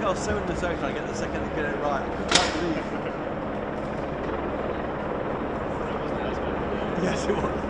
I was so in the zone, I get the second to get it right. I couldn't quite believe it. Yes, it was.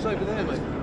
Over there, mate.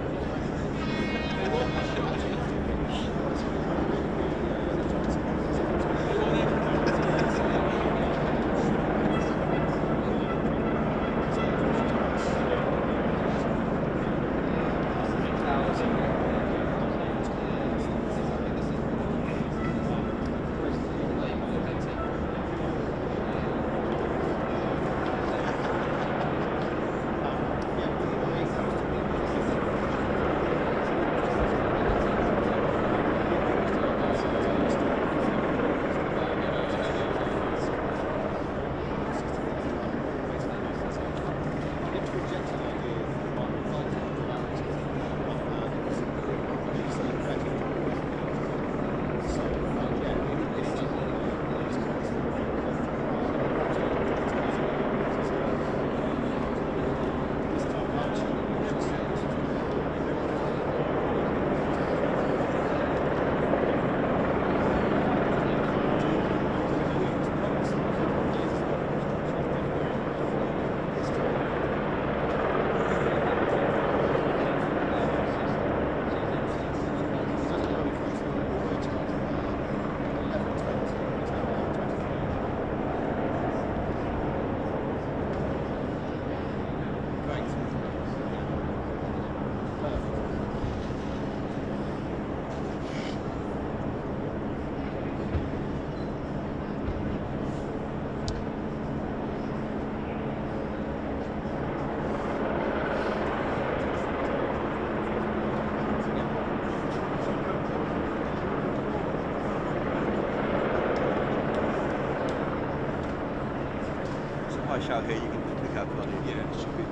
I shout here, you can pick up, can't you? Yeah, it should be.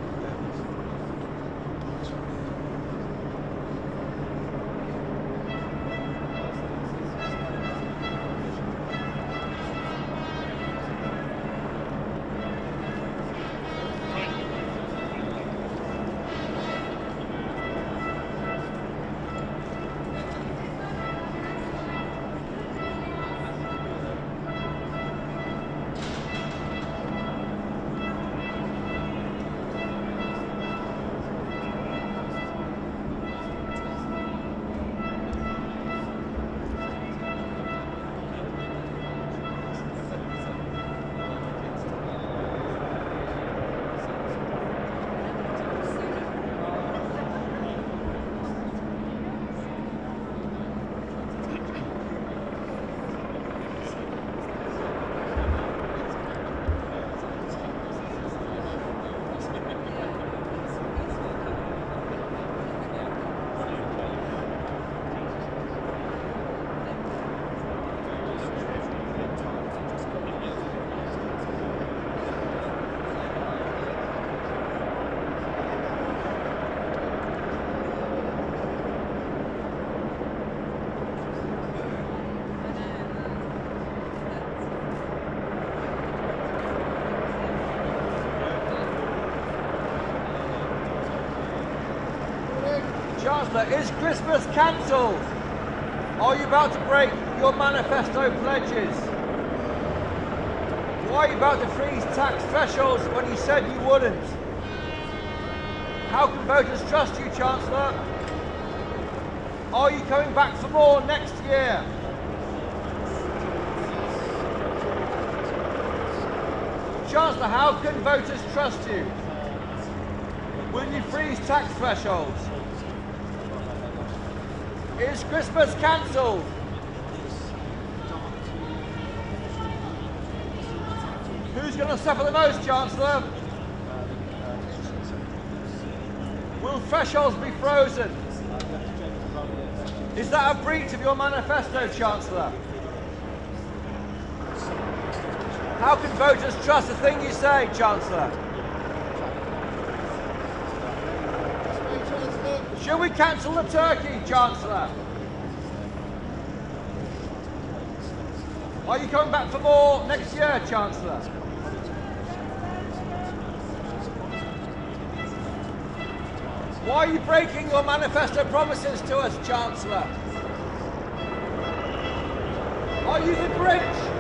Chancellor, is Christmas cancelled? Are you about to break your manifesto pledges? Why are you about to freeze tax thresholds when you said you wouldn't? How can voters trust you, Chancellor? Are you coming back for more next year? Chancellor, how can voters trust you? Will you freeze tax thresholds? Is Christmas cancelled? Who's going to suffer the most, Chancellor? Will thresholds be frozen? Is that a breach of your manifesto, Chancellor? How can voters trust the thing you say, Chancellor? Should we cancel the turkey, Chancellor? Are you coming back for more next year, Chancellor? Why are you breaking your manifesto promises to us, Chancellor? Are you the Grinch?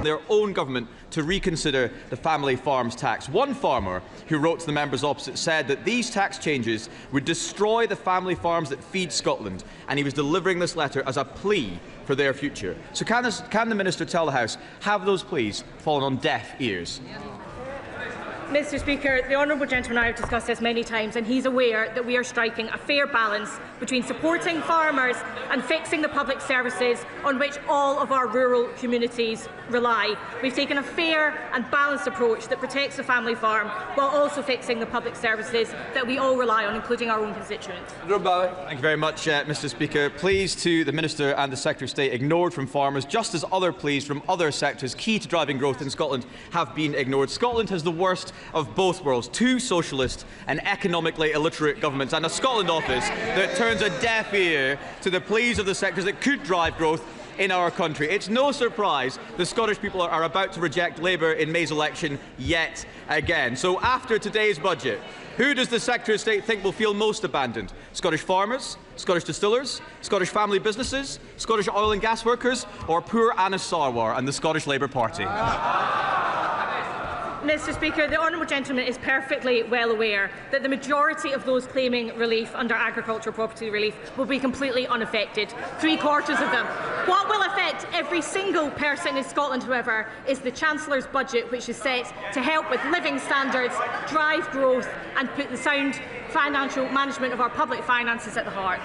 their own government to reconsider the family farms tax. One farmer who wrote to the members opposite said that these tax changes would destroy the family farms that feed Scotland, and he was delivering this letter as a plea for their future. So can the Minister tell the House, have those pleas fallen on deaf ears? Mr Speaker, the honourable gentleman and I have discussed this many times, and he's aware that we are striking a fair balance between supporting farmers and fixing the public services on which all of our rural communities rely. We've taken a fair and balanced approach that protects the family farm while also fixing the public services that we all rely on, including our own constituents. Thank you very much, Mr Speaker. Pleas to the Minister and the Secretary of State ignored from farmers, just as other pleas from other sectors key to driving growth in Scotland have been ignored. Scotland has the worst of both worlds, two socialist and economically illiterate governments, and a Scotland office that turns a deaf ear to the pleas of the sectors that could drive growth in our country. It's no surprise the Scottish people are about to reject Labour in May's election yet again. So after today's budget, who does the Secretary of State think will feel most abandoned? Scottish farmers, Scottish distillers, Scottish family businesses, Scottish oil and gas workers, or poor Anna Sarwar and the Scottish Labour Party? Mr Speaker, the honourable gentleman is perfectly well aware that the majority of those claiming relief under agricultural property relief will be completely unaffected, 3/4 of them. What will affect every single person in Scotland, however, is the Chancellor's budget, which is set to help with living standards, drive growth and put the sound financial management of our public finances at the heart.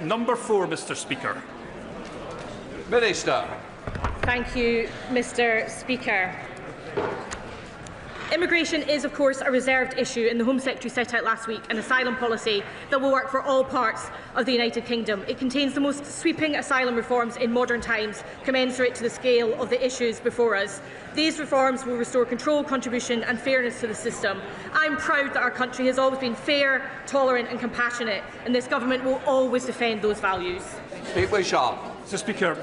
Number 4, Mr Speaker. Minister. Thank you, Mr Speaker. Immigration is, of course, a reserved issue, and the Home Secretary set out last week an asylum policy that will work for all parts of the United Kingdom. It contains the most sweeping asylum reforms in modern times, commensurate to the scale of the issues before us. These reforms will restore control, contribution and fairness to the system. I'm proud that our country has always been fair, tolerant and compassionate, and this government will always defend those values. Mr Speaker,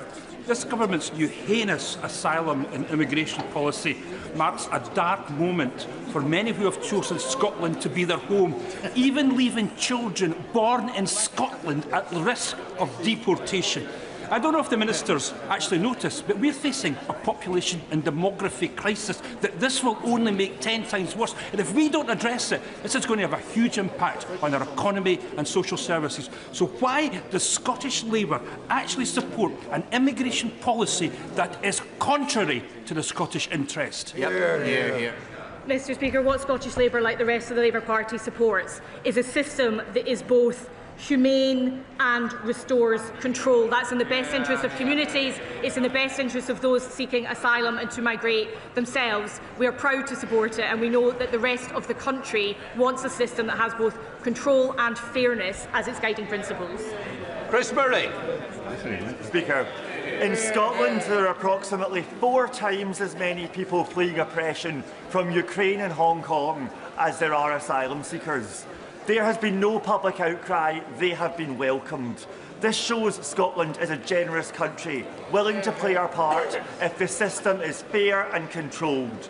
this government's new heinous asylum and immigration policy marks a dark moment for many who have chosen Scotland to be their home, even leaving children born in Scotland at risk of deportation. I don't know if the ministers actually notice, but we're facing a population and demography crisis that this will only make 10 times worse. And if we don't address it, this is going to have a huge impact on our economy and social services. So why does Scottish Labour actually support an immigration policy that is contrary to the Scottish interest? Mr Speaker, what Scottish Labour, like the rest of the Labour Party, supports is a system that is both humane and restores control. That's in the best interest of communities, it's in the best interest of those seeking asylum and to migrate themselves. We are proud to support it, and we know that the rest of the country wants a system that has both control and fairness as its guiding principles. Chris Murray. Speaker, in Scotland there are approximately 4 times as many people fleeing oppression from Ukraine and Hong Kong as there are asylum seekers. There has been no public outcry, they have been welcomed. This shows Scotland is a generous country, willing to play our part if the system is fair and controlled.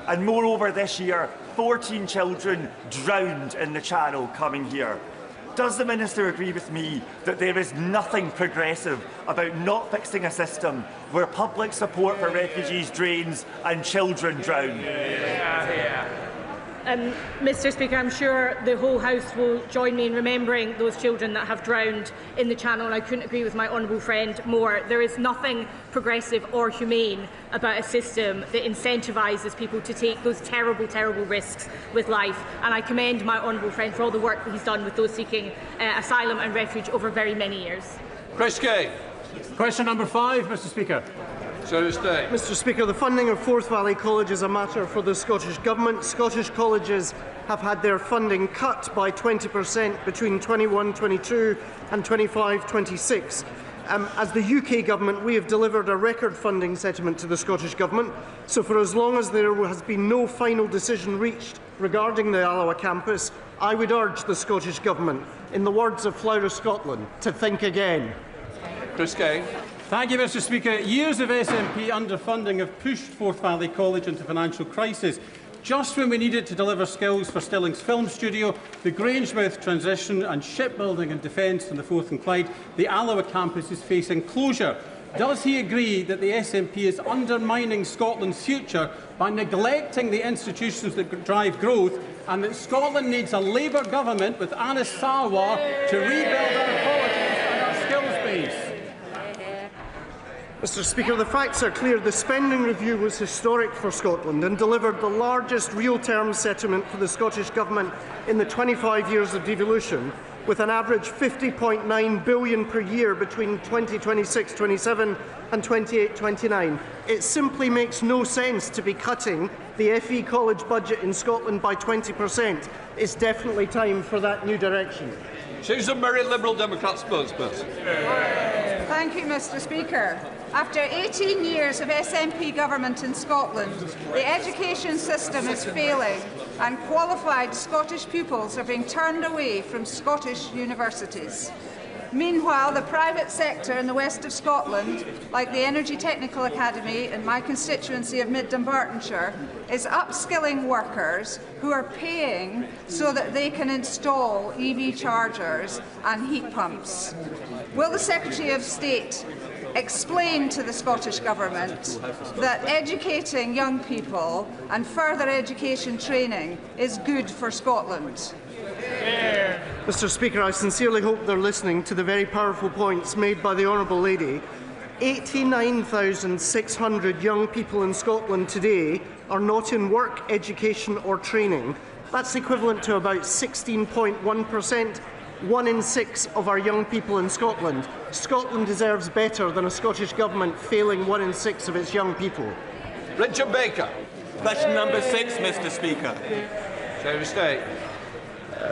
And moreover, this year, 14 children drowned in the Channel coming here. Does the Minister agree with me that there is nothing progressive about not fixing a system where public support for refugees drains and children drown? Mr Speaker, I'm sure the whole House will join me in remembering those children that have drowned in the Channel, and I couldn't agree with my honourable friend more. There is nothing progressive or humane about a system that incentivises people to take those terrible, terrible risks with life, and I commend my honourable friend for all the work that he's done with those seeking asylum and refuge over very many years. Chris Kay. Question number 5, Mr Speaker. Mr Speaker, the funding of Forth Valley College is a matter for the Scottish Government. Scottish colleges have had their funding cut by 20% between 21-22 and 25-26. As the UK Government, we have delivered a record funding settlement to the Scottish Government, so for as long as there has been no final decision reached regarding the Alloa campus, I would urge the Scottish Government, in the words of Flower of Scotland, to think again. Chris Kay. Thank you, Mr Speaker. Years of SNP underfunding have pushed Forth Valley College into financial crisis. Just when we needed to deliver skills for Stilling's film studio, the Grangemouth transition and shipbuilding and defence in the Forth and Clyde, the Alloa campus is facing closure. Does he agree that the SNP is undermining Scotland's future by neglecting the institutions that drive growth, and that Scotland needs a Labour government with Anas Sarwar to rebuild our colleges and our skills base? Mr Speaker, the facts are clear. The spending review was historic for Scotland and delivered the largest real-term settlement for the Scottish Government in the 25 years of devolution, with an average £50.9 billion per year between 2026-27 and 28-29. It simply makes no sense to be cutting the FE College budget in Scotland by 20%. It's definitely time for that new direction. Susan Murray, Liberal Democrat spokesperson. Thank you, Mr Speaker. After 18 years of SNP government in Scotland, the education system is failing and qualified Scottish pupils are being turned away from Scottish universities. Meanwhile, the private sector in the west of Scotland, like the Energy Technical Academy in my constituency of Mid Dunbartonshire, is upskilling workers who are paying so that they can install EV chargers and heat pumps. Will the Secretary of State explain to the Scottish Government that educating young people and further education training is good for Scotland? Mr Speaker, I sincerely hope they're listening to the very powerful points made by the Honourable Lady. 89,600 young people in Scotland today are not in work, education or training. That's equivalent to about 16.1%. 1 in 6 of our young people in Scotland. Scotland deserves better than a Scottish Government failing 1 in 6 of its young people. Richard Baker. Question number 6, Mr Speaker. Secretary of State.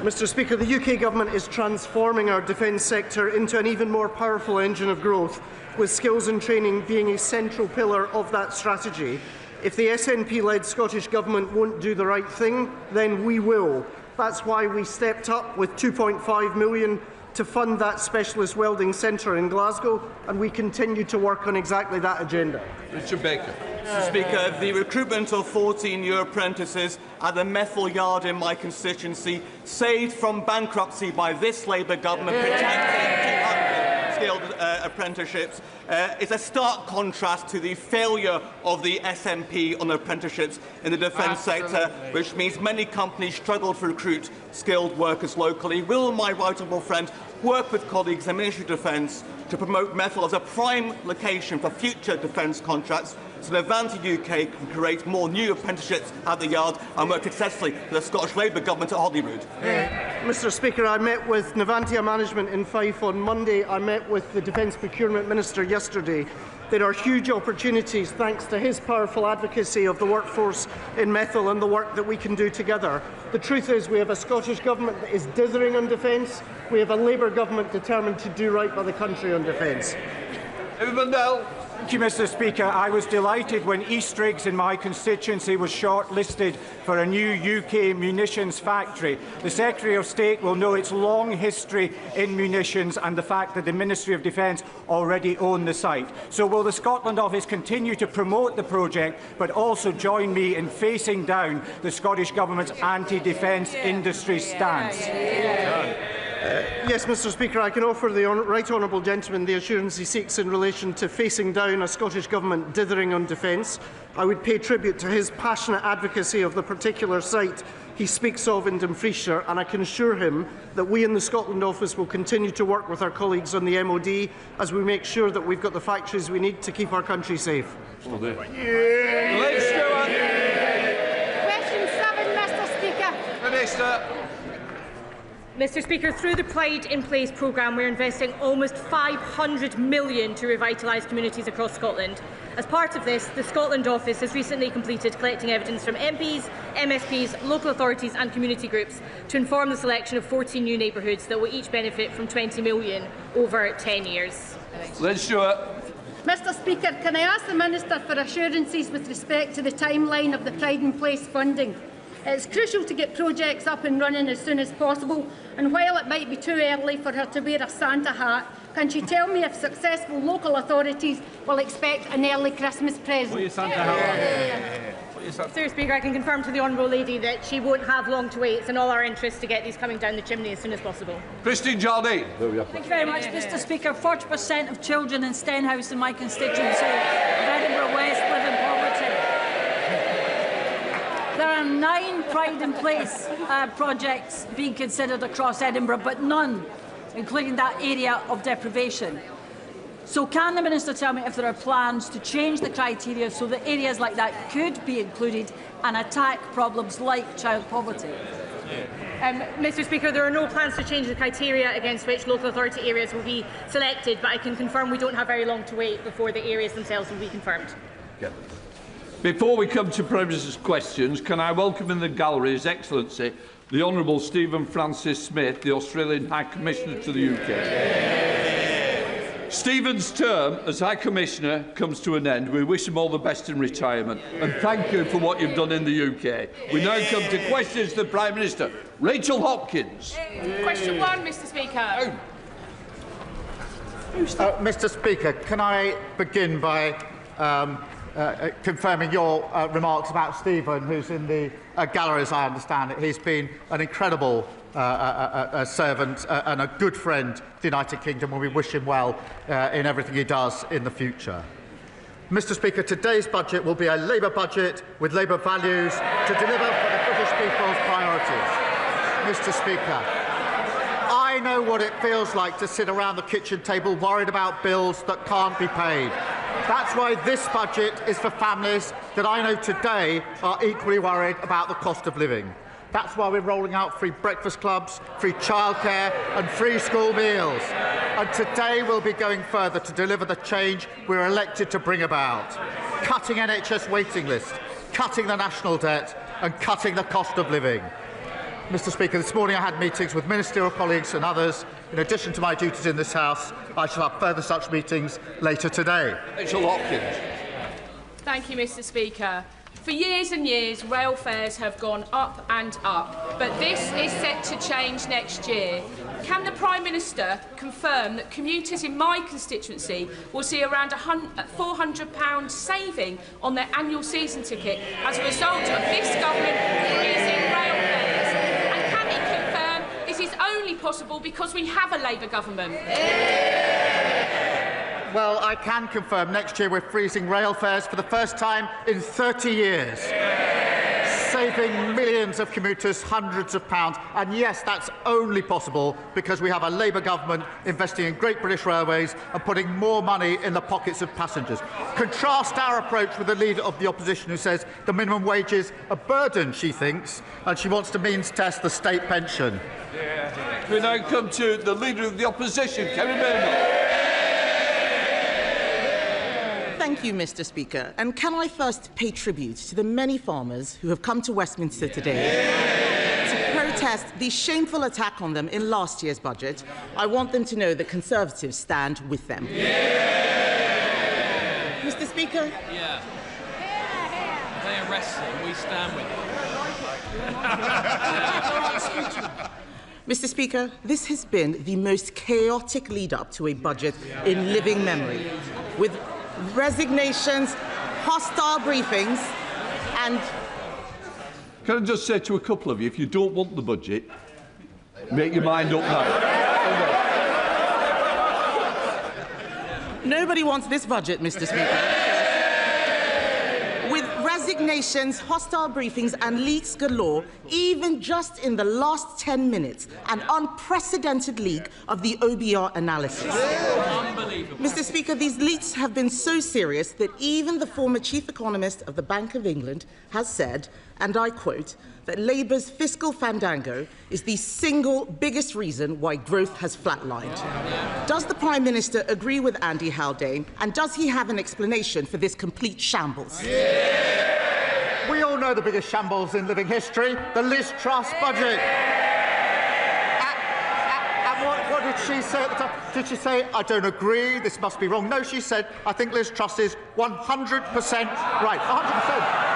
Mr Speaker, the UK Government is transforming our defence sector into an even more powerful engine of growth, with skills and training being a central pillar of that strategy. If the SNP-led Scottish Government won't do the right thing, then we will. That's why we stepped up with £2.5 million to fund that specialist welding centre in Glasgow, and we continue to work on exactly that agenda. Richard Baker. Mr Speaker, the recruitment of 14 new apprentices at the Methil Yard in my constituency, saved from bankruptcy by this Labour Government, protecting 200 skilled apprenticeships, is a stark contrast to the failure of the SNP on apprenticeships in the defence sector, which means many companies struggle to recruit skilled workers locally. Will my right honourable friend work with colleagues in the Ministry of Defence to promote Methil as a prime location for future defence contracts, so that Avanti UK can create more new apprenticeships at the Yard and work successfully with the Scottish Labour Government at Holyrood? Mr Speaker, I met with Navantia Management in Fife on Monday. I met with the Defence Procurement Minister yesterday. There are huge opportunities, thanks to his powerful advocacy of the workforce in Methil and the work that we can do together. The truth is we have a Scottish Government that is dithering on defence. We have a Labour Government determined to do right by the country on defence. Thank you, Mr Speaker. I was delighted when Eastriggs in my constituency was shortlisted for a new UK munitions factory. The Secretary of State will know its long history in munitions and the fact that the Ministry of Defence already own the site. So will the Scotland Office continue to promote the project but also join me in facing down the Scottish Government's anti-defence industry stance? Yes, Mr Speaker, I can offer the right honourable gentleman the assurance he seeks in relation to facing down a Scottish Government dithering on defence. I would pay tribute to his passionate advocacy of the particular site he speaks of in Dumfriesshire, and I can assure him that we in the Scotland Office will continue to work with our colleagues on the MOD as we make sure that we've got the factories we need to keep our country safe. Question 7, Mr Speaker. Minister. Mr Speaker, through the Pride in Place programme, we're investing almost £500 million to revitalise communities across Scotland. As part of this, the Scotland Office has recently completed collecting evidence from MPs, MSPs, local authorities and community groups to inform the selection of 14 new neighbourhoods that will each benefit from £20 million over 10 years. Liz Stewart. Mr Speaker, can I ask the Minister for assurances with respect to the timeline of the Pride in Place funding? It's crucial to get projects up and running as soon as possible, and while it might be too early for her to wear a Santa hat, can she tell me if successful local authorities will expect an early Christmas present? Santa hat. Mr. Speaker, I can confirm to the honourable lady that she won't have long to wait. It's in all our interest to get these coming down the chimney as soon as possible. Christine Jardine. Thank you very much, Mr. Speaker. 40% of children in Stenhouse in my constituency of Edinburgh West live in poverty. There are 9 Pride in Place projects being considered across Edinburgh, but none including that area of deprivation. So can the Minister tell me if there are plans to change the criteria so that areas like that could be included and attack problems like child poverty? Mr. Speaker, there are no plans to change the criteria against which local authority areas will be selected, but I can confirm we don't have very long to wait before the areas themselves will be confirmed. Yeah. Before we come to Prime Minister's questions, can I welcome in the gallery His Excellency the Honourable Stephen Francis Smith, the Australian High Commissioner to the UK. Stephen's term as High Commissioner comes to an end. We wish him all the best in retirement and thank you for what you've done in the UK. We now come to questions to the Prime Minister. Rachel Hopkins. Question 1, Mr. Speaker. Mr. Speaker, can I begin by confirming your remarks about Stephen, who's in the gallery, as I understand it. He's been an incredible servant and a good friend to the United Kingdom, and we wish him well in everything he does in the future. Mr. Speaker, today's budget will be a Labour budget with Labour values to deliver for the British people's priorities. Mr. Speaker, I know what it feels like to sit around the kitchen table worried about bills that can't be paid. That's why this budget is for families that I know today are equally worried about the cost of living. That's why we're rolling out free breakfast clubs, free childcare and free school meals. And today we'll be going further to deliver the change we're elected to bring about. Cutting NHS waiting lists, cutting the national debt and cutting the cost of living. Mr. Speaker, this morning I had meetings with ministerial colleagues and others. In addition to my duties in this House, I shall have further such meetings later today. Rachel Hopkins. Thank you, Mr. Speaker. For years and years, rail fares have gone up and up, but this is set to change next year. Can the Prime Minister confirm that commuters in my constituency will see around £400 saving on their annual season ticket as a result of this government freezing rail fares? And can he confirm this is only possible because we have a Labour government? Well, I can confirm next year we're freezing rail fares for the first time in 30 years, saving millions of commuters hundreds of pounds. And yes, that's only possible because we have a Labour government investing in Great British Railways and putting more money in the pockets of passengers. Contrast our approach with the Leader of the Opposition, who says the minimum wage is a burden, she thinks, and she wants to means test the state pension. We now come to the Leader of the Opposition, Kerry Burnham. Thank you, Mr. Speaker. And can I first pay tribute to the many farmers who have come to Westminster today to protest the shameful attack on them in last year's budget. I want them to know that Conservatives stand with them. Mr. Speaker? Yeah. They arrest them, we stand with them. Mr. Speaker, this has been the most chaotic lead-up to a budget in living memory, with resignations, hostile briefings and... Can I just say to a couple of you, if you don't want the budget, make your mind up now. Nobody wants this budget, Mr. Speaker. With resignations, hostile briefings and leaks galore, even just in the last 10 minutes, an unprecedented leak of the OBR analysis. Mr. Speaker, these leaks have been so serious that even the former chief economist of the Bank of England has said, and I quote, that Labour's fiscal fandango is the single biggest reason why growth has flatlined. Does the Prime Minister agree with Andy Haldane, and does he have an explanation for this complete shambles? We all know the biggest shambles in living history, the Liz Truss budget. And what did she say at the time? Did she say, I don't agree, this must be wrong? No, she said, I think Liz Truss is 100% right. 100%.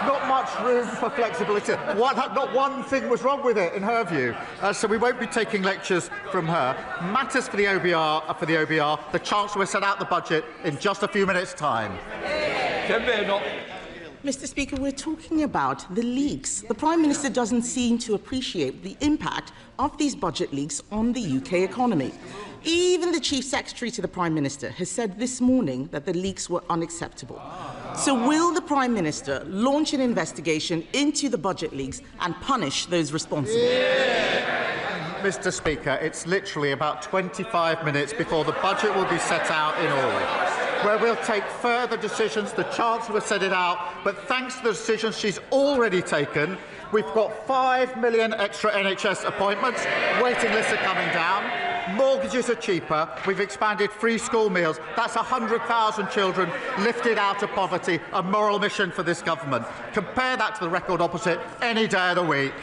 Not much room for flexibility. Not one thing was wrong with it, in her view. So we won't be taking lectures from her. Matters for the OBR are for the OBR. The Chancellor will set out the budget in just a few minutes' time. Mr. Speaker, we're talking about the leaks. The Prime Minister doesn't seem to appreciate the impact of these budget leaks on the UK economy. Even the Chief Secretary to the Prime Minister has said this morning that the leaks were unacceptable. So will the Prime Minister launch an investigation into the budget leaks and punish those responsible? Mr. Speaker, it's literally about 25 minutes before the budget will be set out in August, where we'll take further decisions. The Chancellor will set it out, but thanks to the decisions she's already taken, we've got 5 million extra NHS appointments, waiting lists are coming down, mortgages are cheaper, we've expanded free school meals. That's 100,000 children lifted out of poverty, a moral mission for this government. Compare that to the record opposite any day of the week.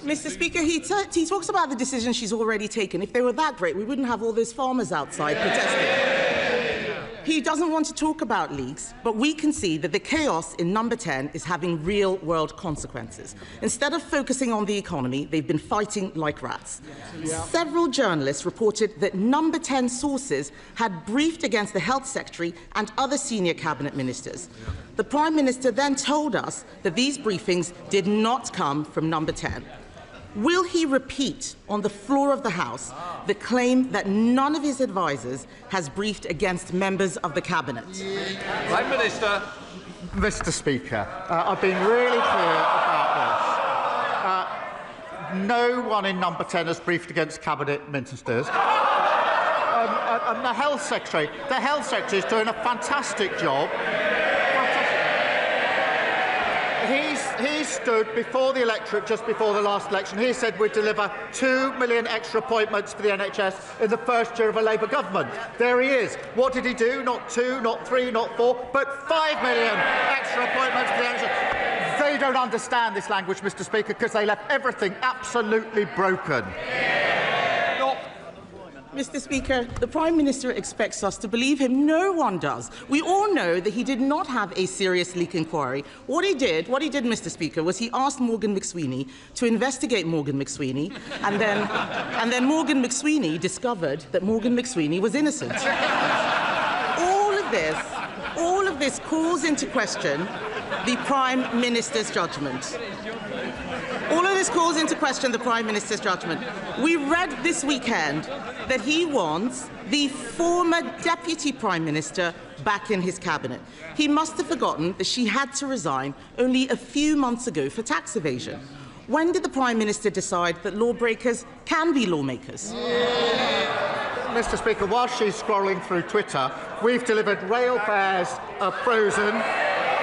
Mr. Speaker, he talks about the decisions she's already taken. If they were that great, we wouldn't have all those farmers outside protesting. He doesn't want to talk about leaks, but we can see that the chaos in Number 10 is having real-world consequences. Instead of focusing on the economy, they've been fighting like rats. Several journalists reported that Number 10 sources had briefed against the Health Secretary and other senior cabinet ministers. The Prime Minister then told us that these briefings did not come from Number 10. Will he repeat on the floor of the House the claim that none of his advisers has briefed against members of the Cabinet? Prime Minister. Mr. Speaker, I've been really clear about this. No one in Number 10 has briefed against Cabinet ministers. And the Health Secretary is doing a fantastic job. He stood before the electorate just before the last election. He said we'd deliver 2 million extra appointments for the NHS in the first year of a Labour government. There he is. What did he do? Not 2, not 3, not 4, but 5 million extra appointments for the NHS. They don't understand this language, Mr. Speaker, because they left everything absolutely broken. Mr. Speaker, the Prime Minister expects us to believe him. No one does. We all know that he did not have a serious leak inquiry. What he did, Mr. Speaker, was he asked Morgan McSweeney to investigate Morgan McSweeney, and then Morgan McSweeney discovered that Morgan McSweeney was innocent. All of this calls into question the Prime Minister's judgment. All of this calls into question the Prime Minister's judgment. We read this weekend that he wants the former Deputy Prime Minister back in his cabinet. He must have forgotten that she had to resign only a few months ago for tax evasion. When did the Prime Minister decide that lawbreakers can be lawmakers? Mr. Speaker, while she's scrolling through Twitter, we've delivered rail fares frozen,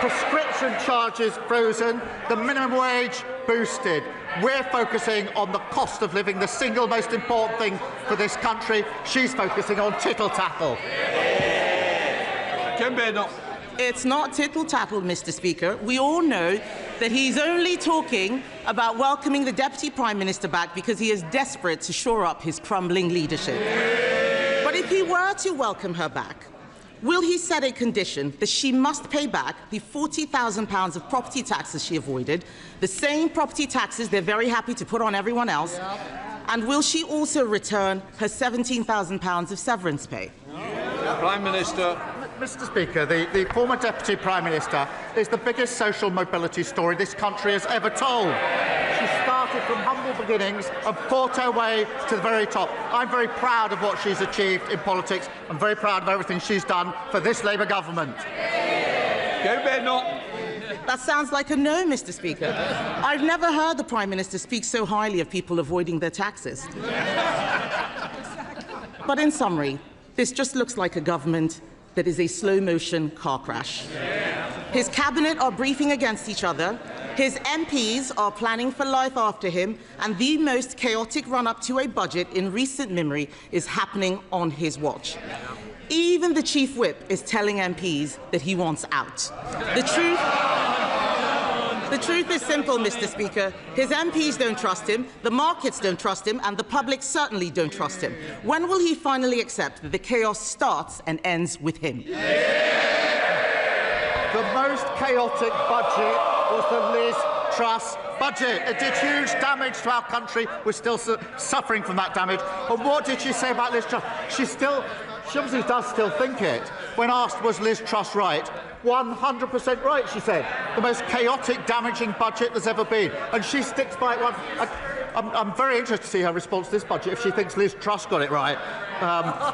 prescription charges frozen, the minimum wage boosted. We're focusing on the cost of living, the single most important thing for this country. She's focusing on tittle-tattle. It's not tittle-tattle, Mr. Speaker. We all know that he's only talking about welcoming the Deputy Prime Minister back because he is desperate to shore up his crumbling leadership. But if he were to welcome her back, will he set a condition that she must pay back the £40,000 of property taxes she avoided, the same property taxes they're very happy to put on everyone else, and will she also return her £17,000 of severance pay? Prime Minister. Mr. Speaker, the former Deputy Prime Minister is the biggest social mobility story this country has ever told. She started from humble beginnings and fought her way to the very top. I'm very proud of what she's achieved in politics. I'm very proud of everything she's done for this Labour government. That sounds like a no, Mr. Speaker. I've never heard the Prime Minister speak so highly of people avoiding their taxes. But in summary, this just looks like a government that is a slow-motion car crash. His cabinet are briefing against each other, his MPs are planning for life after him, and the most chaotic run-up to a budget in recent memory is happening on his watch. Even the Chief Whip is telling MPs that he wants out. The truth is simple, Mr. Speaker. His MPs don't trust him, the markets don't trust him, and the public certainly don't trust him. When will he finally accept that the chaos starts and ends with him? The most chaotic budget was the Liz Truss budget. It did huge damage to our country. We're still suffering from that damage. And what did she say about Liz Truss? She obviously does still think it. when asked was Liz Truss right, 100% right, she said. The most chaotic, damaging budget there's ever been. And she sticks by it. I'm very interested to see her response to this budget if she thinks Liz Truss got it right.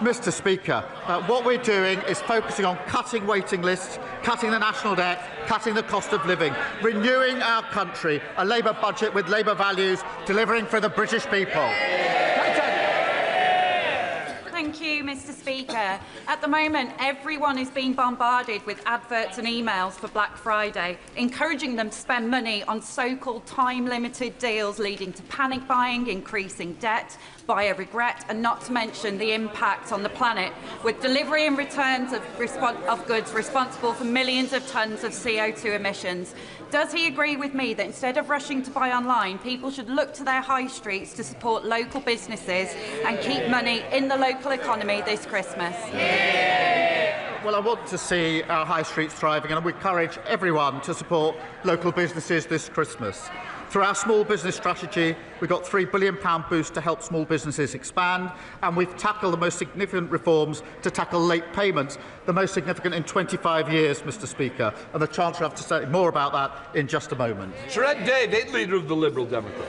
Mr. Speaker, what we're doing is focusing on cutting waiting lists, cutting the national debt, cutting the cost of living, renewing our country, a Labour budget with Labour values, delivering for the British people. Thank you, Mr. Speaker. At the moment, everyone is being bombarded with adverts and emails for Black Friday, encouraging them to spend money on so-called time-limited deals, leading to panic buying, increasing debt, buyer regret, and not to mention the impact on the planet, with delivery and returns of goods responsible for millions of tonnes of CO2 emissions. Does he agree with me that instead of rushing to buy online, people should look to their high streets to support local businesses and keep money in the local economy this Christmas? Well, I want to see our high streets thriving, and we encourage everyone to support local businesses this Christmas. Through our small business strategy, we've got £3 billion boost to help small businesses expand, and we've tackled the most significant reforms to tackle late payments, the most significant in 25 years, Mr. Speaker. And the Chancellor will have to say more about that in just a moment. Sir Ed David, Leader of the Liberal Democrats.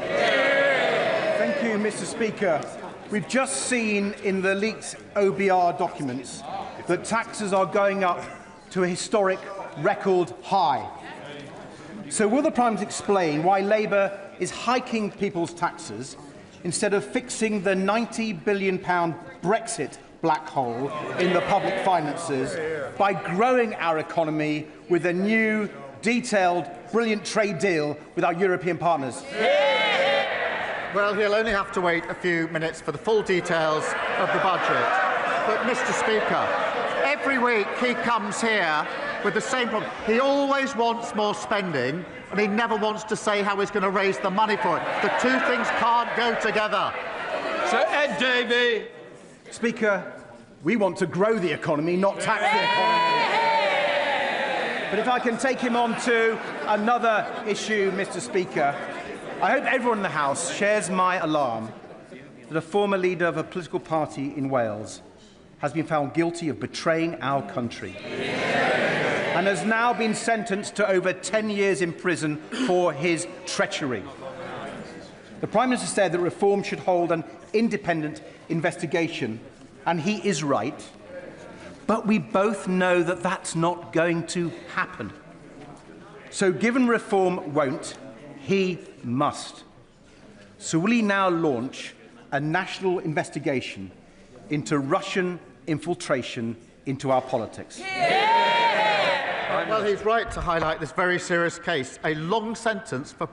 Thank you, Mr. Speaker. We've just seen in the leaked OBR documents that taxes are going up to a historic record high. So will the Prime Minister explain why Labour is hiking people's taxes instead of fixing the £90 billion Brexit black hole in the public finances by growing our economy with a new, detailed, brilliant trade deal with our European partners? Well, he'll only have to wait a few minutes for the full details of the budget. But, Mr. Speaker, every week he comes here with the same problem. He always wants more spending, and he never wants to say how he's going to raise the money for it. The two things can't go together. Sir Ed Davey. Speaker, we want to grow the economy, not tax the economy. But if I can take him on to another issue, Mr. Speaker, I hope everyone in the House shares my alarm that a former leader of a political party in Wales has been found guilty of betraying our country and has now been sentenced to over 10 years in prison for his treachery. The Prime Minister said that reform should hold an independent investigation, and he is right, but we both know that that's not going to happen. So given reform won't, he must. So will he now launch a national investigation into Russian infiltration into our politics? Well, he's right to highlight this very serious case, a long sentence for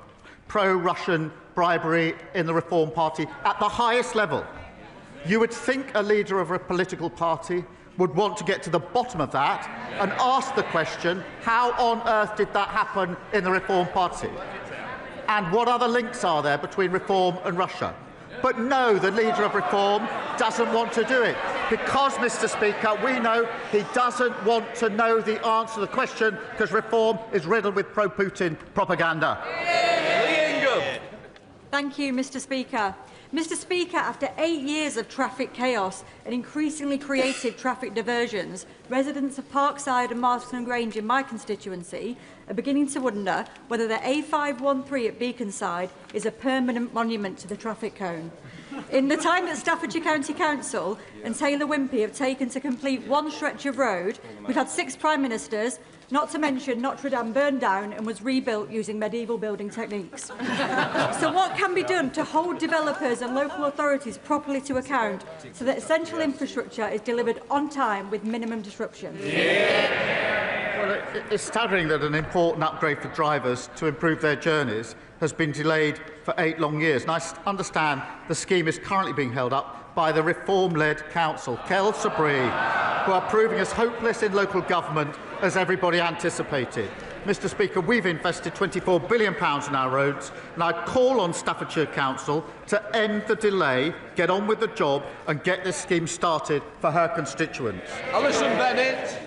pro-Russian bribery in the Reform Party at the highest level. You would think a leader of a political party would want to get to the bottom of that and ask the question, how on earth did that happen in the Reform Party? And what other links are there between Reform and Russia? But no, the leader of Reform doesn't want to do it because, Mr. Speaker, we know he doesn't want to know the answer to the question because Reform is riddled with pro-Putin propaganda. Thank you, Mr. Speaker. Mr. Speaker, after 8 years of traffic chaos and increasingly creative traffic diversions, residents of Parkside and Marston Grange in my constituency are beginning to wonder whether the A513 at Beaconside is a permanent monument to the traffic cone. In the time that Staffordshire County Council and Taylor Wimpey have taken to complete one stretch of road, we've had 6 Prime Ministers, not to mention Notre Dame burned down and was rebuilt using medieval building techniques. So what can be done to hold developers and local authorities properly to account so that essential infrastructure is delivered on time with minimum disruption? Well, it's staggering that an important upgrade for drivers to improve their journeys has been delayed for 8 long years. And I understand the scheme is currently being held up by the Reform-led council, Kel Sabri, who are proving as hopeless in local government as everybody anticipated. Mr. Speaker, we've invested £24 billion in our roads, and I call on Staffordshire Council to end the delay, get on with the job, and get this scheme started for her constituents. Alison Bennett.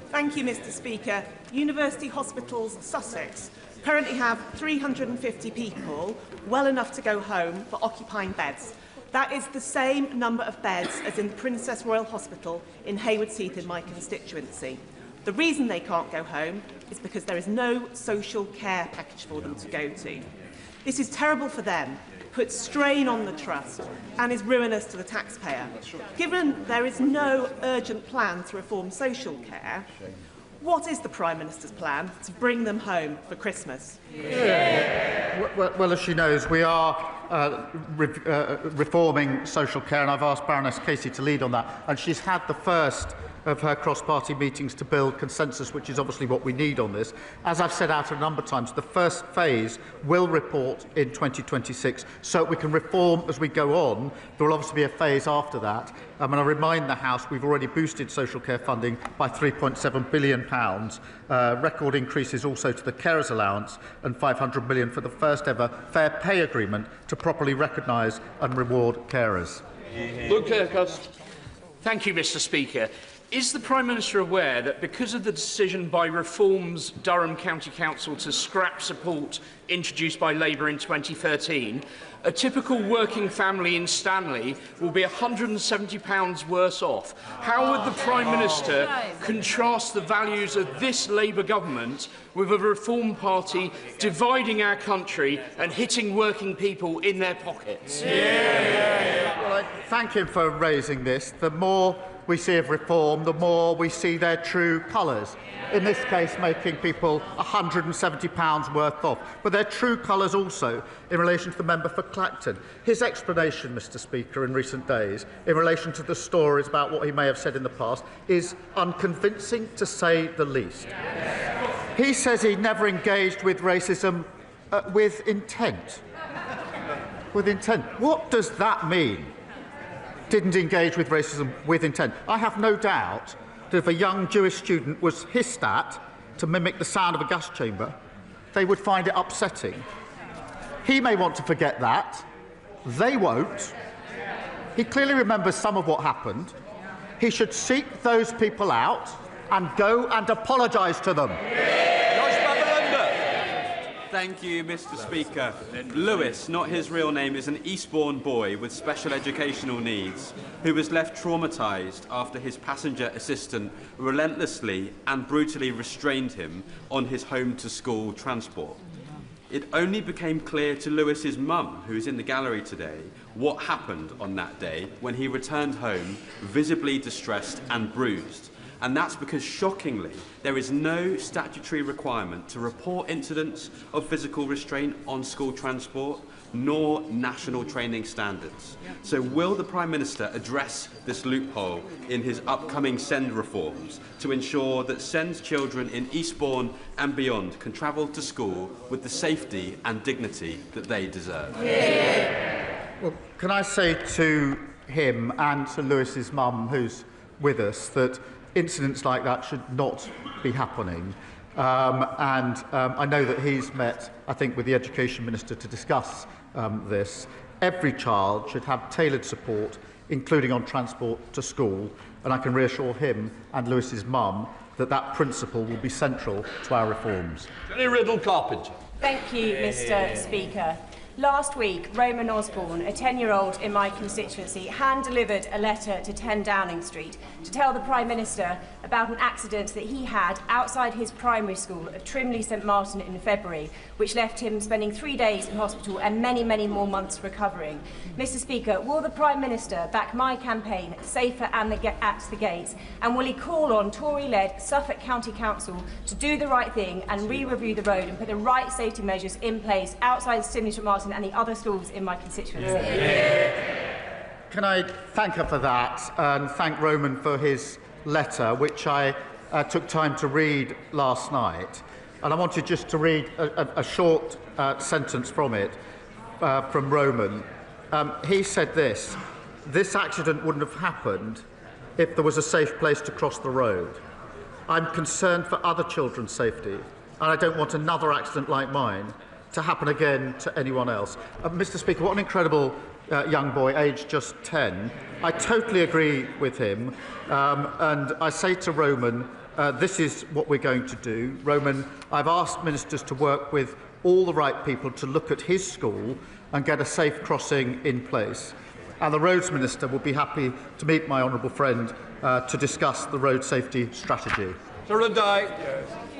Thank you, Mr. Speaker. University Hospitals Sussex currently have 350 people, well enough to go home, for occupying beds. That is the same number of beds as in the Princess Royal Hospital in Haywards Heath in my constituency. The reason they can't go home is because there is no social care package for them to go to. This is terrible for them, puts strain on the trust and is ruinous to the taxpayer. Given there is no urgent plan to reform social care, what is the Prime Minister's plan to bring them home for Christmas? Well, as she knows, we are reforming social care, and I've asked Baroness Casey to lead on that. And she's had the first of her cross-party meetings to build consensus, which is obviously what we need on this. As I've set out a number of times, the first phase will report in 2026, so we can reform as we go on. There will obviously be a phase after that. And I remind the House we've already boosted social care funding by £3.7 billion, record increases also to the carers allowance, and £500 million for the first ever fair pay agreement to properly recognise and reward carers. Thank you, Mr. Speaker. Is the Prime Minister aware that because of the decision by Reform's Durham County Council to scrap support introduced by Labour in 2013, a typical working family in Stanley will be £170 worse off? How would the Prime Minister contrast the values of this Labour government with a Reform Party dividing our country and hitting working people in their pockets? Well, I thank him for raising this. The more we see of Reform, the more we see their true colours. In this case, making people £170 worth off. But their true colours also in relation to the member for Clacton. His explanation, Mr. Speaker, in recent days, in relation to the stories about what he may have said in the past, is unconvincing, to say the least. He says he never engaged with racism with intent. With intent. What does that mean? Didn't engage with racism with intent. I have no doubt that if a young Jewish student was hissed at to mimic the sound of a gas chamber, they would find it upsetting. He may want to forget that. They won't. He clearly remembers some of what happened. He should seek those people out and go and apologise to them. Thank you, Mr. Speaker. Lewis, not his real name, is an Eastbourne boy with special educational needs who was left traumatised after his passenger assistant relentlessly and brutally restrained him on his home-to-school transport. It only became clear to Lewis's mum, who is in the gallery today, what happened on that day when he returned home visibly distressed and bruised. And that's because, shockingly, there is no statutory requirement to report incidents of physical restraint on school transport, nor national training standards. So will the Prime Minister address this loophole in his upcoming SEND reforms to ensure that SEND children in Eastbourne and beyond can travel to school with the safety and dignity that they deserve? Well, can I say to him and to Lewis's mum, who's with us, that incidents like that should not be happening. I know that he's met, I think, with the Education Minister to discuss this. Every child should have tailored support, including on transport to school, and I can reassure him and Lewis's mum that that principle will be central to our reforms. Jenny Riddle-Carpenter. Thank you, Mr. Speaker. Last week, Roman Osborne, a 10-year-old in my constituency, hand-delivered a letter to 10 Downing Street to tell the Prime Minister about an accident that he had outside his primary school of Trimley St Martin in February, which left him spending 3 days in hospital and many, many more months recovering. Mr. Speaker, will the Prime Minister back my campaign, Safer at the Gates, and will he call on Tory-led Suffolk County Council to do the right thing and re-review the road and put the right safety measures in place outside Trimley St Martin and the other schools in my constituency? Can I thank her for that and thank Roman for his letter, which I took time to read last night. And I wanted just to read a short sentence from it, from Roman. He said this: "This accident wouldn't have happened if there was a safe place to cross the road. I'm concerned for other children's safety, and I don't want another accident like mine to happen again to anyone else." Mr. Speaker, what an incredible young boy, aged just 10. I totally agree with him, and I say to Roman, this is what we're going to do. Roman, I've asked ministers to work with all the right people to look at his school and get a safe crossing in place. and the Roads Minister will be happy to meet my honourable friend to discuss the road safety strategy.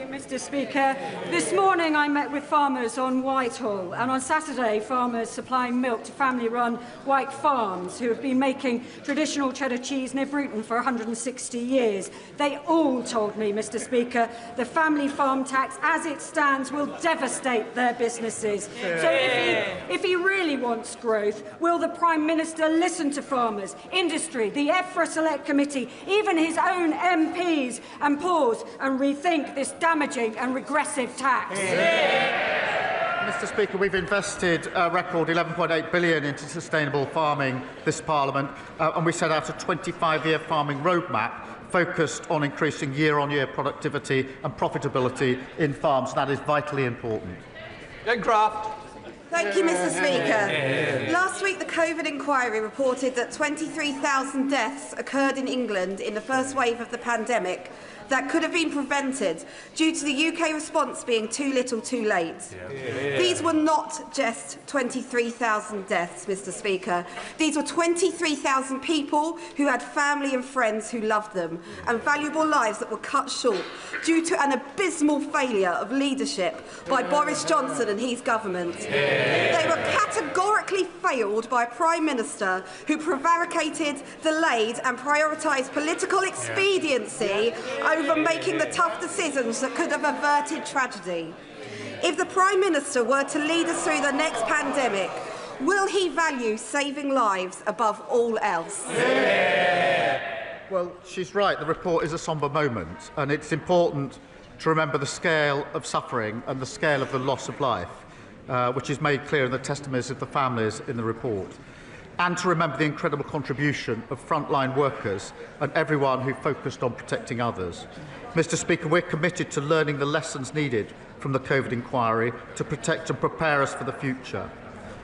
Mr. Speaker, this morning I met with farmers on Whitehall, and on Saturday farmers supplying milk to family-run White Farms who have been making traditional cheddar cheese near Bruton for 160 years. They all told me, Mr. Speaker, the family farm tax as it stands will devastate their businesses. So if he really wants growth, will the Prime Minister listen to farmers, industry, the EFRA Select Committee, even his own MPs, and pause and rethink this damaging and regressive tax? Mr. Speaker, we've invested a record £11.8 billion into sustainable farming this Parliament, and we set out a 25-year farming roadmap focused on increasing year-on-year productivity and profitability in farms. That is vitally important. Thank you, Mr. Speaker. Last week, the COVID inquiry reported that 23,000 deaths occurred in England in the first wave of the pandemic that could have been prevented due to the UK response being too little too late. These were not just 23,000 deaths, Mr. Speaker. These were 23,000 people who had family and friends who loved them, and valuable lives that were cut short due to an abysmal failure of leadership by Boris Johnson and his government. They were categorically failed by a Prime Minister who prevaricated, delayed and prioritised political expediency over making the tough decisions that could have averted tragedy. If the Prime Minister were to lead us through the next pandemic, will he value saving lives above all else? Well, she's right. The report is a sombre moment, and it's important to remember the scale of suffering and the scale of the loss of life, which is made clear in the testimonies of the families in the report, and to remember the incredible contribution of frontline workers and everyone who focused on protecting others. Mr. Speaker, we're committed to learning the lessons needed from the COVID inquiry to protect and prepare us for the future.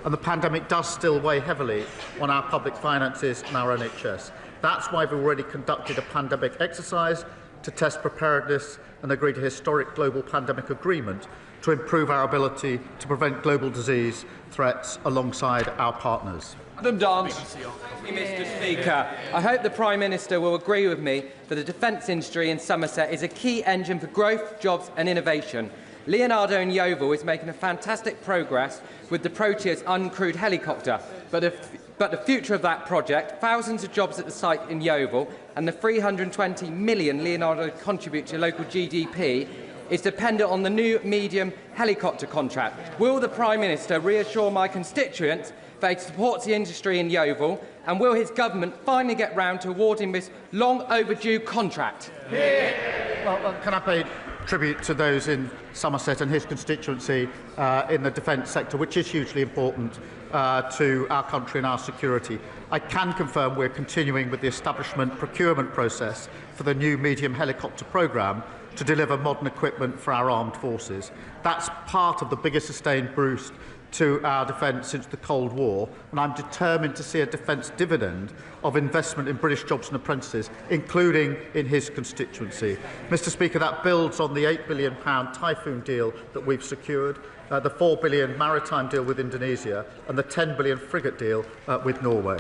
And the pandemic does still weigh heavily on our public finances and our NHS. That's why we've already conducted a pandemic exercise to test preparedness and agreed a historic global pandemic agreement to improve our ability to prevent global disease threats alongside our partners. Mr. Speaker, I hope the Prime Minister will agree with me that the defence industry in Somerset is a key engine for growth, jobs and innovation. Leonardo in Yeovil is making a fantastic progress with the Proteus uncrewed helicopter, but the future of that project, thousands of jobs at the site in Yeovil and the £320 million Leonardo contributes to local GDP is dependent on the new medium helicopter contract. Will the Prime Minister reassure my constituents that he supports the industry in Yeovil, and will his government finally get round to awarding this long overdue contract? Well, can I pay tribute to those in Somerset and his constituency in the defence sector, which is hugely important to our country and our security. I can confirm we're continuing with the establishment procurement process for the new medium helicopter programme to deliver modern equipment for our armed forces. That's part of the biggest sustained boost to our defence since the Cold War, and I'm determined to see a defence dividend of investment in British jobs and apprentices, including in his constituency. Mr. Speaker, that builds on the £8 billion Typhoon deal that we've secured, the £4 billion maritime deal with Indonesia, and the £10 billion frigate deal with Norway.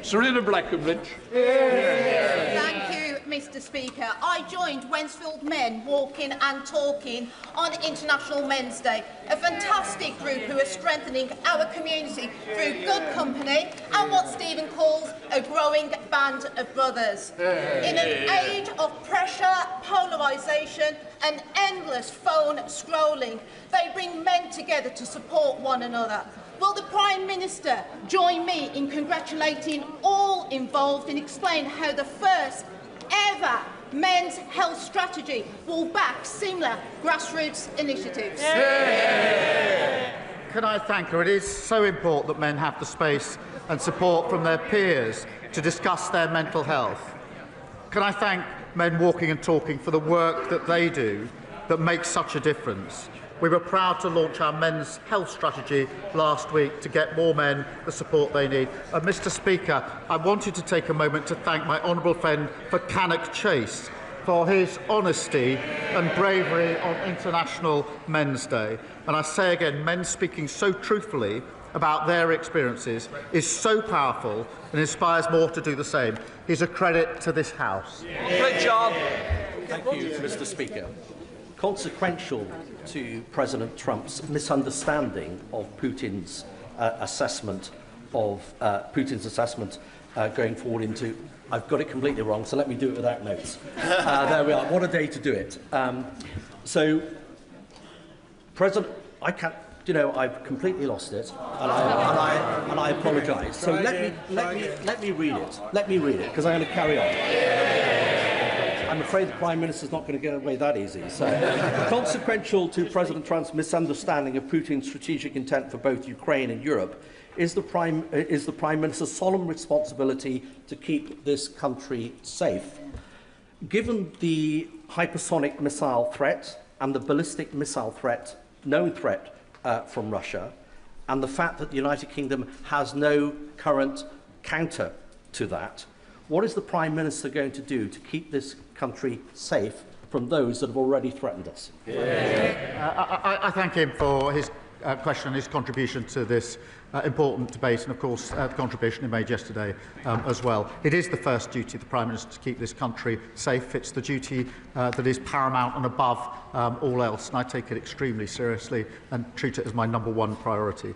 Serena Blackenbridge. Thank you, Mr. Speaker. I joined Wensfield Men walking and talking on International Men's Day, a fantastic group who are strengthening our community through good company and what Stephen calls a growing band of brothers. In an age of pressure, polarisation and endless phone scrolling, they bring men together to support one another. Will the Prime Minister join me in congratulating all involved and explain how the first ever men's health strategy will back similar grassroots initiatives? Can I thank her? It is so important that men have the space and support from their peers to discuss their mental health. Can I thank Men Walking and Talking for the work that they do that makes such a difference? We were proud to launch our men's health strategy last week to get more men the support they need. Mr. Speaker, I wanted to take a moment to thank my honourable friend for Cannock Chase for his honesty and bravery on International Men's Day. And I say again, men speaking so truthfully about their experiences is so powerful and inspires more to do the same. He's a credit to this House. Great job. Thank you, Mr. Speaker. Consequential to President Trump's misunderstanding of Putin's assessment going forward into... I've got it completely wrong, so let me do it without notes. There we are. What a day to do it. So, President, I can't... I've completely lost it, and I apologise. So let me read it. Let me read it, because I'm going to carry on. I'm afraid the Prime Minister's not going to get away that easy. So, consequential to President Trump's misunderstanding of Putin's strategic intent for both Ukraine and Europe is the Prime Minister's solemn responsibility to keep this country safe. Given the hypersonic missile threat and the ballistic missile threat, known threat from Russia, and the fact that the United Kingdom has no current counter to that, what is the Prime Minister going to do to keep this country safe from those that have already threatened us? I thank him for his question and his contribution to this important debate, and of course the contribution he made yesterday as well. It is the first duty of the Prime Minister to keep this country safe. It's the duty that is paramount and above all else, and I take it extremely seriously and treat it as my #1 priority.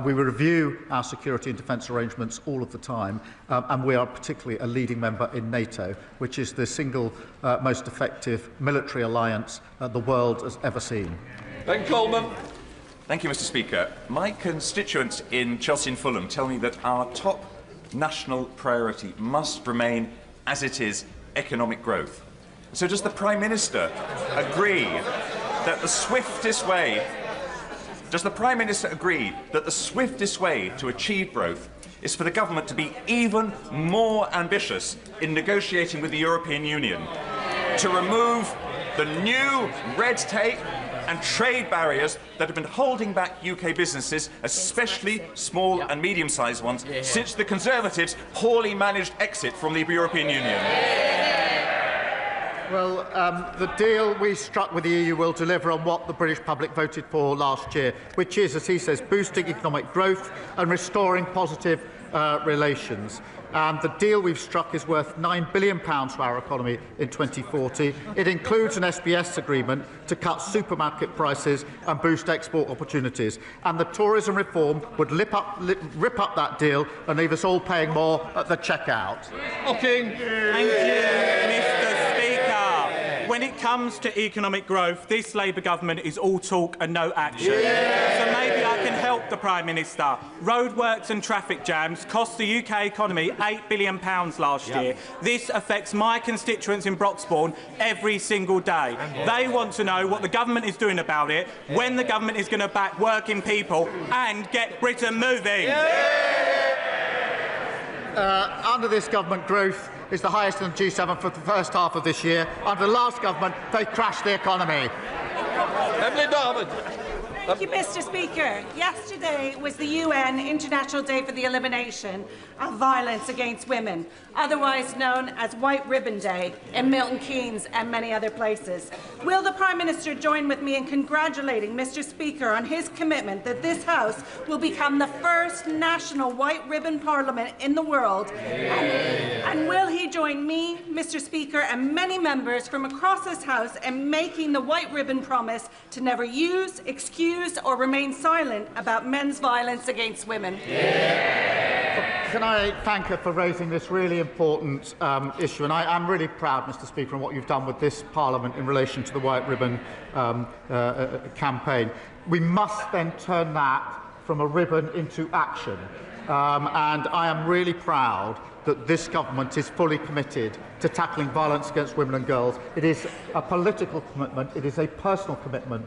We review our security and defence arrangements all of the time, and we are particularly a leading member in NATO, which is the single most effective military alliance the world has ever seen. Ben Coleman. Thank you, Mr. Speaker. My constituents in Chelsea and Fulham tell me that our top national priority must remain, as it is, economic growth. So does the Prime Minister agree that the swiftest way to achieve growth is for the government to be even more ambitious in negotiating with the European Union to remove the new red tape and trade barriers that have been holding back UK businesses, especially small and medium-sized ones, since the Conservatives' poorly managed exit from the European Union? Well, the deal we struck with the EU will deliver on what the British public voted for last year, which is, as he says, boosting economic growth and restoring positive relations. The deal we've struck is worth £9 billion to our economy in 2040. It includes an SBS agreement to cut supermarket prices and boost export opportunities. And the tourism reform would rip up that deal and leave us all paying more at the checkout. Thank you, Mr. Speaker. When it comes to economic growth, this Labour government is all talk and no action. So maybe I can help the Prime Minister. Roadworks and traffic jams cost the UK economy £8 billion last year. This affects my constituents in Broxbourne every single day. They want to know what the government is doing about it, when the government is going to back working people and get Britain moving. Under this government, growth is the highest in the G7 for the first half of this year. Under the last government, they crashed the economy. Emily Darwin. Thank you, Mr. Speaker. Yesterday was the UN International Day for the Elimination of Violence Against Women, otherwise known as White Ribbon Day in Milton Keynes and many other places. Will the Prime Minister join with me in congratulating Mr. Speaker on his commitment that this House will become the first national White Ribbon Parliament in the world? And will he join me, Mr. Speaker, and many members from across this House in making the White Ribbon promise to never use, excuse, or remain silent about men's violence against women? Can I thank her for raising this really important issue? And I'm really proud, Mr. Speaker, on what you've done with this Parliament in relation to the White Ribbon campaign. We must then turn that from a ribbon into action. And I am really proud that this government is fully committed to tackling violence against women and girls. It is a political commitment, it is a personal commitment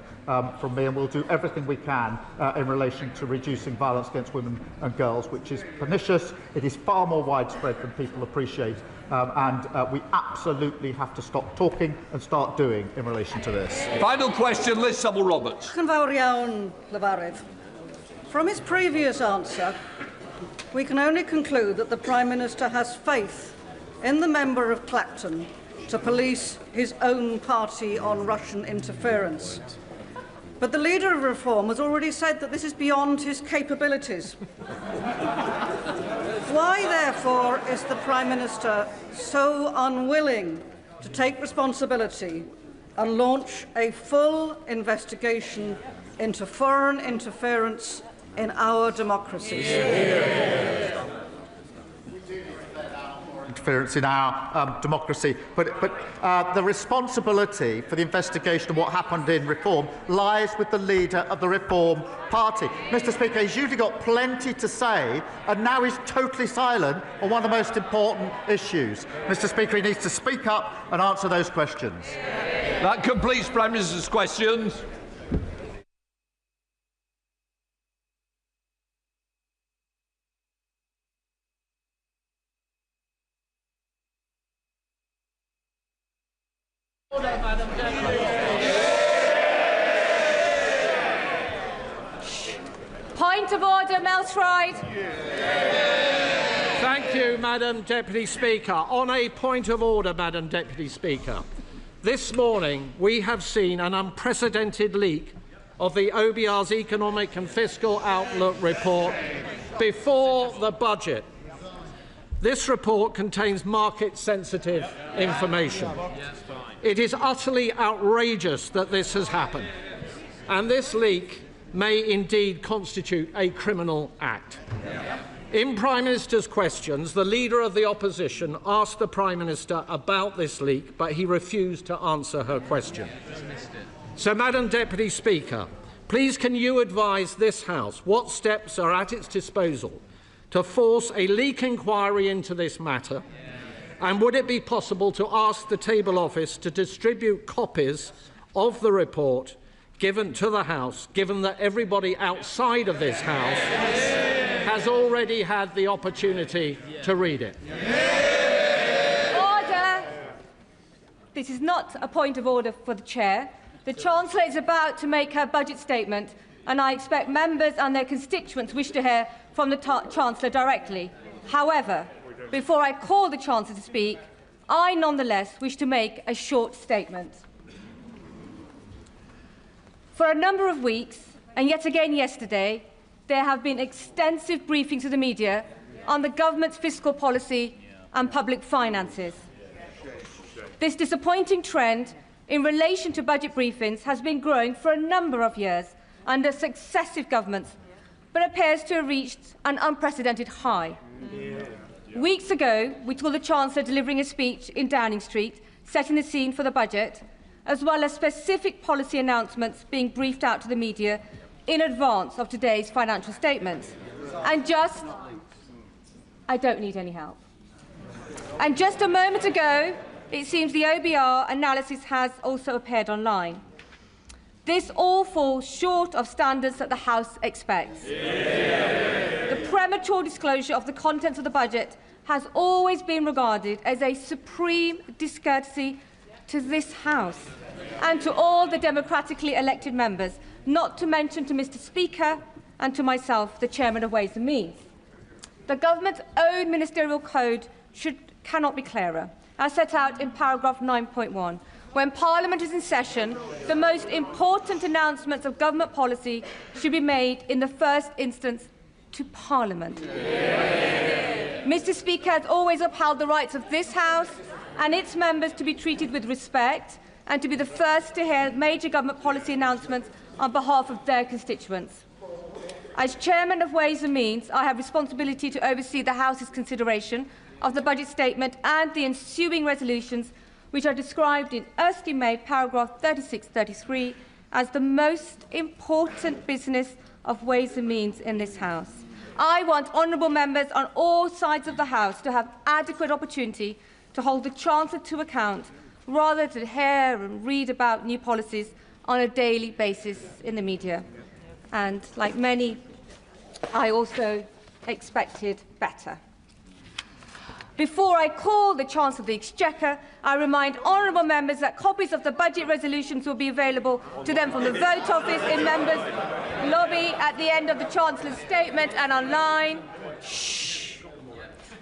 from me, and we'll do everything we can in relation to reducing violence against women and girls, which is pernicious. It is far more widespread than people appreciate, and we absolutely have to stop talking and start doing in relation to this. Final question, Liz Sabble-Roberts. From his previous answer, we can only conclude that the Prime Minister has faith in the member of Clacton to police his own party on Russian interference. But the leader of Reform has already said that this is beyond his capabilities. Why, therefore, is the Prime Minister so unwilling to take responsibility and launch a full investigation into foreign interference in our democracies? Interference in our democracy, but the responsibility for the investigation of what happened in Reform lies with the leader of the Reform Party. Mr. Speaker, he's usually got plenty to say, and now he's totally silent on one of the most important issues. Mr. Speaker, he needs to speak up and answer those questions. That completes Prime Minister's questions. Point of order, Melstride. Thank you, Madam Deputy Speaker. On a point of order, Madam Deputy Speaker, this morning we have seen an unprecedented leak of the OBR's Economic and Fiscal Outlook report before the budget. This report contains market-sensitive information. It is utterly outrageous that this has happened, and this leak may indeed constitute a criminal act. In Prime Minister's questions, the Leader of the Opposition asked the Prime Minister about this leak, but he refused to answer her question. So, Madam Deputy Speaker, please can you advise this House what steps are at its disposal to force a leak inquiry into this matter? And would it be possible to ask the Table Office to distribute copies of the report given to the House, given that everybody outside of this House has already had the opportunity to read it? Order! This is not a point of order for the Chair. The Chancellor is about to make her budget statement, and I expect members and their constituents wish to hear from the Chancellor directly. However, before I call the Chancellor to speak, I nonetheless wish to make a short statement. For a number of weeks, and yet again yesterday, there have been extensive briefings to the media on the government's fiscal policy and public finances. This disappointing trend in relation to budget briefings has been growing for a number of years under successive governments, but appears to have reached an unprecedented high. Weeks ago, we saw the Chancellor delivering a speech in Downing Street, setting the scene for the budget, as well as specific policy announcements being briefed out to the media in advance of today's financial statements. I don't need any help. And just a moment ago, it seems the OBR analysis has also appeared online. This all falls short of standards that the House expects. The premature disclosure of the contents of the budget has always been regarded as a supreme discourtesy to this House and to all the democratically elected members, not to mention to Mr. Speaker and to myself, the Chairman of Ways and Means. The government's own ministerial code cannot be clearer, as set out in paragraph 9.1. When Parliament is in session, the most important announcements of government policy should be made in the first instance to Parliament. Mr. Speaker has always upheld the rights of this House and its members to be treated with respect and to be the first to hear major government policy announcements on behalf of their constituents. As Chairman of Ways and Means, I have responsibility to oversee the House's consideration of the budget statement and the ensuing resolutions, which are described in Erskine-made paragraph 36-33 as the most important business of Ways and Means in this House. I want honourable members on all sides of the House to have adequate opportunity to hold the Chancellor to account, rather than hear and read about new policies on a daily basis in the media. And, like many, I also expected better. Before I call the Chancellor of the Exchequer, I remind honourable members that copies of the budget resolutions will be available to them from the Vote Office in members' lobby at the end of the Chancellor's statement and online. Shh.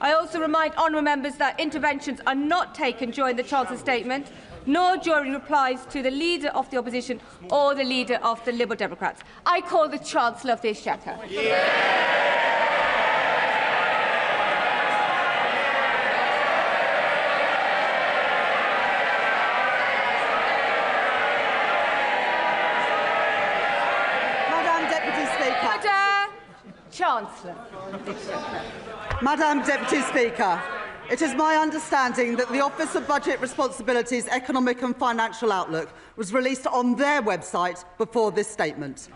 I also remind honourable members that interventions are not taken during the Chancellor's statement, nor during replies to the Leader of the Opposition or the Leader of the Liberal Democrats. I call the Chancellor of the Exchequer. Chancellor. Madam Deputy Speaker, it is my understanding that the Office of Budget Responsibility's Economic and Financial Outlook was released on their website before this statement.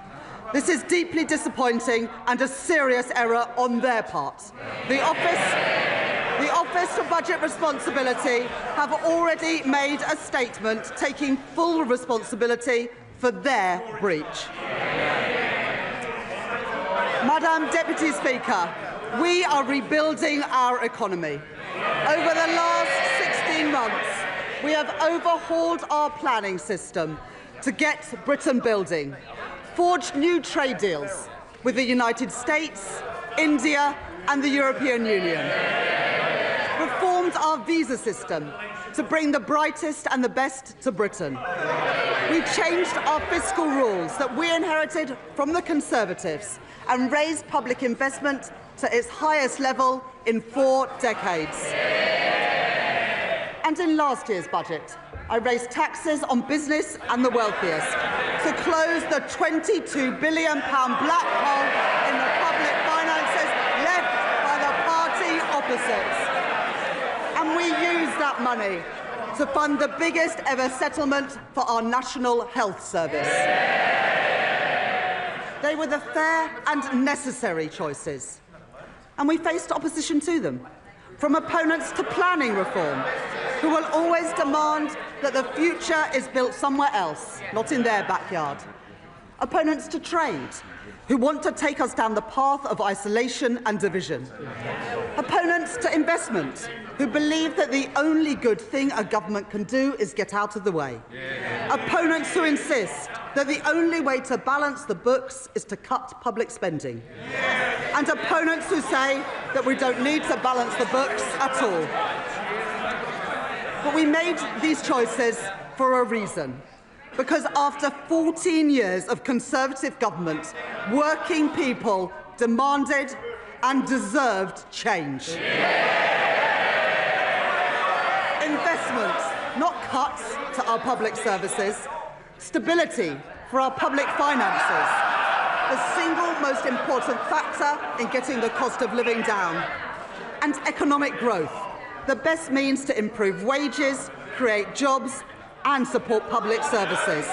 This is deeply disappointing and a serious error on their part. The Office for Budget Responsibility have already made a statement taking full responsibility for their breach. Madam Deputy Speaker, we are rebuilding our economy. Over the last 16 months, we have overhauled our planning system to get Britain building, forged new trade deals with the United States, India and the European Union, reformed our visa system to bring the brightest and the best to Britain. We changed our fiscal rules that we inherited from the Conservatives and raised public investment to its highest level in 4 decades. And in last year's budget, I raised taxes on business and the wealthiest to close the £22 billion black hole in the public finances left by the party opposites. And we used that money to fund the biggest ever settlement for our National Health Service. They were the fair and necessary choices, and we faced opposition to them, from opponents to planning reform, who will always demand that the future is built somewhere else, not in their backyard. Opponents to trade, who want to take us down the path of isolation and division. Opponents to investment, who believe that the only good thing a government can do is get out of the way. Opponents who insist that the only way to balance the books is to cut public spending. And opponents who say that we don't need to balance the books at all. But we made these choices for a reason. Because after 14 years of Conservative government, working people demanded and deserved change. Investment, not cuts to our public services. Stability for our public finances, the single most important factor in getting the cost of living down. And economic growth, the best means to improve wages, create jobs and support public services.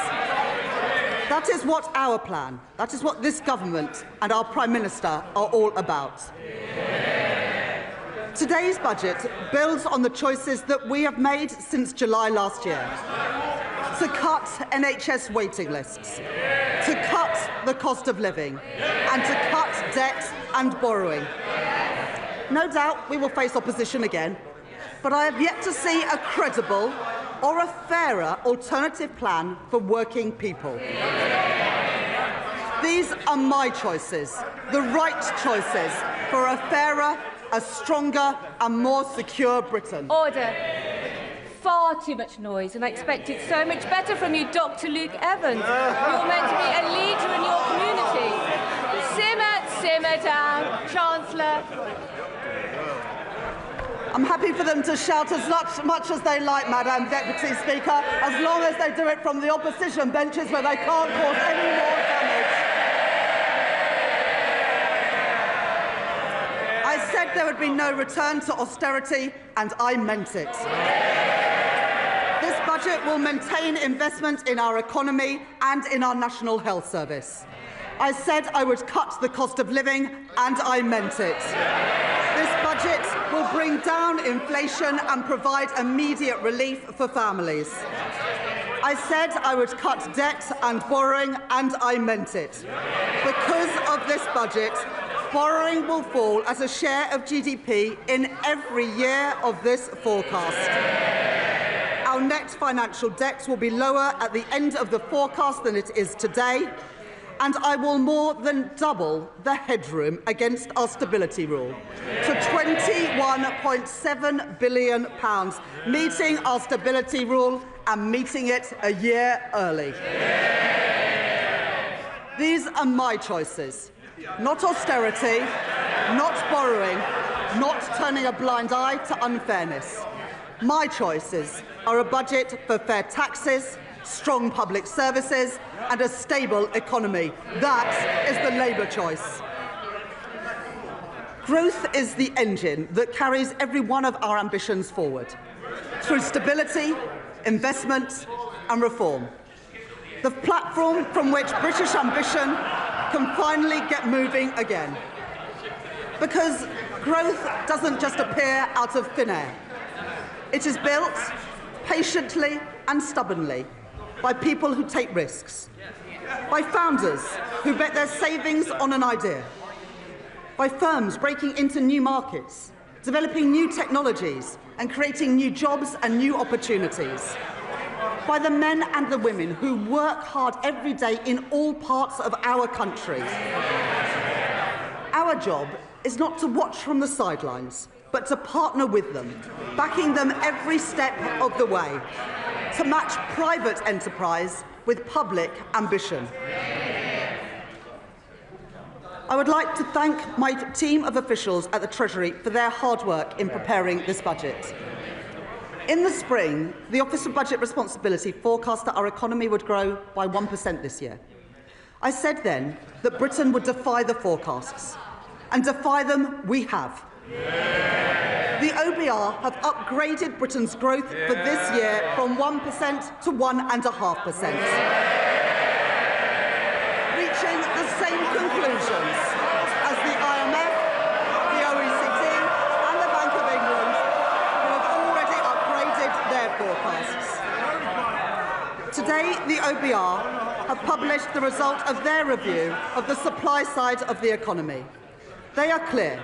That is what our plan, that is what this government and our Prime Minister are all about. Today's budget builds on the choices that we have made since July last year. To cut NHS waiting lists, to cut the cost of living, and to cut debt and borrowing. No doubt we will face opposition again, but I have yet to see a credible or a fairer alternative plan for working people. These are my choices, the right choices for a fairer, a stronger and more secure Britain. Order. Far too much noise, and I expected so much better from you, Dr. Luke Evans. You're meant to be a leader in your community. Simmer down, Chancellor. I'm happy for them to shout as much as they like, Madam Deputy Speaker, as long as they do it from the opposition benches where they can't cause any more damage. I said there would be no return to austerity, and I meant it. This budget will maintain investment in our economy and in our National Health Service. I said I would cut the cost of living, and I meant it. This budget will bring down inflation and provide immediate relief for families. I said I would cut debt and borrowing, and I meant it. Because of this budget, borrowing will fall as a share of GDP in every year of this forecast. Our net financial debt will be lower at the end of the forecast than it is today, and I will more than double the headroom against our stability rule to £21.7 billion, meeting our stability rule and meeting it a year early. These are my choices. Not austerity, not borrowing, not turning a blind eye to unfairness. My choices are a budget for fair taxes, strong public services and a stable economy. That is the Labour choice. Growth is the engine that carries every one of our ambitions forward, through stability, investment and reform. The platform from which British ambition can finally get moving again. Because growth doesn't just appear out of thin air. It is built patiently and stubbornly by people who take risks, by founders who bet their savings on an idea, by firms breaking into new markets, developing new technologies and creating new jobs and new opportunities, by the men and the women who work hard every day in all parts of our country. Our job is not to watch from the sidelines, but to partner with them, backing them every step of the way, to match private enterprise with public ambition. I would like to thank my team of officials at the Treasury for their hard work in preparing this budget. In the spring, the Office of Budget Responsibility forecast that our economy would grow by 1% this year. I said then that Britain would defy the forecasts, and defy them we have. The OBR have upgraded Britain's growth for this year from 1% to 1.5%, reaching the same conclusions as the IMF, the OECD and the Bank of England, who have already upgraded their forecasts. Today, the OBR have published the result of their review of the supply side of the economy. They are clear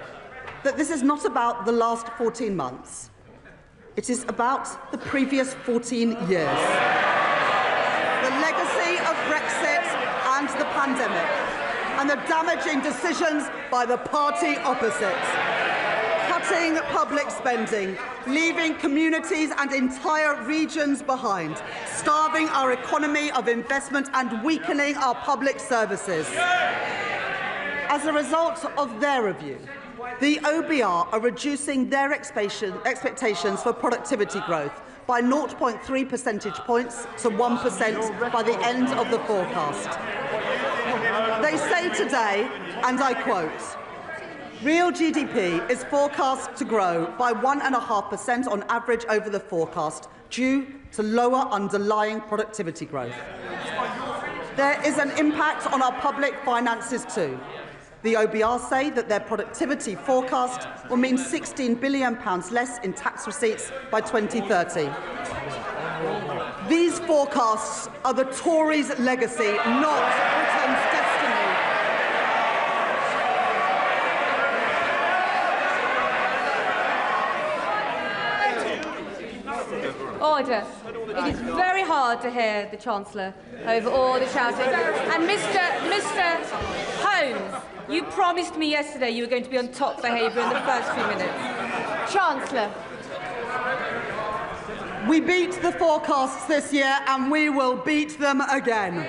that this is not about the last 14 months. It is about the previous 14 years. The legacy of Brexit and the pandemic, and the damaging decisions by the party opposite. Cutting public spending, leaving communities and entire regions behind, starving our economy of investment and weakening our public services. As a result of their review, the OBR are reducing their expectations for productivity growth by 0.3 percentage points to 1% by the end of the forecast. They say today, and I quote, "Real GDP is forecast to grow by 1.5% on average over the forecast due to lower underlying productivity growth. There is an impact on our public finances too. The OBR say that their productivity forecast will mean £16 billion less in tax receipts by 2030. These forecasts are the Tories' legacy, not Britain's destiny. Order. It is very hard to hear the Chancellor over all the shouting. And Mr. Holmes, you promised me yesterday you were going to be on top behaviour in the first few minutes. Chancellor. We beat the forecasts this year and we will beat them again.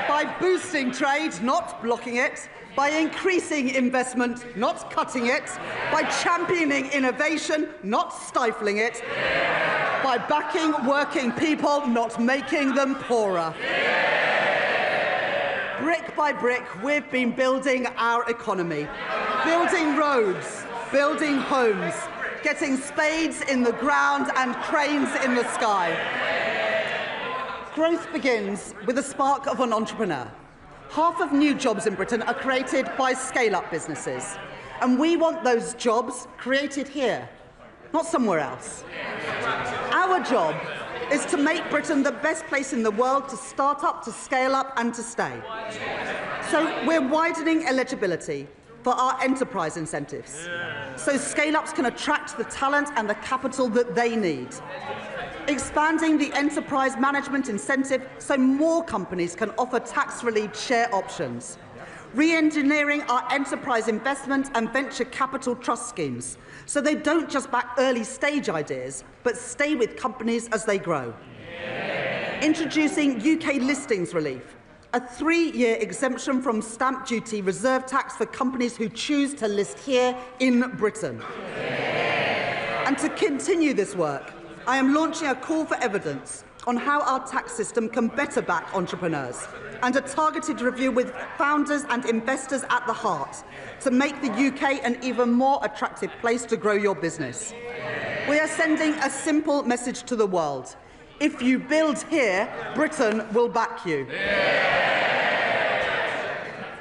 By boosting trade, not blocking it, by increasing investment, not cutting it, by championing innovation, not stifling it, by backing working people, not making them poorer. Brick by brick, we've been building our economy, building roads, building homes, getting spades in the ground and cranes in the sky. Growth begins with a spark of an entrepreneur. Half of new jobs in Britain are created by scale-up businesses, and we want those jobs created here, not somewhere else. Our job is to make Britain the best place in the world to start up, to scale up and to stay. So we're widening eligibility for our enterprise incentives, so scale-ups can attract the talent and the capital that they need. Expanding the enterprise management incentive so more companies can offer tax-relieved share options. re-engineering our enterprise investment and venture capital trust schemes so they don't just back early-stage ideas, but stay with companies as they grow. Introducing UK listings relief, a 3-year exemption from stamp duty reserve tax for companies who choose to list here in Britain. And to continue this work, I am launching a call for evidence on how our tax system can better back entrepreneurs, and a targeted review with founders and investors at the heart to make the UK an even more attractive place to grow your business. We are sending a simple message to the world. If you build here, Britain will back you.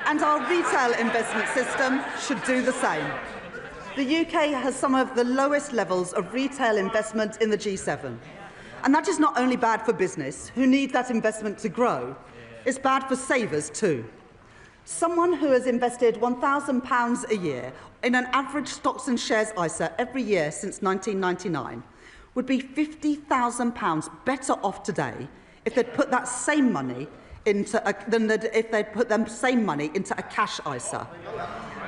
And our retail investment system should do the same. The UK has some of the lowest levels of retail investment in the G7. And that is not only bad for business, who need that investment to grow, it's bad for savers too. Someone who has invested £1,000 a year in an average stocks and shares ISA every year since 1999 would be £50,000 better off today if they'd put that same money into if they'd put the same money into a cash ISA.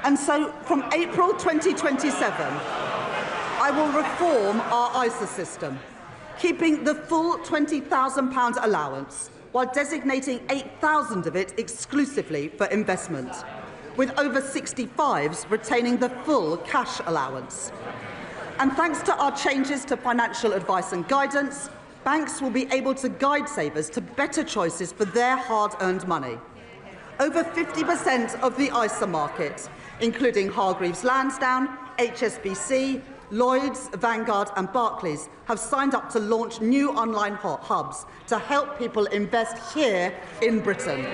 And so, from April 2027, I will reform our ISA system, keeping the full £20,000 allowance, while designating 8,000 of it exclusively for investment, with over 65s retaining the full cash allowance. And thanks to our changes to financial advice and guidance, banks will be able to guide savers to better choices for their hard-earned money. Over 50% of the ISA market, including Hargreaves Lansdown, HSBC, Lloyds, Vanguard and Barclays, have signed up to launch new online hubs to help people invest here in Britain.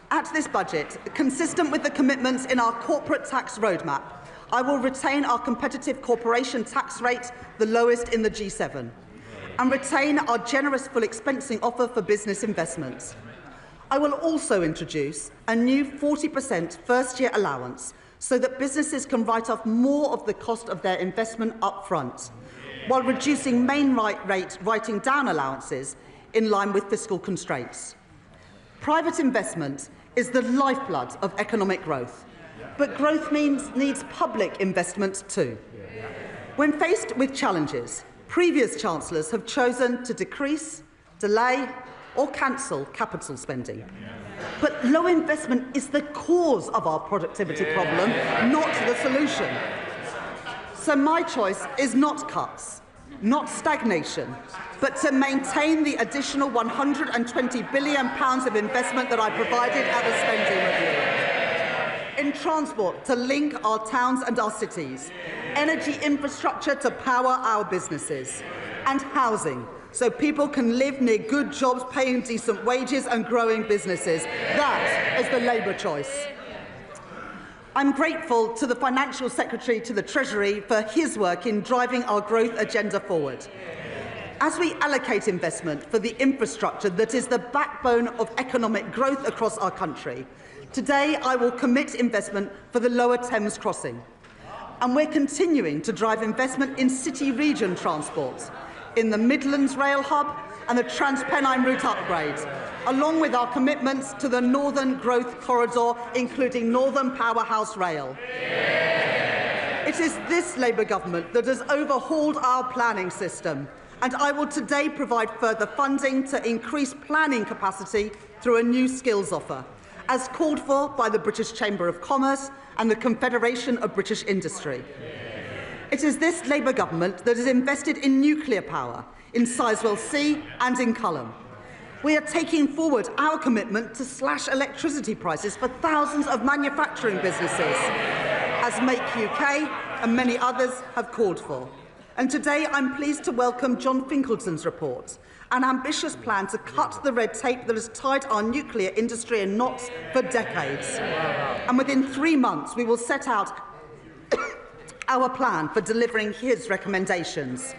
At this budget, consistent with the commitments in our corporate tax roadmap, I will retain our competitive corporation tax rate, the lowest in the G7, and retain our generous full expensing offer for business investments. I will also introduce a new 40% first-year allowance so that businesses can write off more of the cost of their investment up front, while reducing main rate writing down allowances in line with fiscal constraints. Private investment is the lifeblood of economic growth, but growth needs public investment too. When faced with challenges, previous chancellors have chosen to decrease, delay or cancel capital spending. But low investment is the cause of our productivity problem, not the solution. So my choice is not cuts, not stagnation, but to maintain the additional £120 billion of investment that I provided at the spending review. In transport, to link our towns and our cities, energy infrastructure to power our businesses, and housing, so people can live near good jobs, paying decent wages and growing businesses. That is the Labour choice. I'm grateful to the Financial Secretary to the Treasury for his work in driving our growth agenda forward. As we allocate investment for the infrastructure that is the backbone of economic growth across our country, today I will commit investment for the Lower Thames Crossing. And we're continuing to drive investment in city-region transport, in the Midlands Rail Hub and the Transpennine route upgrade, along with our commitments to the Northern Growth Corridor, including Northern Powerhouse Rail. It is this Labour government that has overhauled our planning system, and I will today provide further funding to increase planning capacity through a new skills offer, as called for by the British Chamber of Commerce and the Confederation of British Industry. It is this Labour government that has invested in nuclear power, in Sizewell C and in Culham. We are taking forward our commitment to slash electricity prices for thousands of manufacturing businesses, as Make UK and many others have called for. And today I'm pleased to welcome John Finkelton's report, an ambitious plan to cut the red tape that has tied our nuclear industry in knots for decades. And within 3 months we will set out our plan for delivering his recommendations.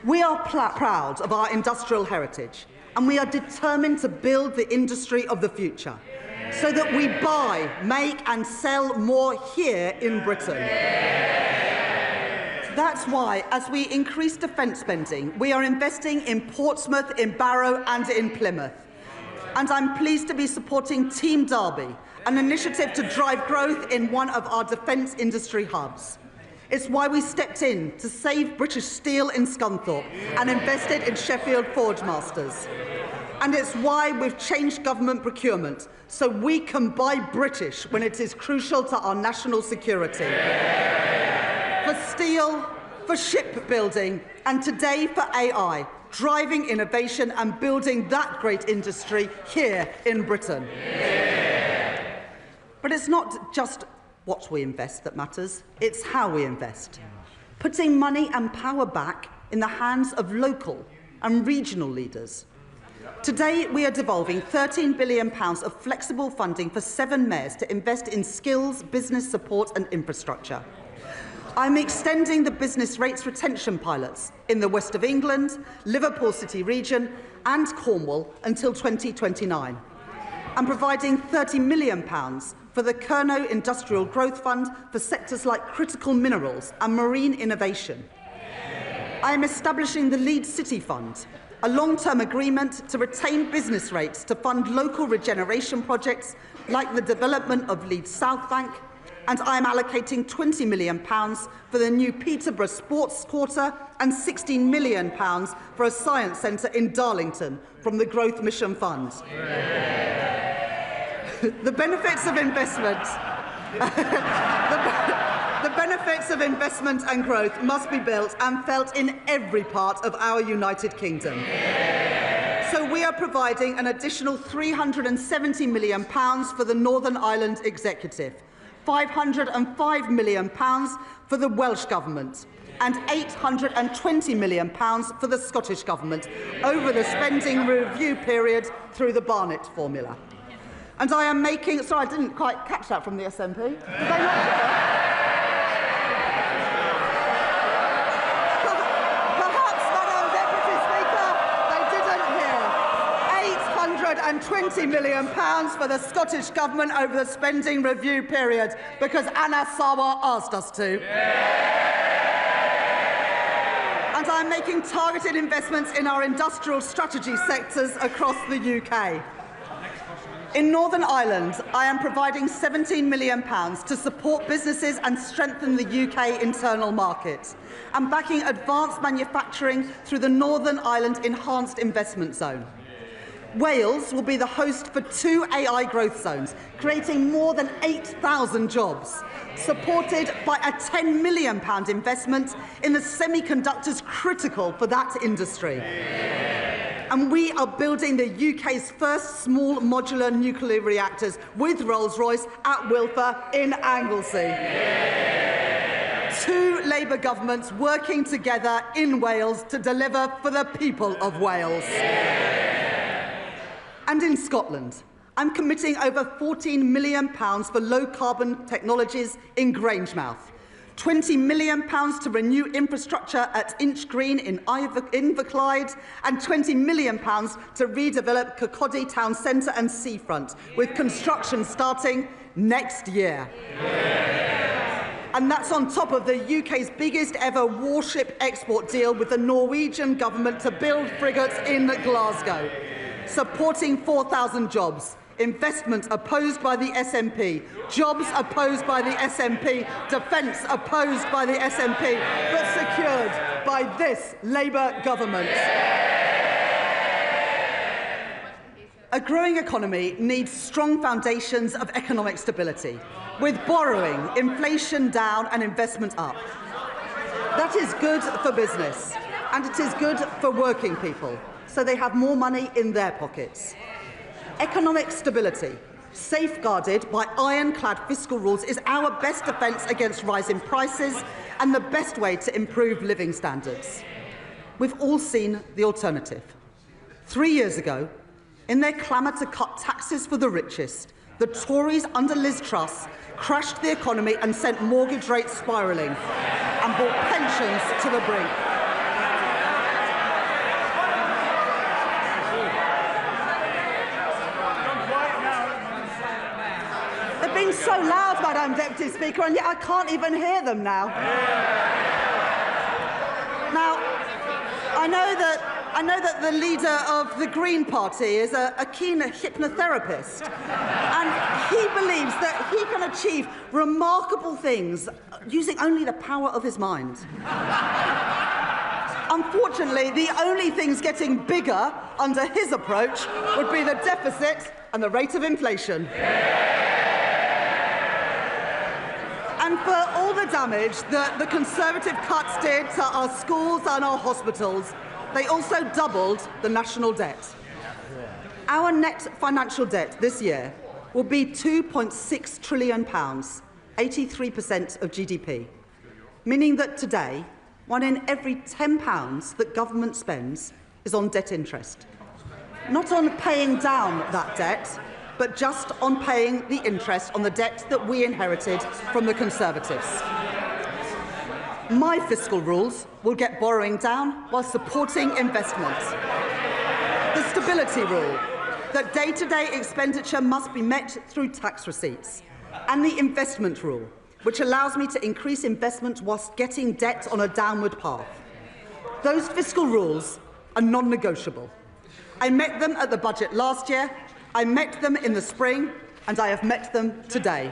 We are proud of our industrial heritage, and we are determined to build the industry of the future so that we buy, make and sell more here in Britain. That's why, as we increase defence spending, we are investing in Portsmouth, in Barrow and in Plymouth. And I'm pleased to be supporting Team Derby, an initiative to drive growth in one of our defence industry hubs. It's why we stepped in to save British Steel in Scunthorpe and invested in Sheffield Forgemasters. And it's why we've changed government procurement so we can buy British when it is crucial to our national security. For steel, for shipbuilding, and today for AI, driving innovation and building that great industry here in Britain. But it's not just what we invest that matters, it's how we invest. Putting money and power back in the hands of local and regional leaders. Today, we are devolving £13 billion of flexible funding for 7 mayors to invest in skills, business support and infrastructure. I'm extending the business rates retention pilots in the West of England, Liverpool City region and Cornwall until 2029. I'm providing £30 million for the Kernow Industrial Growth Fund for sectors like critical minerals and marine innovation. I am establishing the Leeds City Fund, a long-term agreement to retain business rates to fund local regeneration projects like the development of Leeds South Bank, and I am allocating £20 million for the new Peterborough Sports Quarter and £16 million for a science centre in Darlington from the Growth Mission Fund. The benefits of investment the benefits of investment and growth must be built and felt in every part of our United Kingdom. So we are providing an additional £370 million for the Northern Ireland Executive, £505 million for the Welsh Government and £820 million for the Scottish Government over the spending review period through the Barnett formula. And I am making... Sorry, I didn't quite catch that from the SNP. Did they not hear? Perhaps, Madam Deputy Speaker, they didn't hear. £820 million for the Scottish Government over the spending review period because Anna Sawa asked us to. And I'm making targeted investments in our industrial strategy sectors across the UK. In Northern Ireland, I am providing £17 million to support businesses and strengthen the UK internal market, and backing advanced manufacturing through the Northern Ireland Enhanced Investment Zone. Wales will be the host for 2 AI growth zones, creating more than 8,000 jobs, supported by a £10 million investment in the semiconductors critical for that industry. And we are building the UK's first small modular nuclear reactors with Rolls-Royce at Wilfer in Anglesey. 2 Labour governments working together in Wales to deliver for the people of Wales. And in Scotland, I'm committing over £14 million for low-carbon technologies in Grangemouth, £20 million to renew infrastructure at Inch Green in Inverclyde, and £20 million to redevelop Kirkcaldy Town Centre and Seafront, with construction starting next year. And that's on top of the UK's biggest ever warship export deal with the Norwegian government to build frigates in Glasgow, supporting 4,000 jobs. Investment opposed by the SNP, jobs opposed by the SNP, defence opposed by the SNP, but secured by this Labour government. A growing economy needs strong foundations of economic stability, with borrowing, inflation down and investment up. That is good for business, and it is good for working people, so they have more money in their pockets. Economic stability, safeguarded by ironclad fiscal rules, is our best defence against rising prices and the best way to improve living standards. We've all seen the alternative. 3 years ago, in their clamour to cut taxes for the richest, the Tories under Liz Truss crashed the economy and sent mortgage rates spiralling and brought pensions to the brink. So loud, Madam Deputy Speaker, and yet I can't even hear them now. Now, I know that I know that the leader of the Green Party is a keen hypnotherapist, and he believes that he can achieve remarkable things using only the power of his mind. Unfortunately, the only things getting bigger under his approach would be the deficit and the rate of inflation. And for all the damage that the Conservative cuts did to our schools and our hospitals, they also doubled the national debt. Our net financial debt this year will be £2.6 trillion, 83% of GDP, meaning that today, 1 in every £10 that government spends is on debt interest. Not on paying down that debt, but just on paying the interest on the debt that we inherited from the Conservatives. My fiscal rules will get borrowing down while supporting investment. The stability rule, that day-to-day expenditure must be met through tax receipts. And the investment rule, which allows me to increase investment whilst getting debt on a downward path. Those fiscal rules are non-negotiable. I met them at the budget last year, I met them in the spring, and I have met them today.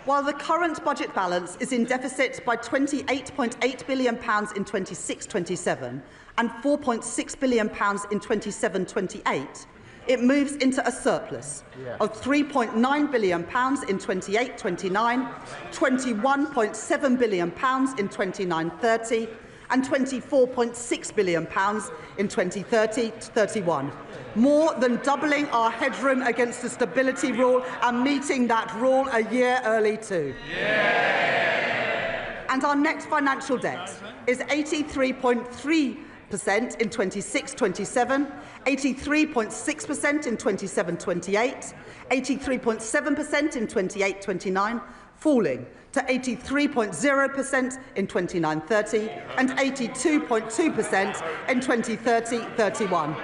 While the current budget balance is in deficit by £28.8 billion in 26-27 and £4.6 billion in 27-28, it moves into a surplus of £3.9 billion in 28-29, £21.7 billion in 29-30, and £24.6 billion in 2030-31, more than doubling our headroom against the stability rule and meeting that rule a year early too. And our net financial debt is 83.3% in 26-27, 83.6% in 27-28, 83.7% in 28-29, falling to 83.0% in 29-30 and 82.2% in 2030-31.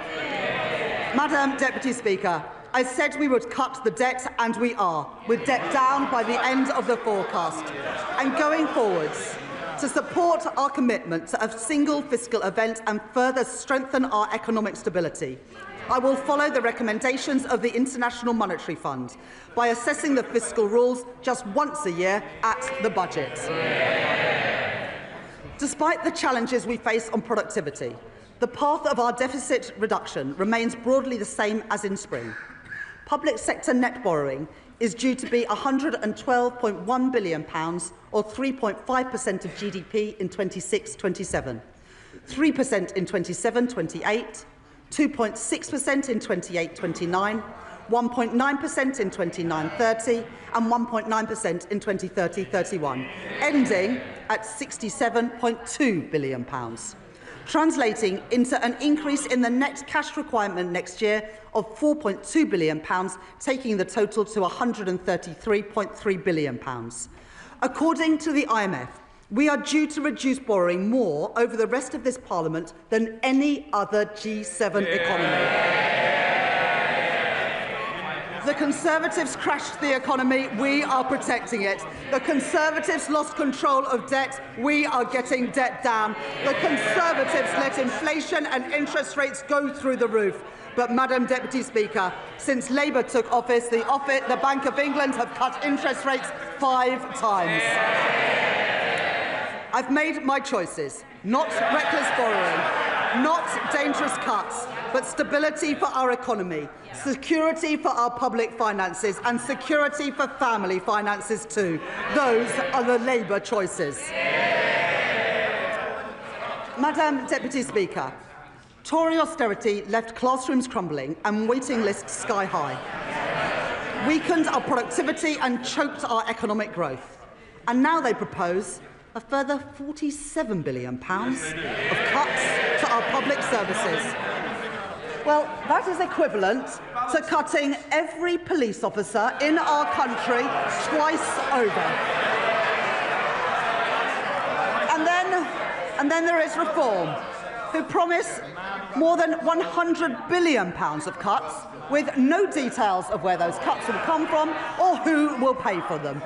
Madam Deputy Speaker, I said we would cut the debt, and we are, with debt down by the end of the forecast. And going forwards, to support our commitment to a single fiscal event and further strengthen our economic stability, I will follow the recommendations of the International Monetary Fund by assessing the fiscal rules just once a year at the budget. Despite the challenges we face on productivity, the path of our deficit reduction remains broadly the same as in spring. Public sector net borrowing is due to be £112.1 billion, or 3.5% of GDP in 26-27, 3% in 27-28, 2.6% in 28-29, 1.9% in 29-30 and 1.9% in 2030-31, ending at £67.2 billion, translating into an increase in the net cash requirement next year of £4.2 billion, taking the total to £133.3 billion. According to the IMF, we are due to reduce borrowing more over the rest of this Parliament than any other G7 economy. The Conservatives crashed the economy, we are protecting it. The Conservatives lost control of debt, we are getting debt down. The Conservatives let inflation and interest rates go through the roof. But, Madam Deputy Speaker, since Labour took office, the Bank of England have cut interest rates 5 times. I've made my choices. Not reckless borrowing, not dangerous cuts, but stability for our economy, security for our public finances, and security for family finances too. Those are the Labour choices. Madam Deputy Speaker, Tory austerity left classrooms crumbling and waiting lists sky high, weakened our productivity and choked our economic growth. And now they propose a further £47 billion of cuts to our public services. Well, that is equivalent to cutting every police officer in our country twice over. And then there is Reform, who promise more than £100 billion of cuts, with no details of where those cuts will come from or who will pay for them.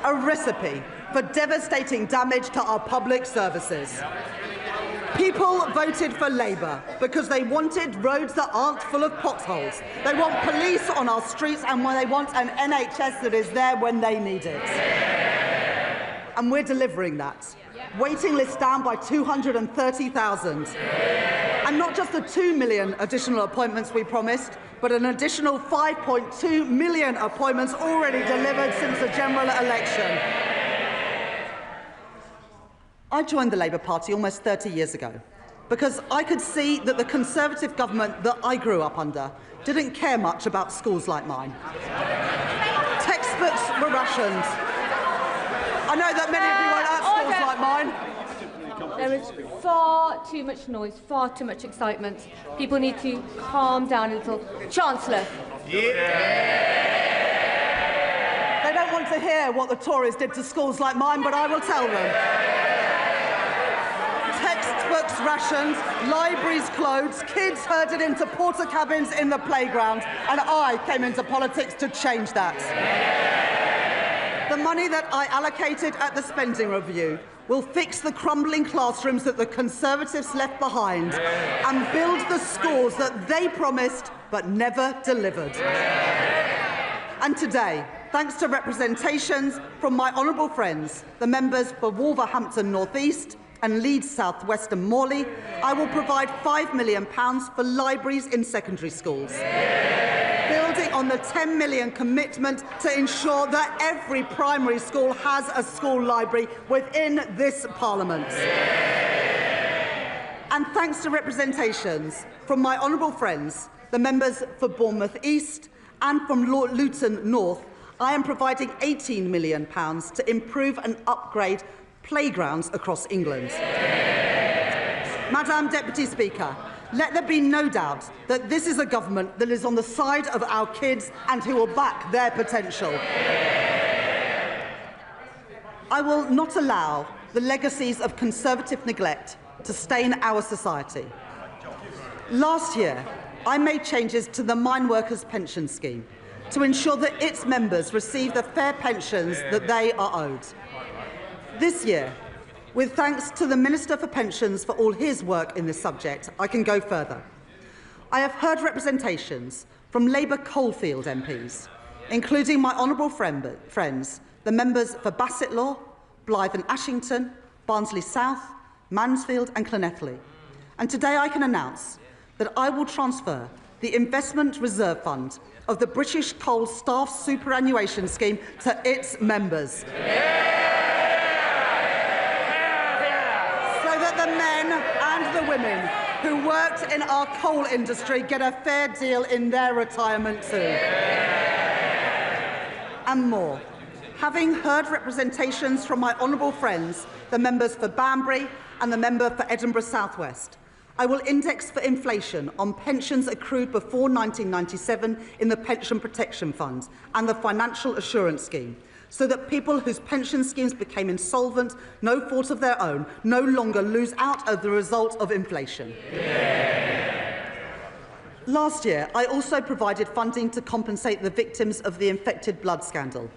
A recipe for devastating damage to our public services. People voted for Labour because they wanted roads that aren't full of potholes. They want police on our streets and they want an NHS that is there when they need it. And we're delivering that. Waiting lists down by 230,000. And not just the 2 million additional appointments we promised, but an additional 5.2 million appointments already delivered since the general election. I joined the Labour Party almost 30 years ago because I could see that the Conservative government that I grew up under didn't care much about schools like mine. Textbooks were rationed. I know that many of you weren't at schools like mine. There is far too much noise, far too much excitement. People need to calm down a little. Chancellor. They don't want to hear what the Tories did to schools like mine, but I will tell them. Textbooks rationed, libraries closed, kids herded into porter cabins in the playground, and I came into politics to change that. The money that I allocated at the spending review will fix the crumbling classrooms that the Conservatives left behind and build the schools that they promised but never delivered. And today, thanks to representations from my honourable friends, the members for Wolverhampton North East and Leeds South West and Morley, I will provide £5 million for libraries in secondary schools, building on the £10 million commitment to ensure that every primary school has a school library within this Parliament. And thanks to representations from my honourable friends, the members for Bournemouth East and from Luton North, I am providing £18 million to improve and upgrade playgrounds across England. Madam Deputy Speaker, let there be no doubt that this is a government that is on the side of our kids and who will back their potential. I will not allow the legacies of Conservative neglect to stain our society. Last year, I made changes to the Mine Workers Pension Scheme to ensure that its members receive the fair pensions that they are owed. This year, with thanks to the Minister for Pensions for all his work in this subject, I can go further. I have heard representations from Labour Coalfield MPs, including my honourable friends, the members for Bassetlaw, Blythe and Ashington, Barnsley South, Mansfield and Llanelli. And today I can announce that I will transfer the Investment Reserve Fund of the British Coal Staff Superannuation Scheme to its members. The men and the women who worked in our coal industry get a fair deal in their retirement too. And more. Having heard representations from my honourable friends, the members for Banbury and the member for Edinburgh South West, I will index for inflation on pensions accrued before 1997 in the Pension Protection Fund and the Financial Assurance Scheme, so that people whose pension schemes became insolvent, no fault of their own, no longer lose out as the result of inflation. Last year, I also provided funding to compensate the victims of the infected blood scandal,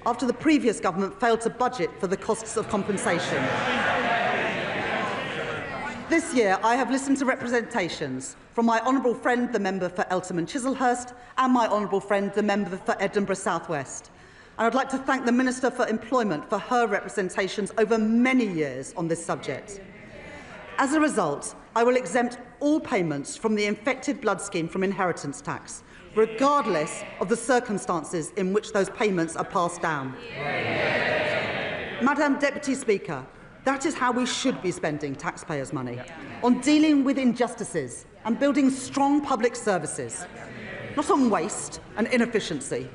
after the previous government failed to budget for the costs of compensation. This year, I have listened to representations from my honourable friend, the member for Eltham and Chislehurst, and my honourable friend, the member for Edinburgh South West. And I'd like to thank the Minister for Employment for her representations over many years on this subject. As a result, I will exempt all payments from the infected blood scheme from inheritance tax, regardless of the circumstances in which those payments are passed down. Madam Deputy Speaker, that is how we should be spending taxpayers' money, on dealing with injustices and building strong public services, not on waste and inefficiency.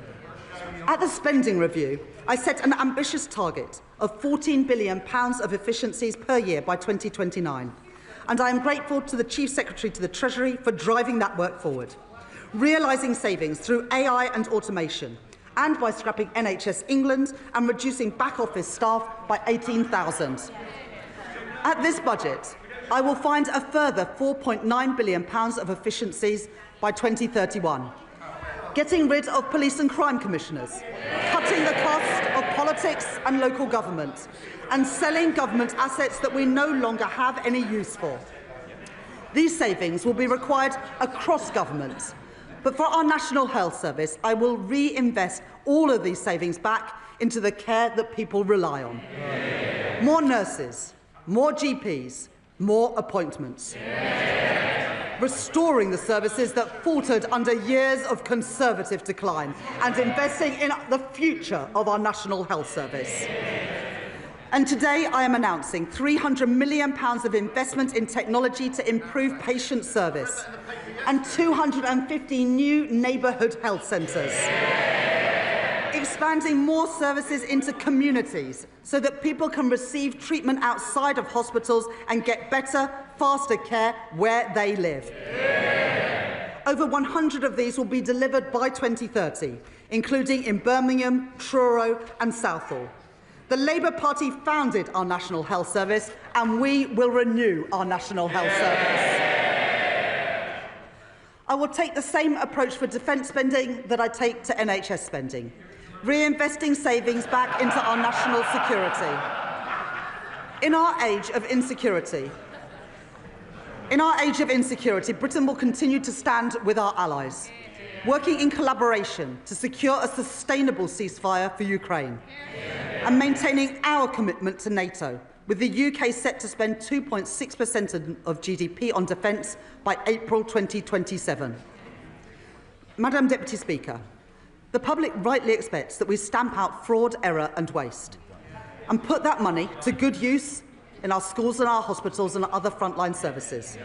At the spending review, I set an ambitious target of £14 billion of efficiencies per year by 2029, and I am grateful to the Chief Secretary to the Treasury for driving that work forward, realising savings through AI and automation, and by scrapping NHS England and reducing back-office staff by 18,000. At this budget, I will find a further £4.9 billion of efficiencies by 2031. Getting rid of police and crime commissioners, cutting the cost of politics and local government, and selling government assets that we no longer have any use for. These savings will be required across government. But for our National Health Service, I will reinvest all of these savings back into the care that people rely on. More nurses, more GPs, more appointments. Restoring the services that faltered under years of Conservative decline and investing in the future of our National Health Service. And today I am announcing £300 million of investment in technology to improve patient service and 250 new neighbourhood health centres. Expanding more services into communities so that people can receive treatment outside of hospitals and get better, faster care where they live. Over 100 of these will be delivered by 2030, including in Birmingham, Truro and Southall. The Labour Party founded our National Health Service, and we will renew our National Health Service. I will take the same approach for defence spending that I take to NHS spending, reinvesting savings back into our national security. In our age of insecurity, Britain will continue to stand with our allies, working in collaboration to secure a sustainable ceasefire for Ukraine, and maintaining our commitment to NATO, with the UK set to spend 2.6% of GDP on defence by April 2027. Madam Deputy Speaker, the public rightly expects that we stamp out fraud, error and waste, and put that money to good use in our schools and our hospitals and other frontline services.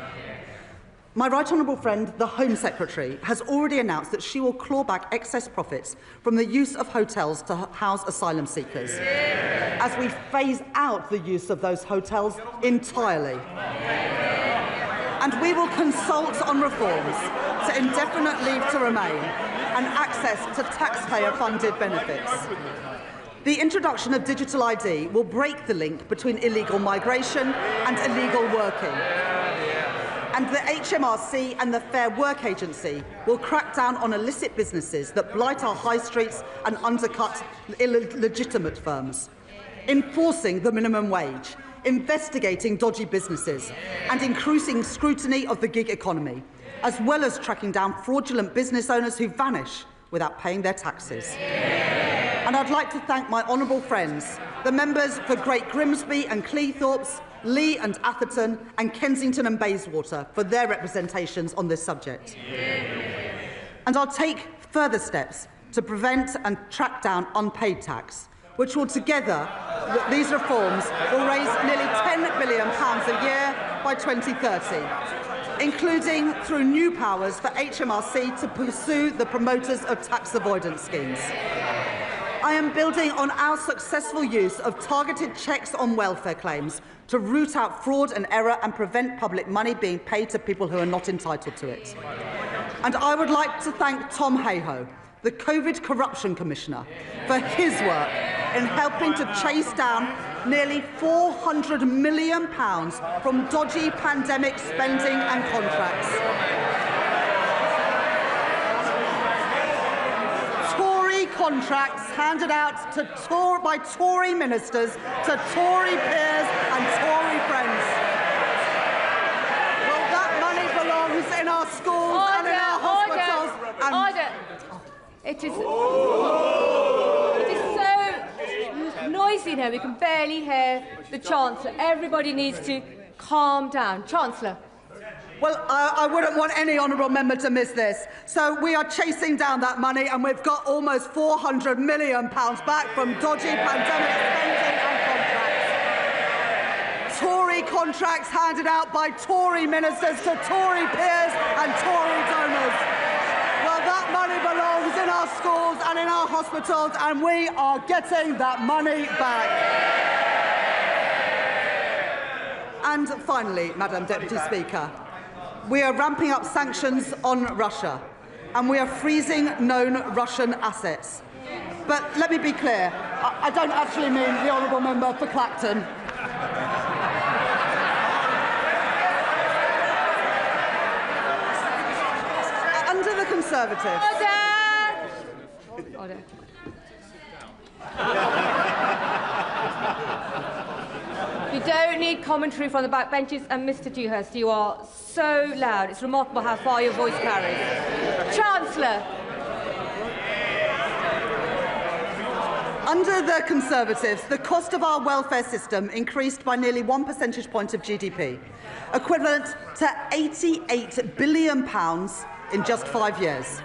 My right honourable friend, the Home Secretary, has already announced that she will claw back excess profits from the use of hotels to house asylum seekers, as we phase out the use of those hotels entirely. And we will consult on reforms to indefinite leave to remain and access to taxpayer-funded benefits. The introduction of digital ID will break the link between illegal migration and illegal working. And the HMRC and the Fair Work Agency will crack down on illicit businesses that blight our high streets and undercut illegitimate firms, enforcing the minimum wage, investigating dodgy businesses and increasing scrutiny of the gig economy, as well as tracking down fraudulent business owners who vanish without paying their taxes. And I'd like to thank my honourable friends, the members for Great Grimsby and Cleethorpes, Lee and Atherton and Kensington and Bayswater for their representations on this subject. And I'll take further steps to prevent and track down unpaid tax, which will together, these reforms will raise nearly £10 billion a year by 2030, including through new powers for HMRC to pursue the promoters of tax avoidance schemes. I am building on our successful use of targeted checks on welfare claims to root out fraud and error and prevent public money being paid to people who are not entitled to it. And I would like to thank Tom Hayhoe, the COVID Corruption Commissioner, for his work in helping to chase down nearly £400 million from dodgy pandemic spending and contracts. Contracts handed out by Tory ministers to Tory peers and Tory friends. Well, that money belongs in our schools and in our hospitals. It is so noisy now, we can barely hear the Chancellor. Everybody needs to calm down. Chancellor. Well, I wouldn't want any honourable member to miss this. So we are chasing down that money, and we've got almost £400 million back from dodgy pandemic spending and contracts. Tory contracts handed out by Tory ministers to Tory peers and Tory donors. Well, that money belongs in our schools and in our hospitals, and we are getting that money back. And finally, Madam Deputy Speaker, we are ramping up sanctions on Russia, and we are freezing known Russian assets. But let me be clear, I don't actually mean the honourable member for Clacton. Under the Conservatives... Order. don't need commentary from the backbenches, and Mr Dewhurst, you are so loud. It's remarkable how far your voice carries. Chancellor. Under the Conservatives, the cost of our welfare system increased by nearly 1 percentage point of GDP, equivalent to £88 billion in just 5 years.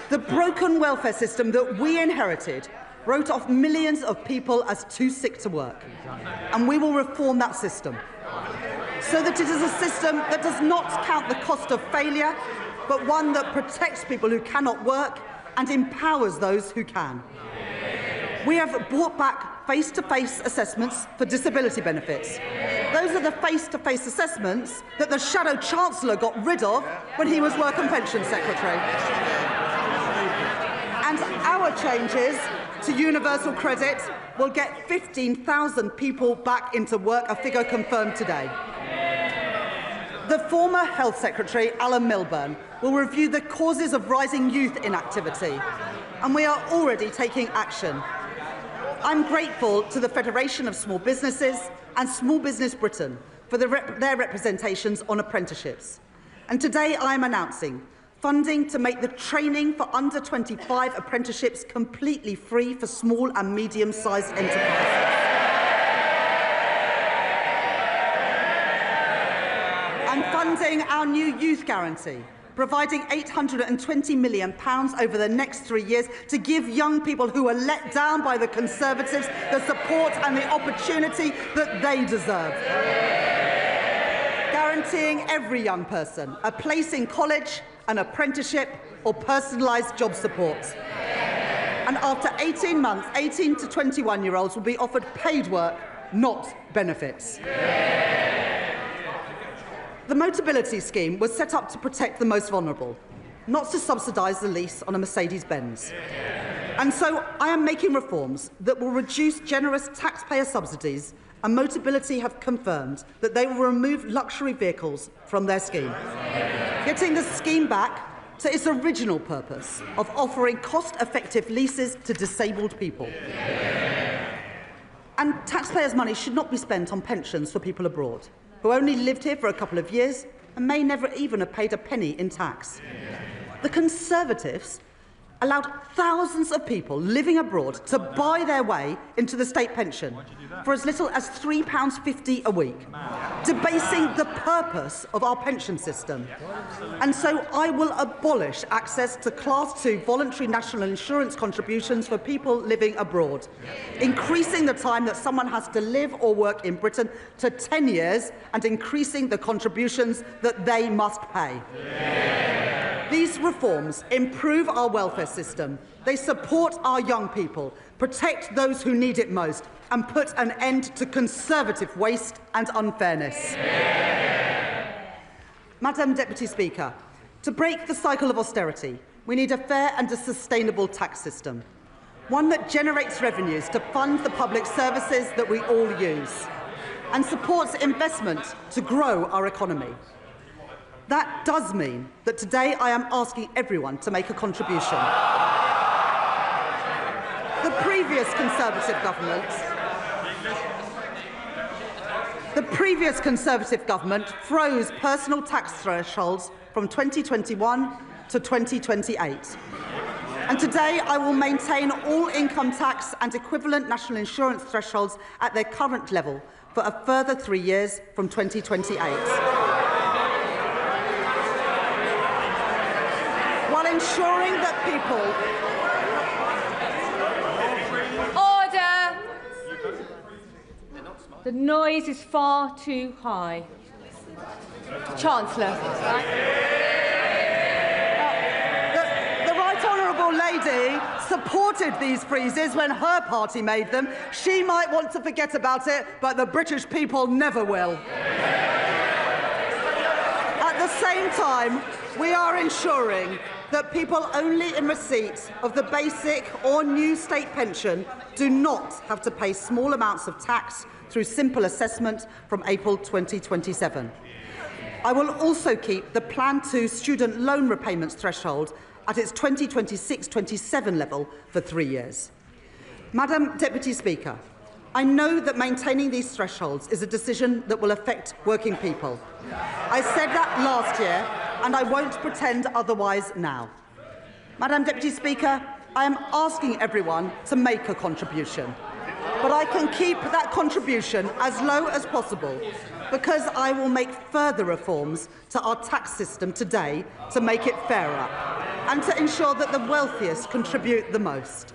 The broken welfare system that we inherited wrote off millions of people as too sick to work, and we will reform that system so that it is a system that does not count the cost of failure, but one that protects people who cannot work and empowers those who can. We have brought back face-to-face assessments for disability benefits. Those are the face-to-face assessments that the Shadow Chancellor got rid of when he was Work and Pensions Secretary. And our changes to universal credit will get 15,000 people back into work, a figure confirmed today. The former Health Secretary, Alan Milburn, will review the causes of rising youth inactivity, and we are already taking action. I'm grateful to the Federation of Small Businesses and Small Business Britain for their representations on apprenticeships. And today I am announcing funding to make the training for under 25 apprenticeships completely free for small and medium-sized enterprises. And funding our new youth guarantee, providing £820 million over the next 3 years to give young people who are let down by the Conservatives the support and the opportunity that they deserve. Guaranteeing every young person a place in college, an apprenticeship or personalised job support. And after 18 months, 18 to 21-year-olds will be offered paid work, not benefits. The Motability Scheme was set up to protect the most vulnerable, not to subsidise the lease on a Mercedes-Benz. And so I am making reforms that will reduce generous taxpayer subsidies, and Motability have confirmed that they will remove luxury vehicles from their scheme, getting the scheme back to its original purpose of offering cost-effective leases to disabled people. And taxpayers' money should not be spent on pensions for people abroad, who only lived here for a couple of years and may never even have paid a penny in tax. The Conservatives allowed thousands of people living abroad to buy their way into the state pension for as little as £3.50 a week, debasing the purpose of our pension system. And so I will abolish access to Class 2 voluntary national insurance contributions for people living abroad, increasing the time that someone has to live or work in Britain to 10 years and increasing the contributions that they must pay. These reforms improve our welfare system. They support our young people, protect those who need it most, and put an end to Conservative waste and unfairness. Madam Deputy Speaker, to break the cycle of austerity, we need a fair and a sustainable tax system, one that generates revenues to fund the public services that we all use, and supports investment to grow our economy. That does mean that today I am asking everyone to make a contribution. The previous Conservative government froze personal tax thresholds from 2021 to 2028. And today I will maintain all income tax and equivalent national insurance thresholds at their current level for a further 3 years from 2028. While ensuring that people... Order! The noise is far too high. Chancellor. The Right Honourable Lady supported these freezes when her party made them. She might want to forget about it, but the British people never will. At the same time, we are ensuring that people only in receipt of the basic or new state pension do not have to pay small amounts of tax through simple assessment from April 2027. I will also keep the Plan 2 student loan repayments threshold at its 2026-27 level for 3 years. Madam Deputy Speaker, I know that maintaining these thresholds is a decision that will affect working people. I said that last year, and I won't pretend otherwise now. Madam Deputy Speaker, I am asking everyone to make a contribution, but I can keep that contribution as low as possible because I will make further reforms to our tax system today to make it fairer and to ensure that the wealthiest contribute the most.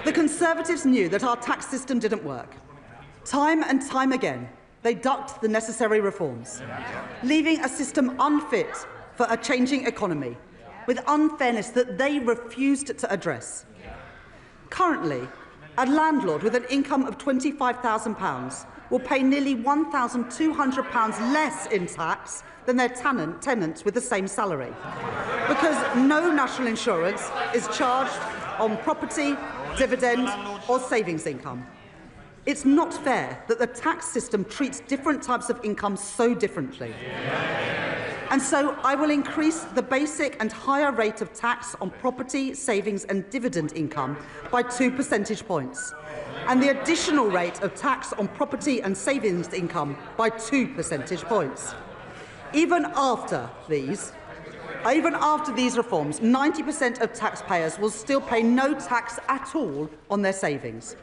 The Conservatives knew that our tax system didn't work. Time and time again, they ducked the necessary reforms, leaving a system unfit for a changing economy, with unfairness that they refused to address. Currently, a landlord with an income of £25,000 will pay nearly £1,200 less in tax than their tenants with the same salary, because no national insurance is charged on property, dividend or savings income. It's not fair that the tax system treats different types of income so differently. And so I will increase the basic and higher rate of tax on property, savings and dividend income by 2 percentage points, and the additional rate of tax on property and savings income by 2 percentage points. Even after these reforms, 90% of taxpayers will still pay no tax at all on their savings.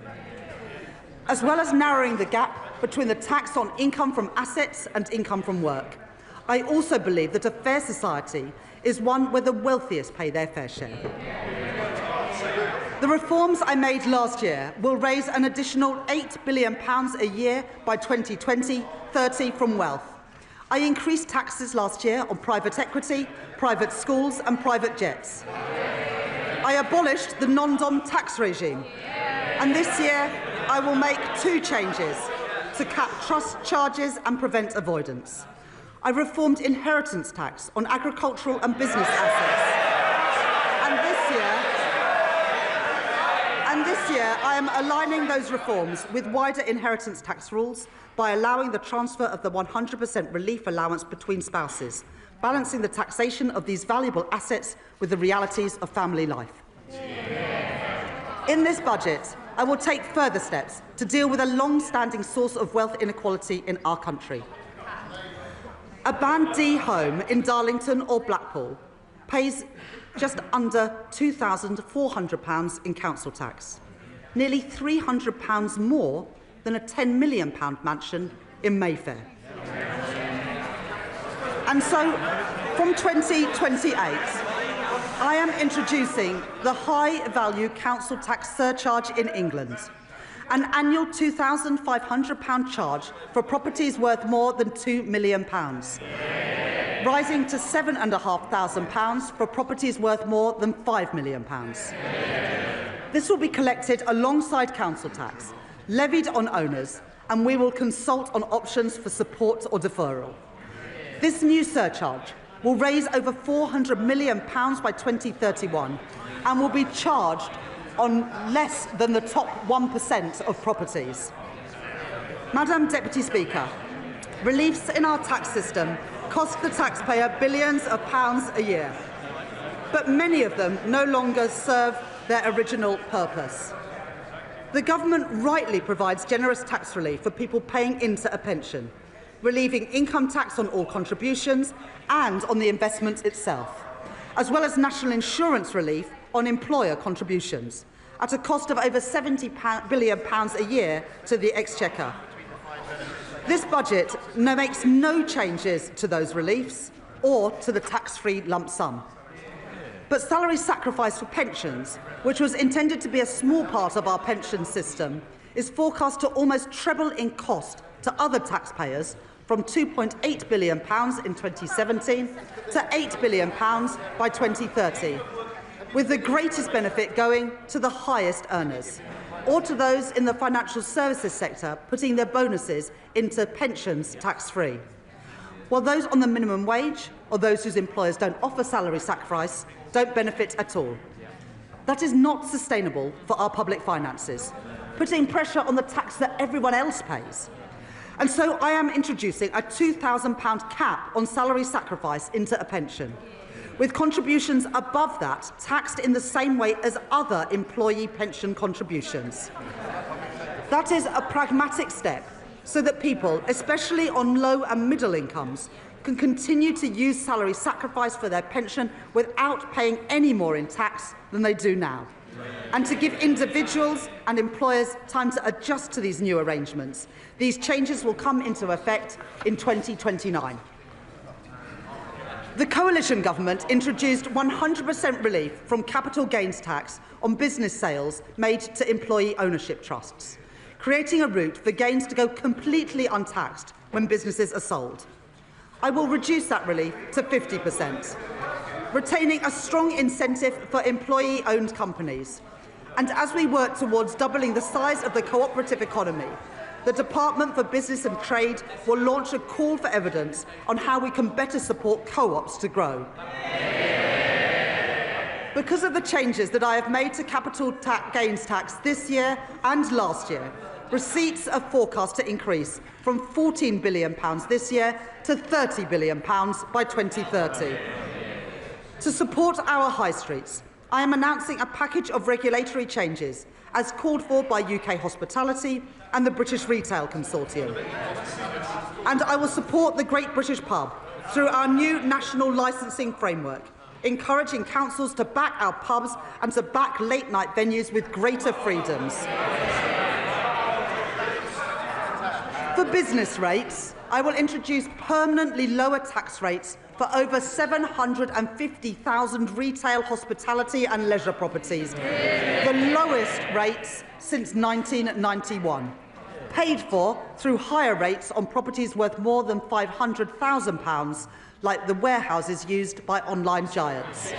As well as narrowing the gap between the tax on income from assets and income from work, I also believe that a fair society is one where the wealthiest pay their fair share. The reforms I made last year will raise an additional £8 billion a year by 2020-30 from wealth. I increased taxes last year on private equity, private schools and private jets. I abolished the non-dom tax regime. And this year, I will make 2 changes to cap trust charges and prevent avoidance. I reformed inheritance tax on agricultural and business assets. And this year, I am aligning those reforms with wider inheritance tax rules by allowing the transfer of the 100% relief allowance between spouses, balancing the taxation of these valuable assets with the realities of family life. In this budget, I will take further steps to deal with a long-standing source of wealth inequality in our country. A Band D home in Darlington or Blackpool pays just under £2,400 in council tax, nearly £300 more than a £10 million mansion in Mayfair. And so, from 2028, I am introducing the high-value council tax surcharge in England, an annual £2,500 charge for properties worth more than £2 million, rising to £7,500 for properties worth more than £5 million. This will be collected alongside council tax, levied on owners, and we will consult on options for support or deferral. This new surcharge will raise over £400 million by 2031 and will be charged on less than the top 1% of properties. Madam Deputy Speaker, reliefs in our tax system cost the taxpayer billions of pounds a year, but many of them no longer serve their original purpose. The government rightly provides generous tax relief for people paying into a pension, relieving income tax on all contributions and on the investment itself, as well as national insurance relief on employer contributions, at a cost of over £70 billion a year to the Exchequer. This budget makes no changes to those reliefs or to the tax-free lump sum. But salary sacrifice for pensions, which was intended to be a small part of our pension system, is forecast to almost treble in cost to other taxpayers, from £2.8 billion in 2017 to £8 billion by 2030, with the greatest benefit going to the highest earners, or to those in the financial services sector putting their bonuses into pensions tax-free, while those on the minimum wage or those whose employers don't offer salary sacrifice don't benefit at all. That is not sustainable for our public finances, putting pressure on the tax that everyone else pays. And so I am introducing a £2,000 cap on salary sacrifice into a pension, with contributions above that taxed in the same way as other employee pension contributions. That is a pragmatic step so that people, especially on low and middle incomes, can continue to use salary sacrifice for their pension without paying any more in tax than they do now, and to give individuals and employers time to adjust to these new arrangements. These changes will come into effect in 2029. The coalition government introduced 100% relief from capital gains tax on business sales made to employee ownership trusts, creating a route for gains to go completely untaxed when businesses are sold. I will reduce that relief to 50%, retaining a strong incentive for employee-owned companies. And as we work towards doubling the size of the cooperative economy, the Department for Business and Trade will launch a call for evidence on how we can better support co-ops to grow. Because of the changes that I have made to capital gains tax this year and last year, receipts are forecast to increase from £14 billion this year to £30 billion by 2030. To support our high streets, I am announcing a package of regulatory changes as called for by UK Hospitality and the British Retail Consortium. And I will support the Great British Pub through our new national licensing framework, encouraging councils to back our pubs and to back late-night venues with greater freedoms. For business rates, I will introduce permanently lower tax rates for over 750,000 retail, hospitality and leisure properties, the lowest rates since 1991, paid for through higher rates on properties worth more than £500,000, like the warehouses used by online giants.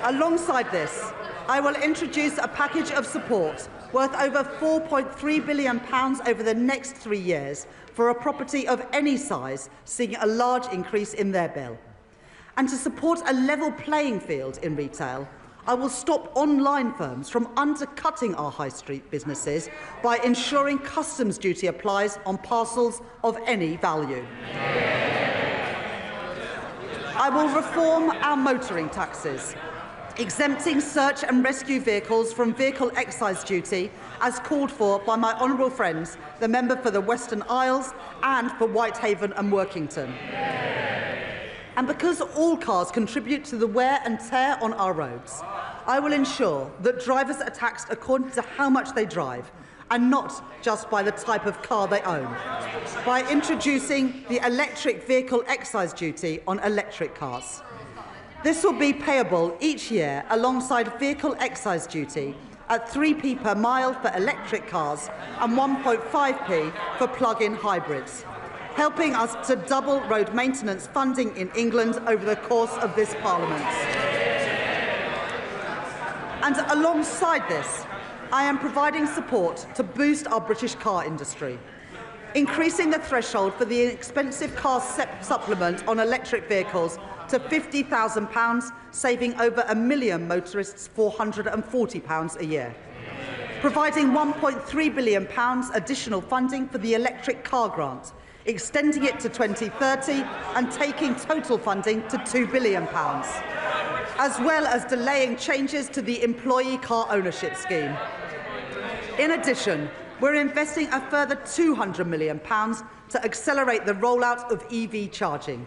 Alongside this, I will introduce a package of support worth over £4.3 billion over the next 3 years for a property of any size seeing a large increase in their bill. And to support a level playing field in retail, I will stop online firms from undercutting our high street businesses by ensuring customs duty applies on parcels of any value. I will reform our motoring taxes, exempting search and rescue vehicles from vehicle excise duty as called for by my honourable friends, the member for the Western Isles and for Whitehaven and Workington. And because all cars contribute to the wear and tear on our roads, I will ensure that drivers are taxed according to how much they drive and not just by the type of car they own, by introducing the electric vehicle excise duty on electric cars. This will be payable each year alongside vehicle excise duty at 3p per mile for electric cars and 1.5p for plug-in hybrids, helping us to double road maintenance funding in England over the course of this Parliament. And alongside this, I am providing support to boost our British car industry, increasing the threshold for the expensive car supplement on electric vehicles to £50,000, saving over 1 million motorists £440 a year. Providing £1.3 billion additional funding for the electric car grant, extending it to 2030 and taking total funding to £2 billion, as well as delaying changes to the employee car ownership scheme. In addition, we're investing a further £200 million to accelerate the rollout of EV charging,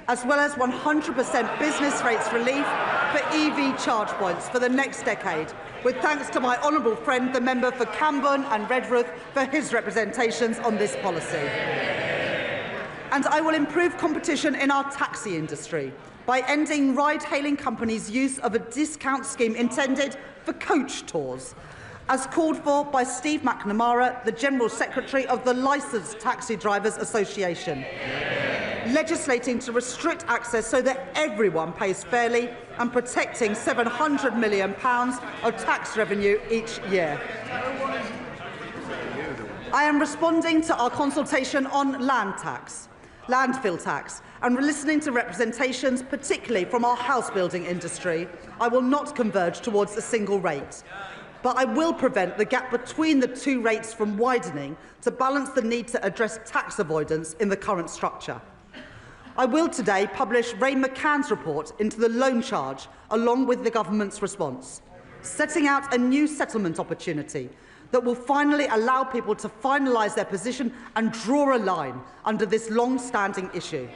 as well as 100% business rates relief for EV charge points for the next decade, with thanks to my honourable friend, the member for Camborne and Redruth, for his representations on this policy. And I will improve competition in our taxi industry by ending ride-hailing companies' use of a discount scheme intended for coach tours, as called for by Steve McNamara, the General Secretary of the Licensed Taxi Drivers Association, legislating to restrict access so that everyone pays fairly and protecting £700 million of tax revenue each year. I am responding to our consultation on landfill tax, and listening to representations, particularly from our house building industry. I will not converge towards a single rate, but I will prevent the gap between the two rates from widening to balance the need to address tax avoidance in the current structure. I will today publish Ray McCann's report into the loan charge along with the government's response, setting out a new settlement opportunity that will finally allow people to finalise their position and draw a line under this long-standing issue.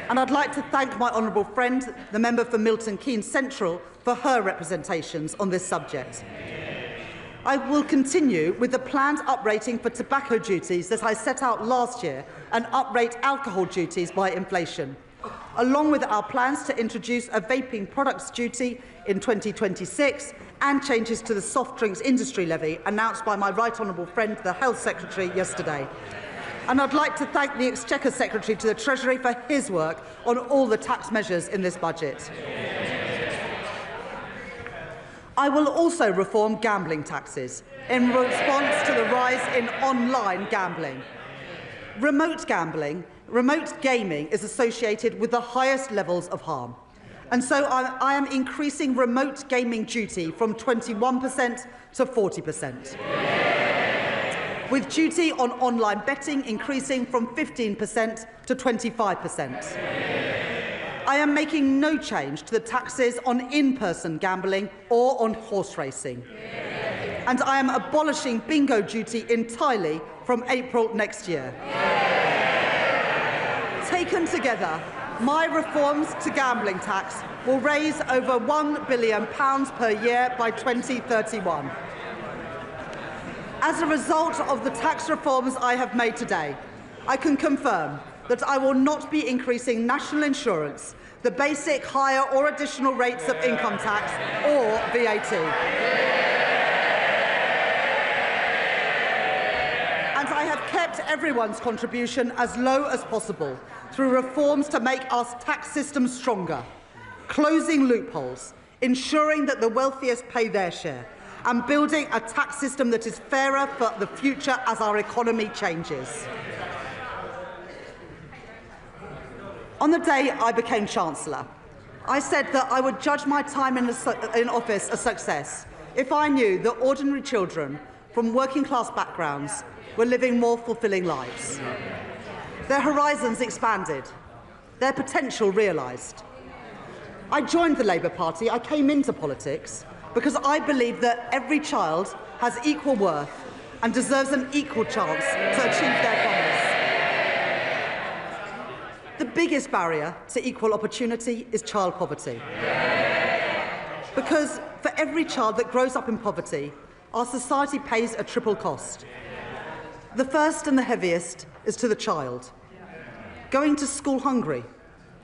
And I'd like to thank my honourable friend, the member for Milton Keynes Central, for her representations on this subject. I will continue with the planned uprating for tobacco duties that I set out last year and uprate alcohol duties by inflation, along with our plans to introduce a vaping products duty in 2026 and changes to the soft drinks industry levy announced by my right honourable friend, the Health Secretary, yesterday. And I'd like to thank the Exchequer Secretary to the Treasury for his work on all the tax measures in this budget. I will also reform gambling taxes in response to the rise in online gambling. Remote gaming is associated with the highest levels of harm. And so I am increasing remote gaming duty from 21% to 40%. With duty on online betting increasing from 15% to 25%. I am making no change to the taxes on in-person gambling or on horse racing. And I am abolishing bingo duty entirely from April next year. Taken together, my reforms to gambling tax will raise over £1 billion per year by 2031. As a result of the tax reforms I have made today, I can confirm that I will not be increasing national insurance, the basic, higher or additional rates of income tax or VAT. And I have kept everyone's contribution as low as possible through reforms to make our tax system stronger, closing loopholes, ensuring that the wealthiest pay their share, and building a tax system that is fairer for the future as our economy changes. On the day I became Chancellor, I said that I would judge my time in office a success if I knew that ordinary children from working-class backgrounds were living more fulfilling lives. Their horizons expanded, their potential realised. I joined the Labour Party, I came into politics, because I believe that every child has equal worth and deserves an equal chance to achieve their promise. The biggest barrier to equal opportunity is child poverty. Because for every child that grows up in poverty, our society pays a triple cost. The first and the heaviest is to the child. Going to school hungry,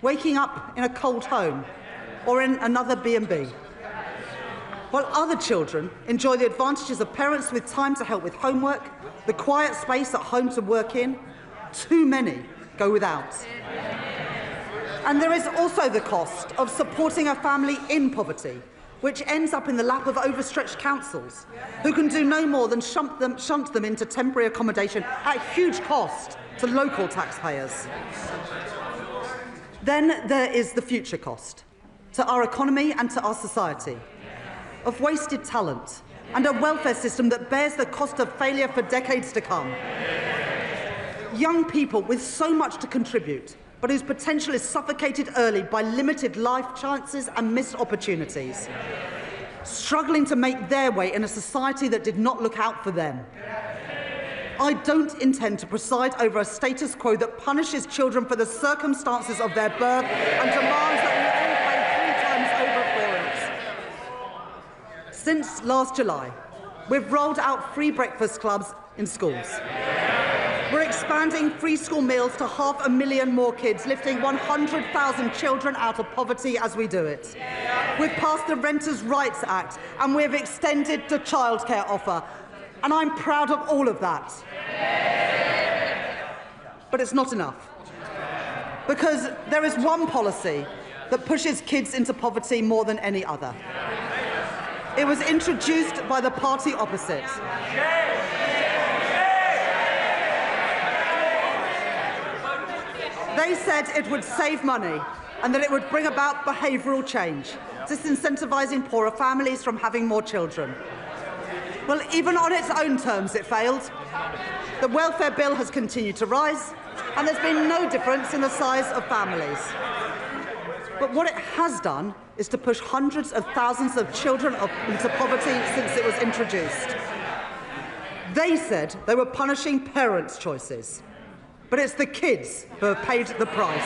waking up in a cold home, or in another B&B. While other children enjoy the advantages of parents with time to help with homework, the quiet space at home to work in, too many go without. And there is also the cost of supporting a family in poverty, which ends up in the lap of overstretched councils, who can do no more than shunt them into temporary accommodation at huge cost to local taxpayers. Then there is the future cost, to our economy and to our society, of wasted talent and a welfare system that bears the cost of failure for decades to come. Young people with so much to contribute, but whose potential is suffocated early by limited life chances and missed opportunities, struggling to make their way in a society that did not look out for them. I don't intend to preside over a status quo that punishes children for the circumstances of their birth and demands that we all pay 3 times over for it. Since last July, we've rolled out free breakfast clubs in schools. We're expanding free school meals to 500,000 more kids, lifting 100,000 children out of poverty as we do it. We've passed the Renters' Rights Act and we've extended the childcare offer. And I'm proud of all of that. But it's not enough. Because there is one policy that pushes kids into poverty more than any other. It was introduced by the party opposite. They said it would save money and that it would bring about behavioural change, disincentivising poorer families from having more children. Well, even on its own terms, it failed. The welfare bill has continued to rise, and there's been no difference in the size of families. But what it has done is to push hundreds of thousands of children into poverty since it was introduced. They said they were punishing parents' choices, but it's the kids who have paid the price.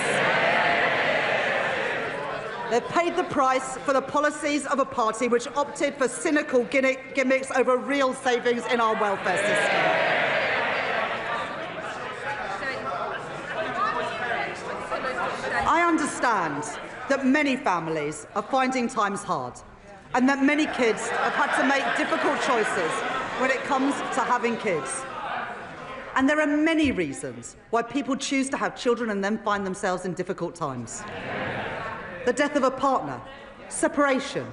They've paid the price for the policies of a party which opted for cynical gimmicks over real savings in our welfare system. I understand that many families are finding times hard and that many kids have had to make difficult choices when it comes to having kids. And there are many reasons why people choose to have children and then find themselves in difficult times. The death of a partner, separation,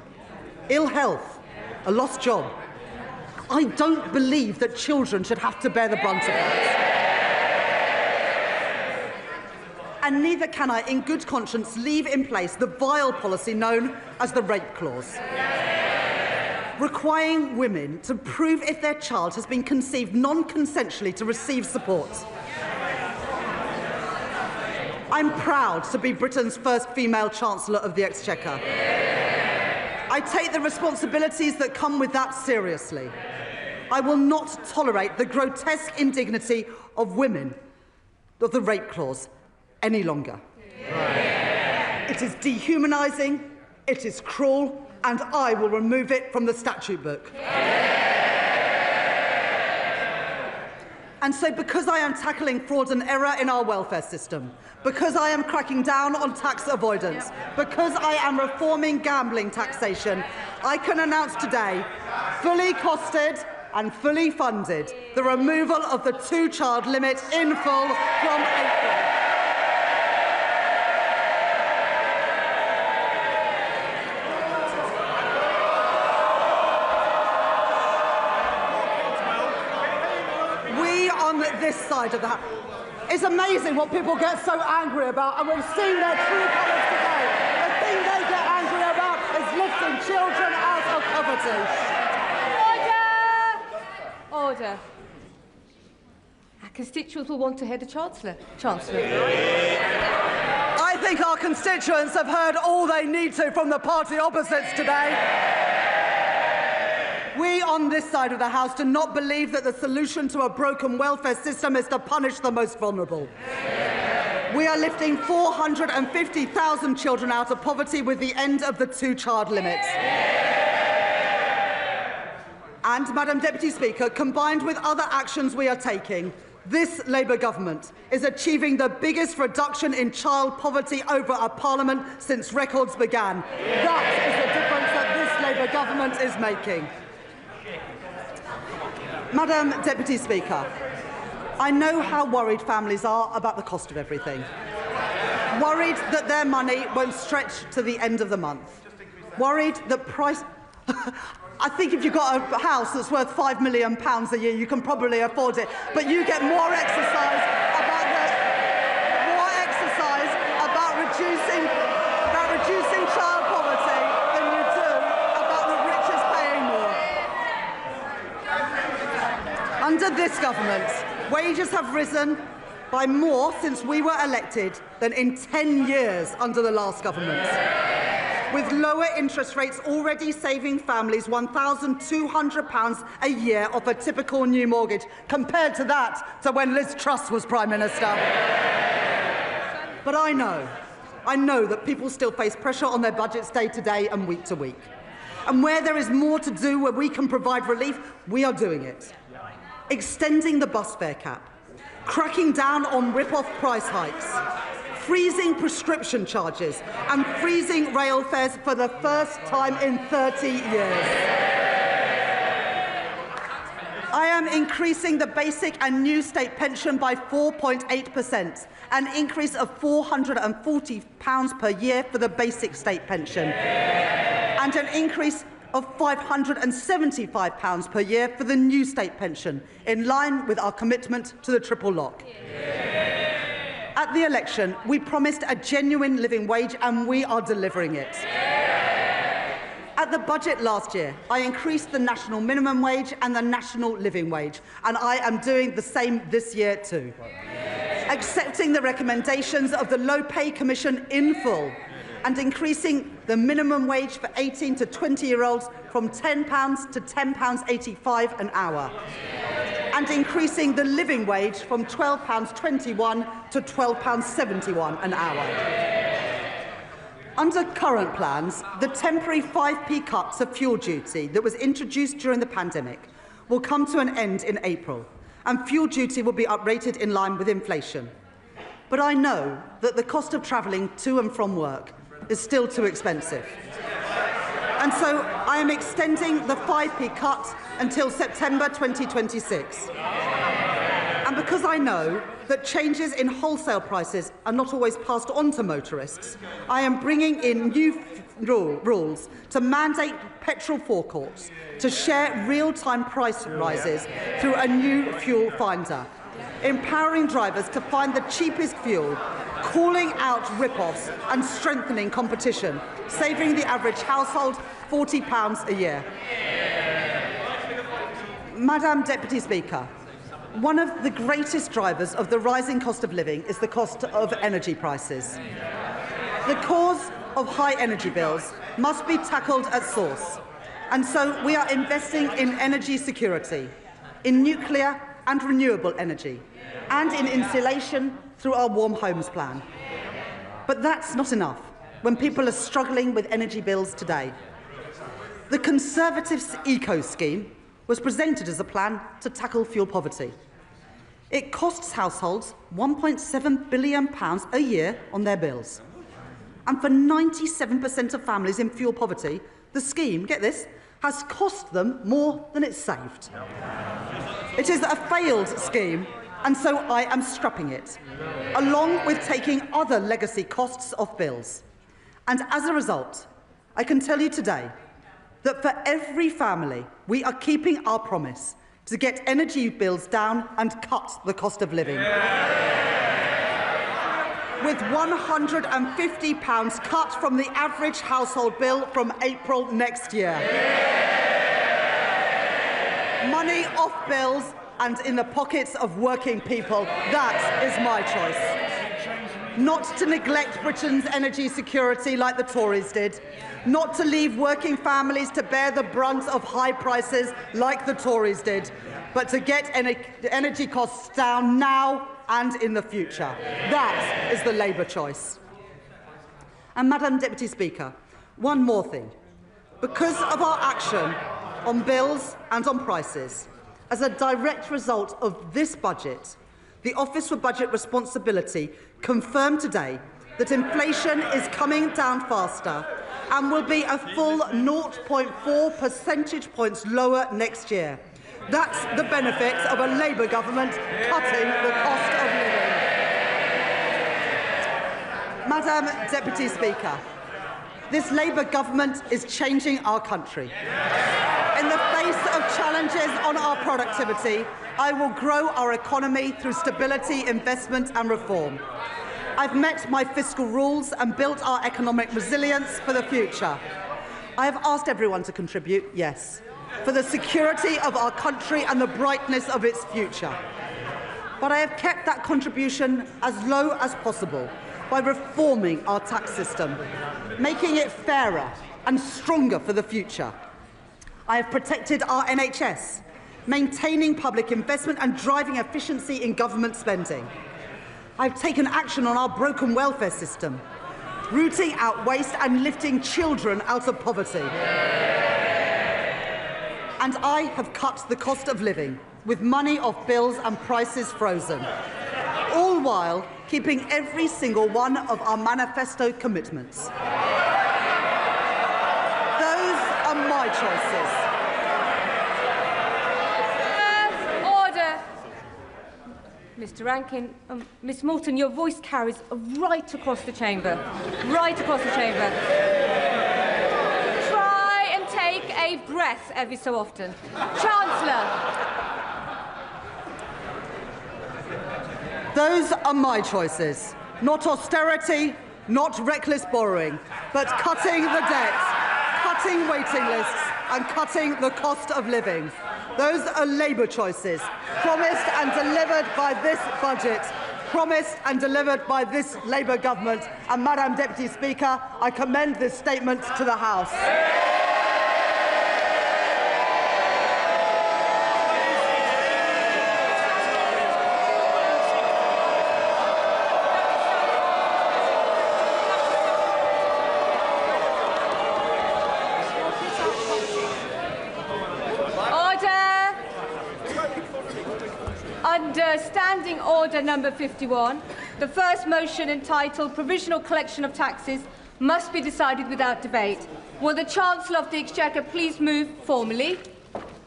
ill health, a lost job. I don't believe that children should have to bear the brunt of that. And neither can I, in good conscience, leave in place the vile policy known as the rape clause, requiring women to prove if their child has been conceived non-consensually to receive support. I'm proud to be Britain's first female Chancellor of the Exchequer. I take the responsibilities that come with that seriously. I will not tolerate the grotesque indignity of women, of the rape clause, any longer. It is dehumanising, it is cruel, and I will remove it from the statute book. And so, because I am tackling fraud and error in our welfare system, because I am cracking down on tax avoidance, because I am reforming gambling taxation, I can announce today, fully costed and fully funded, the removal of the two-child limit in full from April. This side of the house. It's amazing what people get so angry about, and we've seen their true colours today. The thing they get angry about is lifting children out of poverty. Order! Order. Our constituents will want to hear the Chancellor. I think our constituents have heard all they need to from the party opposites today. We on this side of the House do not believe that the solution to a broken welfare system is to punish the most vulnerable. We are lifting 450,000 children out of poverty with the end of the two-child limit. And, Madam Deputy Speaker, combined with other actions we are taking, this Labour government is achieving the biggest reduction in child poverty over a parliament since records began. That is the difference that this Labour government is making. Madam Deputy Speaker, I know how worried families are about the cost of everything. Worried that their money won't stretch to the end of the month. Worried that price... I think if you've got a house that's worth £5 million a year, you can probably afford it. But you get more exercise about reducing child poverty than you do about the richest paying more. Under this government, wages have risen by more since we were elected than in 10 years under the last government, with lower interest rates already saving families £1,200 a year off a typical new mortgage, compared to that to when Liz Truss was Prime Minister. But I know that people still face pressure on their budgets day to day and week to week. And where there is more to do, where we can provide relief, we are doing it. Extending the bus fare cap, cracking down on rip-off price hikes, freezing prescription charges and freezing rail fares for the first time in 30 years. I am increasing the basic and new state pension by 4.8%, an increase of £440 per year for the basic state pension, and an increase of £575 per year for the new state pension, in line with our commitment to the triple lock. At the election, we promised a genuine living wage, and we are delivering it. At the budget last year, I increased the national minimum wage and the national living wage, and I am doing the same this year too. Accepting the recommendations of the Low Pay Commission in full, and increasing the minimum wage for 18 to 20-year-olds from £10 to £10.85 an hour. and increasing the living wage from £12.21 to £12.71 an hour. Under current plans, the temporary 5p cut to fuel duty that was introduced during the pandemic will come to an end in April, and fuel duty will be uprated in line with inflation. But I know that the cost of travelling to and from work is still too expensive. And so I am extending the 5p cut until September 2026. And because I know that changes in wholesale prices are not always passed on to motorists, I am bringing in new rules to mandate petrol forecourts to share real-time price rises through a new fuel finder, empowering drivers to find the cheapest fuel, calling out rip-offs and strengthening competition, saving the average household £40 a year. Madam Deputy Speaker, one of the greatest drivers of the rising cost of living is the cost of energy prices. The cause of high energy bills must be tackled at source, and so we are investing in energy security, in nuclear and renewable energy, and in insulation through our Warm Homes Plan. But that's not enough when people are struggling with energy bills today. The Conservatives' Eco Scheme was presented as a plan to tackle fuel poverty. It costs households £1.7 billion a year on their bills. And for 97% of families in fuel poverty, the scheme, get this, has cost them more than it's saved. It is a failed scheme, and so I am scrapping it, along with taking other legacy costs off bills. And as a result, I can tell you today that for every family, we are keeping our promise to get energy bills down and cut the cost of living. With £150 cut from the average household bill from April next year. Money off bills and in the pockets of working people, that is my choice. Not to neglect Britain's energy security like the Tories did. Not to leave working families to bear the brunt of high prices like the Tories did, but to get energy costs down now and in the future. That is the Labour choice. And Madam Deputy Speaker, one more thing. Because of our action on bills and on prices, as a direct result of this budget, the Office for Budget Responsibility confirmed today that inflation is coming down faster and will be a full 0.4 percentage points lower next year. That's the benefit of a Labour government cutting the cost of living. Madam Deputy Speaker, this Labour government is changing our country. In the face of challenges on our productivity, I will grow our economy through stability, investment and reform. I've met my fiscal rules and built our economic resilience for the future. I have asked everyone to contribute, yes, for the security of our country and the brightness of its future. But I have kept that contribution as low as possible by reforming our tax system, making it fairer and stronger for the future. I have protected our NHS, maintaining public investment and driving efficiency in government spending. I've taken action on our broken welfare system, rooting out waste and lifting children out of poverty. And I have cut the cost of living, with money off bills and prices frozen, all while keeping every single one of our manifesto commitments. Those are my choices. Order. Mr. Rankin, Miss Morton, your voice carries right across the chamber. Right across the chamber. Try and take a breath every so often. Chancellor. Those are my choices. Not austerity, not reckless borrowing, but cutting the debt, cutting waiting lists and cutting the cost of living. Those are Labour choices, promised and delivered by this budget, promised and delivered by this Labour government. And Madam Deputy Speaker, I commend this statement to the House. Under Standing Order number 51, the first motion entitled Provisional Collection of Taxes must be decided without debate. Will the Chancellor of the Exchequer please move formally?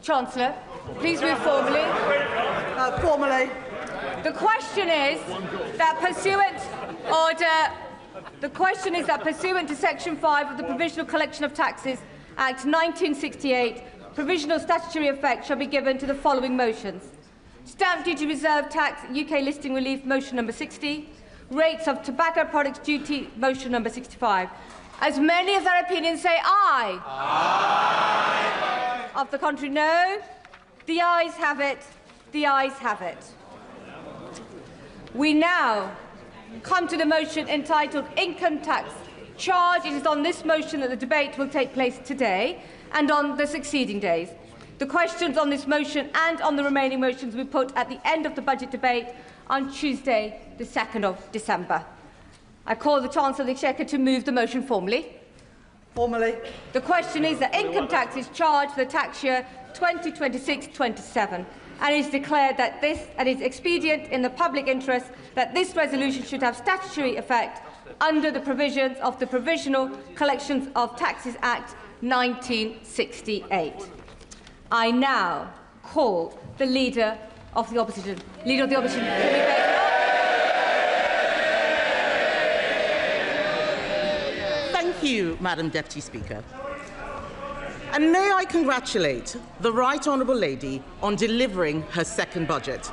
Chancellor, please move formally. Formally. The question is that pursuant to Section 5 of the Provisional Collection of Taxes Act 1968, provisional statutory effect shall be given to the following motions. Stamp duty reserve tax, UK listing relief, motion number 60. Rates of tobacco products duty, motion number 65. As many of their opinions say aye. Aye. Of the contrary, no. The ayes have it. The ayes have it. We now come to the motion entitled Income Tax Charge. It is on this motion that the debate will take place today and on the succeeding days. The questions on this motion and on the remaining motions will be put at the end of the budget debate on Tuesday, the 2nd of December. I call the Chancellor of the Exchequer to move the motion formally. Formally. The question is that income tax is charged for the tax year 2026-27, and it is declared that this and is expedient in the public interest that this resolution should have statutory effect under the provisions of the Provisional Collections of Taxes Act 1968. I now call the Leader of the Opposition. Leader of the Opposition. Thank you, Madam Deputy Speaker. And may I congratulate the Right Honourable Lady on delivering her second budget.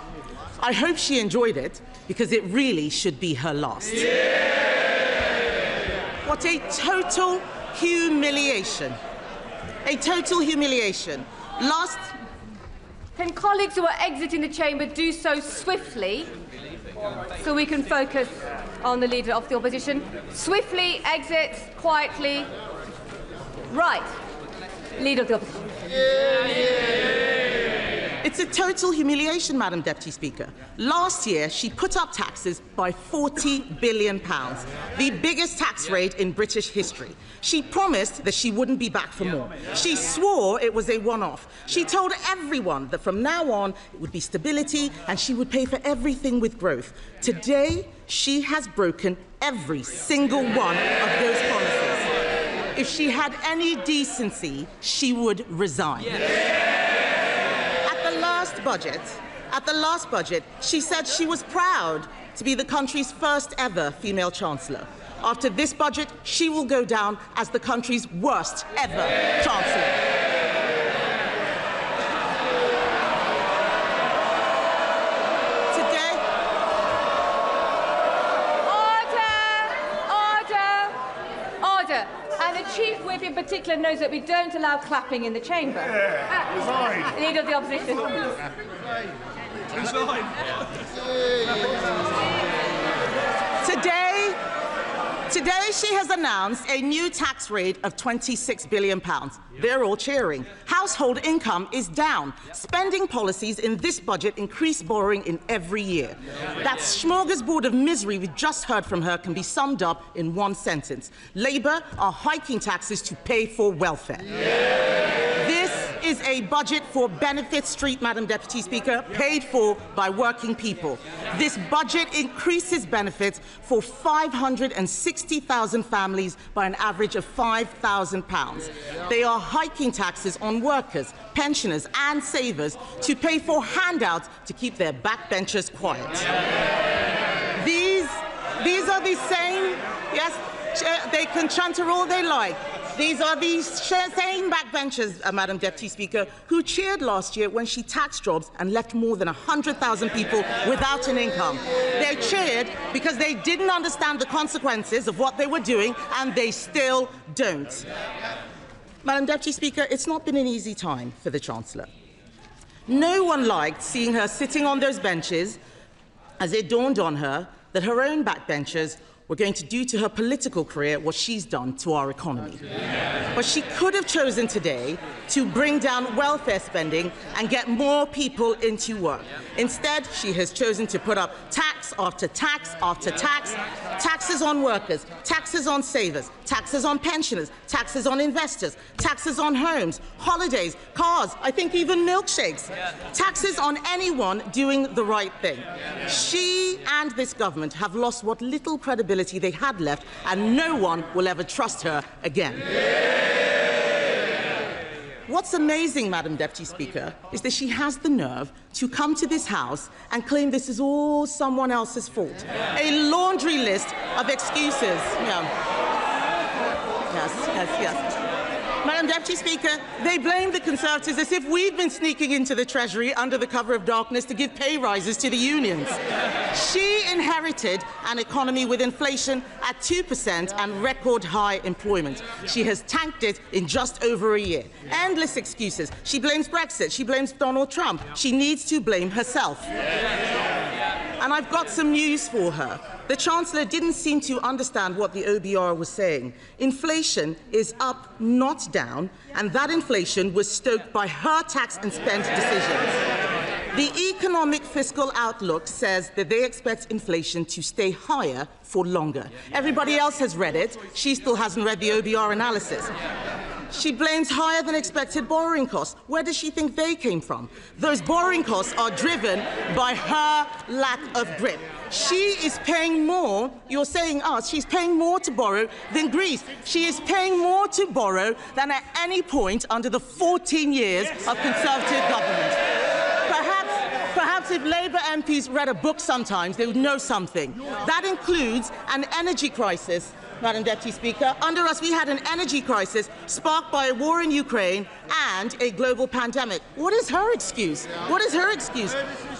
I hope she enjoyed it, because it really should be her last. What a total humiliation. A total humiliation. Can colleagues who are exiting the chamber do so swiftly so we can focus on the Leader of the Opposition? Swiftly exit, quietly. Right. Leader of the Opposition. It's a total humiliation, Madam Deputy Speaker. Last year, she put up taxes by £40 billion, the biggest tax rate in British history. She promised that she wouldn't be back for more. She swore it was a one-off. She told everyone that from now on, it would be stability and she would pay for everything with growth. Today, she has broken every single one of those promises. If she had any decency, she would resign. At the last budget, she said she was proud to be the country's first ever female Chancellor. After this budget, she will go down as the country's worst ever Chancellor. Chief Whip in particular knows that we don't allow clapping in the chamber. Leader of the Opposition. Today she has announced a new tax rate of £26 billion. They're all cheering. Household income is down. Spending policies in this budget increase borrowing in every year. That smorgasbord of misery we just heard from her can be summed up in one sentence. Labour are hiking taxes to pay for welfare. This is a budget for Benefit Street, Madam Deputy Speaker, paid for by working people. This budget increases benefits for 560,000 families by an average of £5,000. They are hiking taxes on workers, pensioners and savers to pay for handouts to keep their backbenchers quiet. These are the same, yes, they can chanter all they like. These are the same backbenchers, Madam Deputy Speaker, who cheered last year when she taxed jobs and left more than 100,000 people without an income. They cheered because they didn't understand the consequences of what they were doing, and they still don't. Madam Deputy Speaker, it's not been an easy time for the Chancellor. No one liked seeing her sitting on those benches as it dawned on her that her own backbenchers were going to do to her political career what she's done to our economy. But she could have chosen today to bring down welfare spending and get more people into work. Instead, she has chosen to put up tax tax after tax after tax, taxes on workers, taxes on savers, taxes on pensioners, taxes on investors, taxes on homes, holidays, cars, I think even milkshakes, taxes on anyone doing the right thing. She and this government have lost what little credibility they had left, and no one will ever trust her again. What's amazing, Madam Deputy Speaker, is that she has the nerve to come to this House and claim this is all someone else's fault. A laundry list of excuses. Yes. Madam Deputy Speaker, they blame the Conservatives as if we've been sneaking into the Treasury under the cover of darkness to give pay rises to the unions. She inherited an economy with inflation at 2% and record high employment. She has tanked it in just over a year. Endless excuses. She blames Brexit. She blames Donald Trump. She needs to blame herself. And I've got some news for her. The Chancellor didn't seem to understand what the OBR was saying. Inflation is up, not down, and that inflation was stoked by her tax and spend decisions. The economic fiscal outlook says that they expect inflation to stay higher for longer. Everybody else has read it. She still hasn't read the OBR analysis. She blames higher than expected borrowing costs. Where does she think they came from? Those borrowing costs are driven by her lack of grip. She is paying more, you're saying us, she's paying more to borrow than Greece. She is paying more to borrow than at any point under the 14 years of Conservative government. Perhaps if Labour MPs read a book sometimes, they would know something. That includes an energy crisis. Madam Deputy Speaker, under us we had an energy crisis sparked by a war in Ukraine and a global pandemic. What is her excuse? What is her excuse?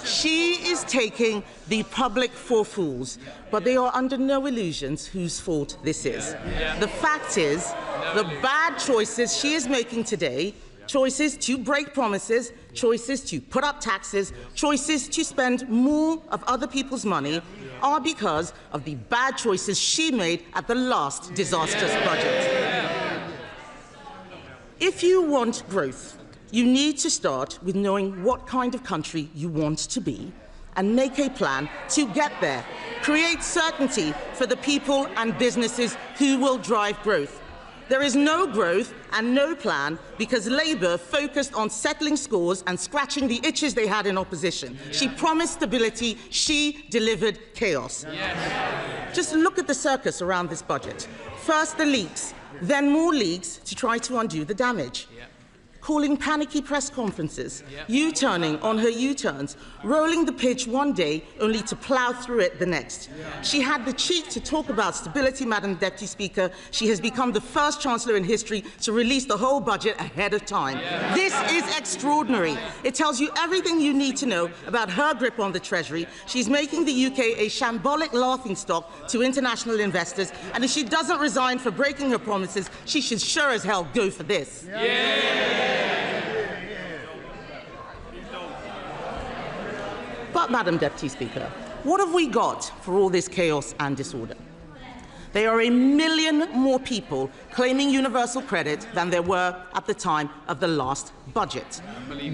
She is taking the public for fools, but they are under no illusions whose fault this is. The fact is, the bad choices she is making today, choices to break promises, choices to put up taxes, choices to spend more of other people's money, are because of the bad choices she made at the last disastrous budget. If you want growth, you need to start with knowing what kind of country you want to be and make a plan to get there. Create certainty for the people and businesses who will drive growth. There is no growth and no plan because Labour focused on settling scores and scratching the itches they had in opposition. She promised stability, she delivered chaos. Just look at the circus around this budget. First the leaks, then more leaks to try to undo the damage. Calling panicky press conferences, U-turning on her U-turns, rolling the pitch one day only to plough through it the next. She had the cheek to talk about stability, Madam Deputy Speaker. She has become the first Chancellor in history to release the whole budget ahead of time. This is extraordinary. It tells you everything you need to know about her grip on the Treasury. She's making the UK a shambolic laughingstock to international investors, and if she doesn't resign for breaking her promises, she should sure as hell go for this. But, Madam Deputy Speaker, what have we got for all this chaos and disorder? There are 1 million more people claiming universal credit than there were at the time of the last budget.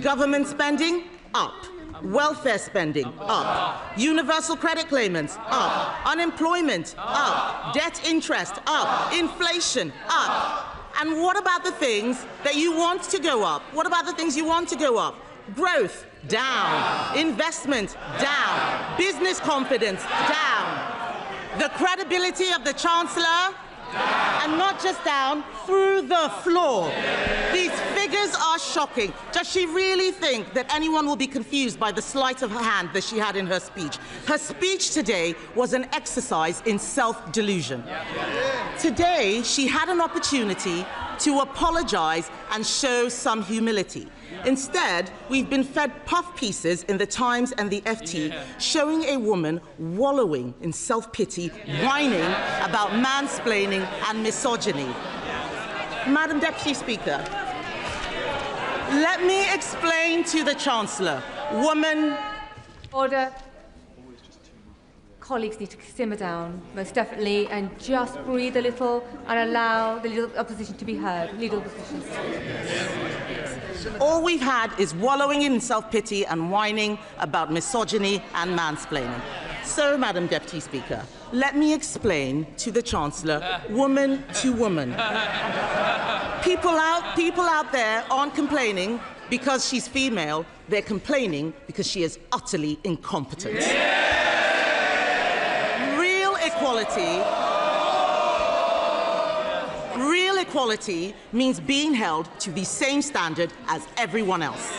Government spending, up. Welfare spending, up. Universal credit claimants, up. Unemployment, up. Debt interest, up. Inflation, up. And what about the things that you want to go up? What about the things you want to go up? Growth, down. Investment, down. Business confidence, down. The credibility of the Chancellor, and not just down, through the floor. These figures are shocking. Does she really think that anyone will be confused by the sleight of her hand that she had in her speech? Her speech today was an exercise in self-delusion. Today, she had an opportunity to apologize and show some humility. Instead, we've been fed puff pieces in the Times and the FT showing a woman wallowing in self-pity, whining about mansplaining and misogyny. Madam Deputy Speaker, let me explain to the Chancellor. Woman... Order. Colleagues need to simmer down, most definitely, and just breathe a little and allow the Leader of the Opposition to be heard. Leader of the Opposition. All we've had is wallowing in self-pity and whining about misogyny and mansplaining. So, Madam Deputy Speaker, let me explain to the Chancellor, woman to woman. People out there aren't complaining because she's female, they're complaining because she is utterly incompetent. Real equality means being held to the same standard as everyone else.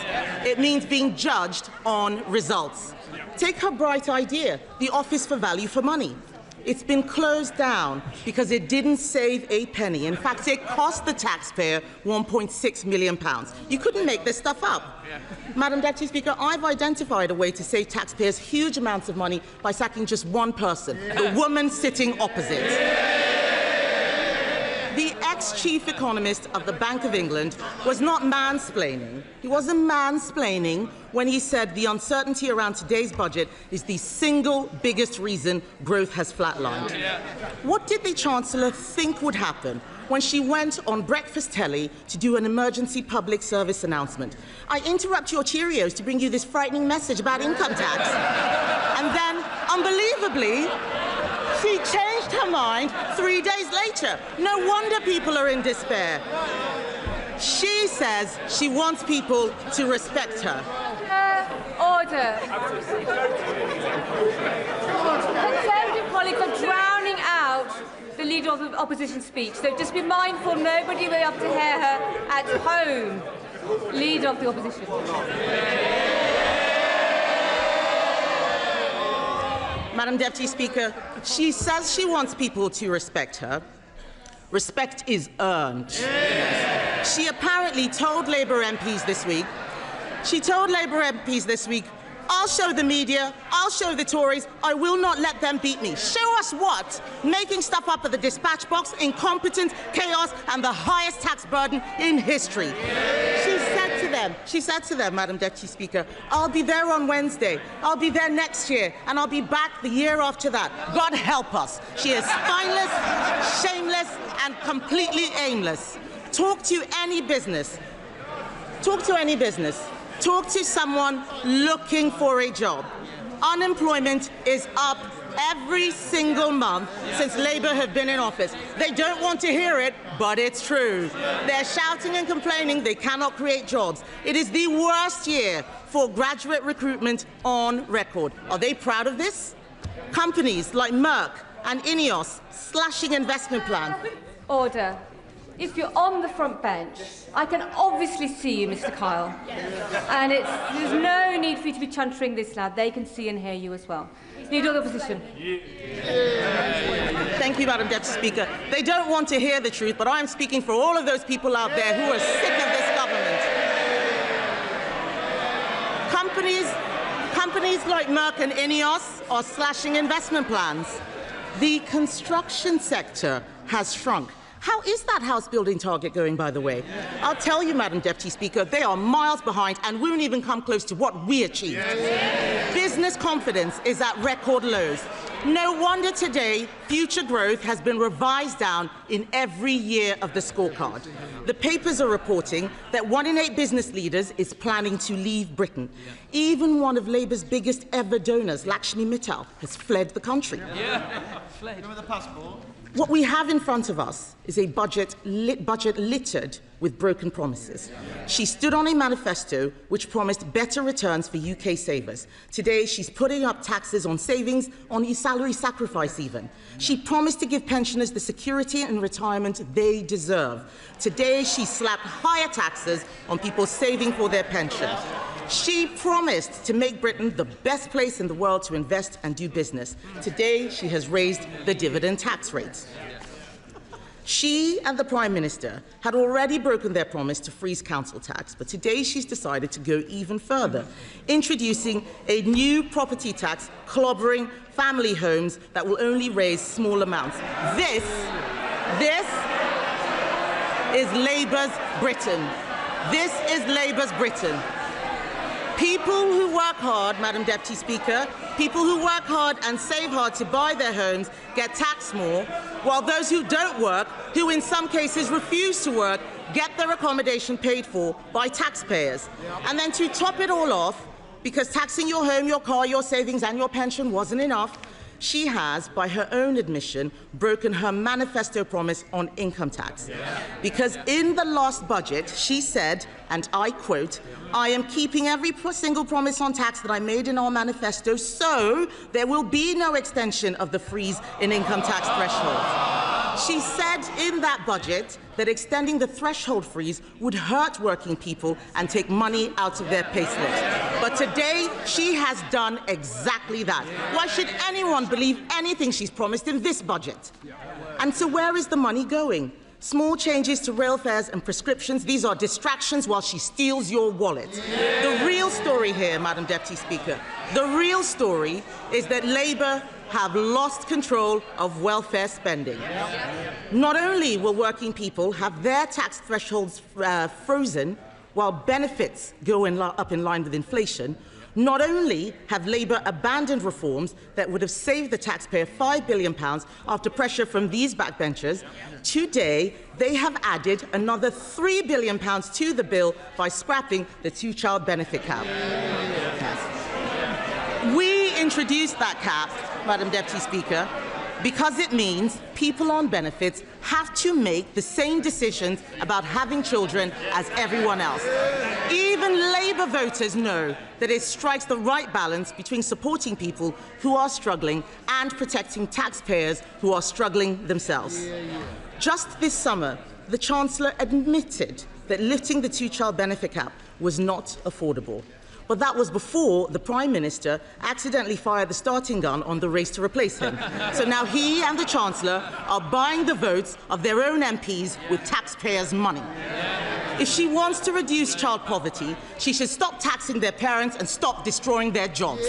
It means being judged on results. Take her bright idea, the Office for Value for Money. It's been closed down because it didn't save a penny. In fact, it cost the taxpayer £1.6 million. You couldn't make this stuff up. Madam Deputy Speaker, I've identified a way to save taxpayers huge amounts of money by sacking just one person, the woman sitting opposite. The ex-chief economist of the Bank of England was not mansplaining. He wasn't mansplaining when he said the uncertainty around today's budget is the single biggest reason growth has flatlined. What did the Chancellor think would happen when she went on breakfast telly to do an emergency public service announcement? I interrupt your Cheerios to bring you this frightening message about income tax. And then, unbelievably, she changed her mind 3 days later. No wonder people are in despair. She says she wants people to respect her. Order. Conservative colleagues are drowning out the Leader of the Opposition speech, so just be mindful nobody will be able to hear her at home. Leader of the Opposition. Madam Deputy Speaker, she says she wants people to respect her. Respect is earned. Yes. She apparently told Labour MPs this week, I'll show the media, I'll show the Tories, I will not let them beat me. Show us what? Making stuff up at the dispatch box, incompetence, chaos, and the highest tax burden in history. She said to them, Madam Deputy Speaker, I'll be there on Wednesday, I'll be there next year, and I'll be back the year after that. God help us. She is spineless, shameless, and completely aimless. Talk to any business. Talk to someone looking for a job. Unemployment is up every single month since Labour have been in office. They don't want to hear it, but it's true. They're shouting and complaining they cannot create jobs. It is the worst year for graduate recruitment on record. Are they proud of this? Companies like Merck and Ineos slashing investment plan. Order. If you're on the front bench, I can obviously see you, Mr. Kyle. And there's no need for you to be chuntering this loud. They can see and hear you as well. Leader of the Opposition. Thank you, Madam Deputy Speaker. They don't want to hear the truth, but I'm speaking for all of those people out there who are sick of this government. Companies like Merck and Ineos are slashing investment plans. The construction sector has shrunk. How is that house building target going, by the way? I'll tell you, Madam Deputy Speaker, they are miles behind and won't even come close to what we achieved. Business confidence is at record lows. No wonder today future growth has been revised down in every year of the scorecard. The papers are reporting that 1 in 8 business leaders is planning to leave Britain. Even one of Labour's biggest ever donors, Lakshmi Mittal, has fled the country. Fled. With a passport. What we have in front of us is a budget littered with broken promises. She stood on a manifesto which promised better returns for UK savers. Today, she's putting up taxes on savings, on salary sacrifice even. She promised to give pensioners the security and retirement they deserve. Today, she slapped higher taxes on people saving for their pension. She promised to make Britain the best place in the world to invest and do business. Today, she has raised the dividend tax rates. She and the Prime Minister had already broken their promise to freeze council tax, but today she's decided to go even further, introducing a new property tax clobbering family homes that will only raise small amounts. This is Labour's Britain. This is Labour's Britain. People who work hard, Madam Deputy Speaker, people who work hard and save hard to buy their homes get taxed more, while those who don't work, who in some cases refuse to work, get their accommodation paid for by taxpayers. And then to top it all off, because taxing your home, your car, your savings and your pension wasn't enough, she has, by her own admission, broken her manifesto promise on income tax. Because in the last budget, she said, and I quote, "I am keeping every single promise on tax that I made in our manifesto, so there will be no extension of the freeze in income tax thresholds." She said in that budget that extending the threshold freeze would hurt working people and take money out of their payslips. But today, she has done exactly that. Why should anyone believe anything she's promised in this budget? And so where is the money going? Small changes to rail fares and prescriptions, these are distractions while she steals your wallet. The real story here, Madam Deputy Speaker, the real story is that Labour have lost control of welfare spending. Not only will working people have their tax thresholds frozen while benefits go up in line with inflation, not only have Labour abandoned reforms that would have saved the taxpayer £5 billion after pressure from these backbenchers, today they have added another £3 billion to the bill by scrapping the two-child benefit cap. We introduced that cap, Madam Deputy Speaker, because it means people on benefits have to make the same decisions about having children as everyone else. Even Labour voters know that it strikes the right balance between supporting people who are struggling and protecting taxpayers who are struggling themselves. Just this summer, the Chancellor admitted that lifting the two-child benefit cap was not affordable. But that was before the Prime Minister accidentally fired the starting gun on the race to replace him. So now he and the Chancellor are buying the votes of their own MPs with taxpayers' money. If she wants to reduce child poverty, she should stop taxing their parents and stop destroying their jobs.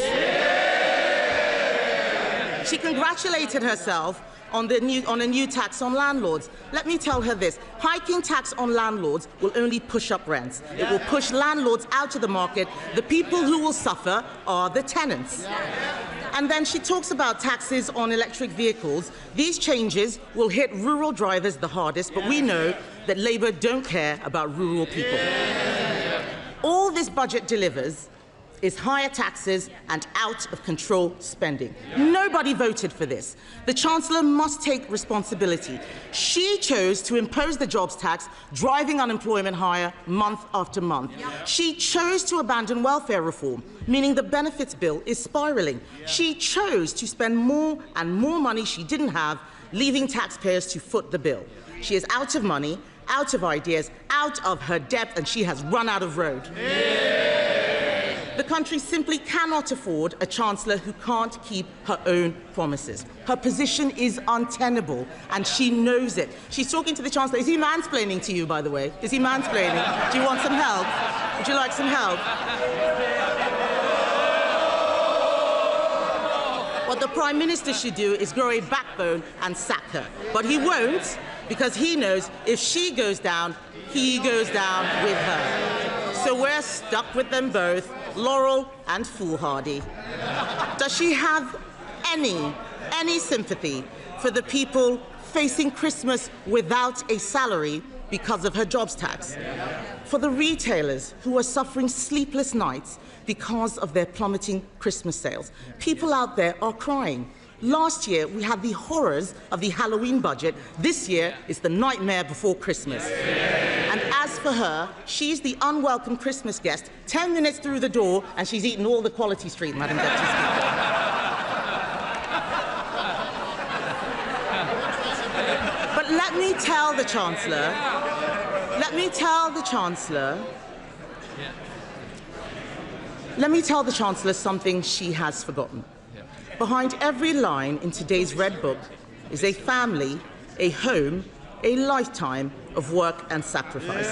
She congratulated herself on a new tax on landlords. Let me tell her this. Hiking tax on landlords will only push up rents. It will push landlords out of the market. The people who will suffer are the tenants. And then she talks about taxes on electric vehicles. These changes will hit rural drivers the hardest, but we know that Labour don't care about rural people. All this budget delivers is higher taxes and out-of-control spending. Nobody voted for this. The Chancellor must take responsibility. She chose to impose the jobs tax, driving unemployment higher month after month. She chose to abandon welfare reform, meaning the benefits bill is spiralling. She chose to spend more and more money she didn't have, leaving taxpayers to foot the bill. She is out of money, out of ideas, out of her depth, and she has run out of road. The country simply cannot afford a Chancellor who can't keep her own promises. Her position is untenable, and she knows it. She's talking to the Chancellor. Is he mansplaining to you, by the way? Is he mansplaining? Do you want some help? Would you like some help? What the Prime Minister should do is grow a backbone and sack her. But he won't, because he knows if she goes down, he goes down with her. So we're stuck with them both, Laurel and foolhardy. Does she have any sympathy for the people facing Christmas without a salary because of her jobs tax? For the retailers who are suffering sleepless nights because of their plummeting Christmas sales? People out there are crying. Last year, we had the horrors of the Halloween budget. This year, it's the nightmare before Christmas. And as for her, she's the unwelcome Christmas guest, 10 minutes through the door, and she's eaten all the Quality Street, Madam Deputy Speaker. But let me tell the Chancellor something she has forgotten. Behind every line in today's Red Book is a family, a home, a lifetime of work and sacrifice.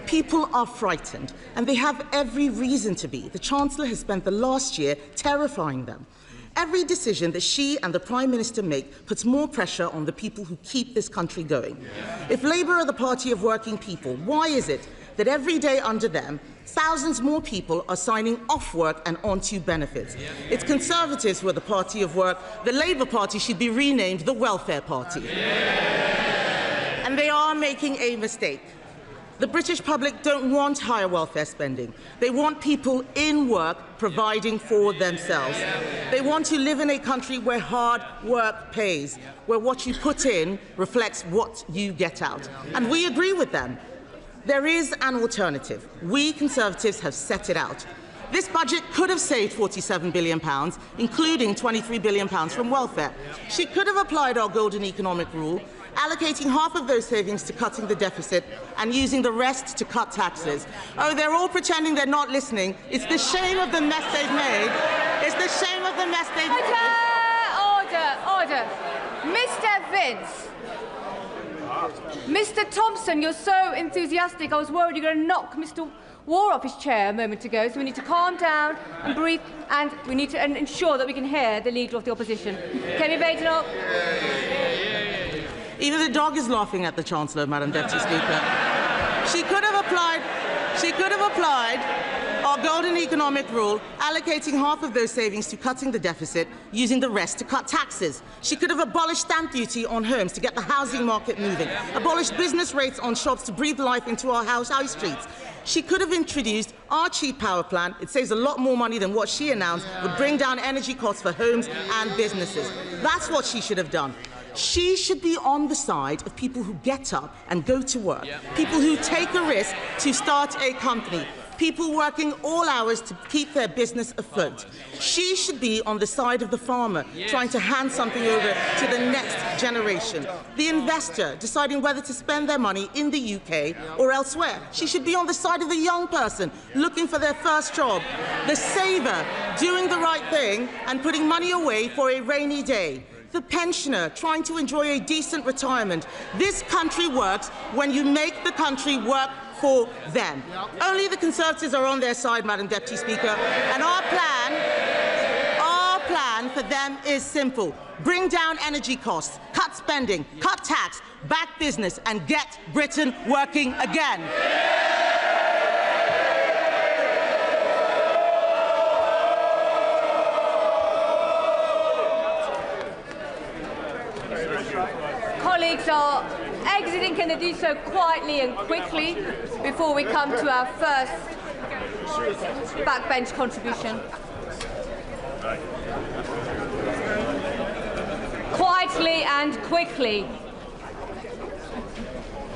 People are frightened, and they have every reason to be. The Chancellor has spent the last year terrifying them. Every decision that she and the Prime Minister make puts more pressure on the people who keep this country going. If Labour are the party of working people, why is it that every day under them, thousands more people are signing off work and onto benefits? It's Conservatives who are the party of work. The Labour Party should be renamed the Welfare Party. And they are making a mistake. The British public don't want higher welfare spending. They want people in work providing for themselves. They want to live in a country where hard work pays, where what you put in reflects what you get out. And we agree with them. There is an alternative. We Conservatives have set it out. This budget could have saved £47 billion, including £23 billion from welfare. She could have applied our golden economic rule, allocating half of those savings to cutting the deficit and using the rest to cut taxes. Oh, they're all pretending they're not listening. It's the shame of the mess they've made. It's the shame of the mess they've made. Order. Mr. Vince. Mr. Thompson, you're so enthusiastic. I was worried you're going to knock Mr. War off his chair a moment ago, so we need to calm down and breathe, and we need to ensure that we can hear the Leader of the Opposition. Kemi Badenoch. Even the dog is laughing at the Chancellor, Madam Deputy Speaker. She could have applied our golden economic rule, allocating half of those savings to cutting the deficit, using the rest to cut taxes. She could have abolished stamp duty on homes to get the housing market moving, abolished business rates on shops to breathe life into our high streets. She could have introduced our cheap power plan. It saves a lot more money than what she announced would bring down energy costs for homes and businesses. That's what she should have done. She should be on the side of people who get up and go to work, people who take a risk to start a company, people working all hours to keep their business afloat. She should be on the side of the farmer, trying to hand something over to the next generation. The investor, deciding whether to spend their money in the UK or elsewhere. She should be on the side of the young person, looking for their first job. The saver, doing the right thing and putting money away for a rainy day. The pensioner, trying to enjoy a decent retirement. This country works when you make the country work for them. Only the Conservatives are on their side, Madam Deputy Speaker, and our plan for them is simple. Bring down energy costs, cut spending, cut tax, back business, and get Britain working again. Colleagues are exiting. Can they do so quietly and quickly before we come to our first backbench contribution? Quietly and quickly.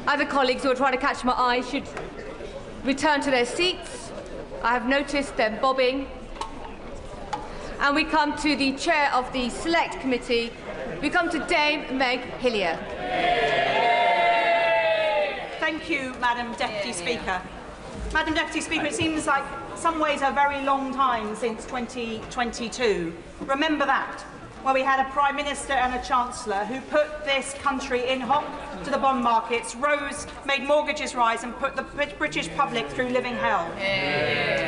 Other colleagues who are trying to catch my eye should return to their seats. I have noticed them bobbing. And we come to the chair of the Select Committee. We come to Dame Meg Hillier. Thank you, Madam Deputy Speaker. Madam Deputy Speaker, it seems like some ways a very long time since 2022. Remember that, where we had a Prime Minister and a Chancellor who put this country in hock to the bond markets, made mortgages rise and put the British public through living hell.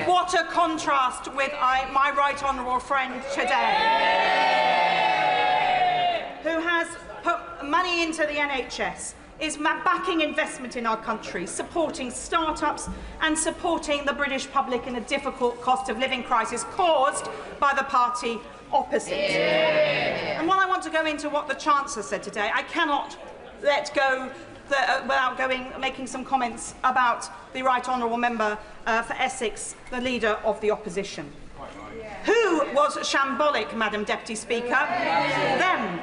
What a contrast with my right honourable friend today, who has put money into the NHS, is backing investment in our country, supporting start-ups and supporting the British public in a difficult cost of living crisis caused by the party opposite. And while I want to go into what the Chancellor said today, I cannot let go without making some comments about the Right Honourable Member for Essex, the Leader of the Opposition. Who was shambolic, Madam Deputy Speaker? Them.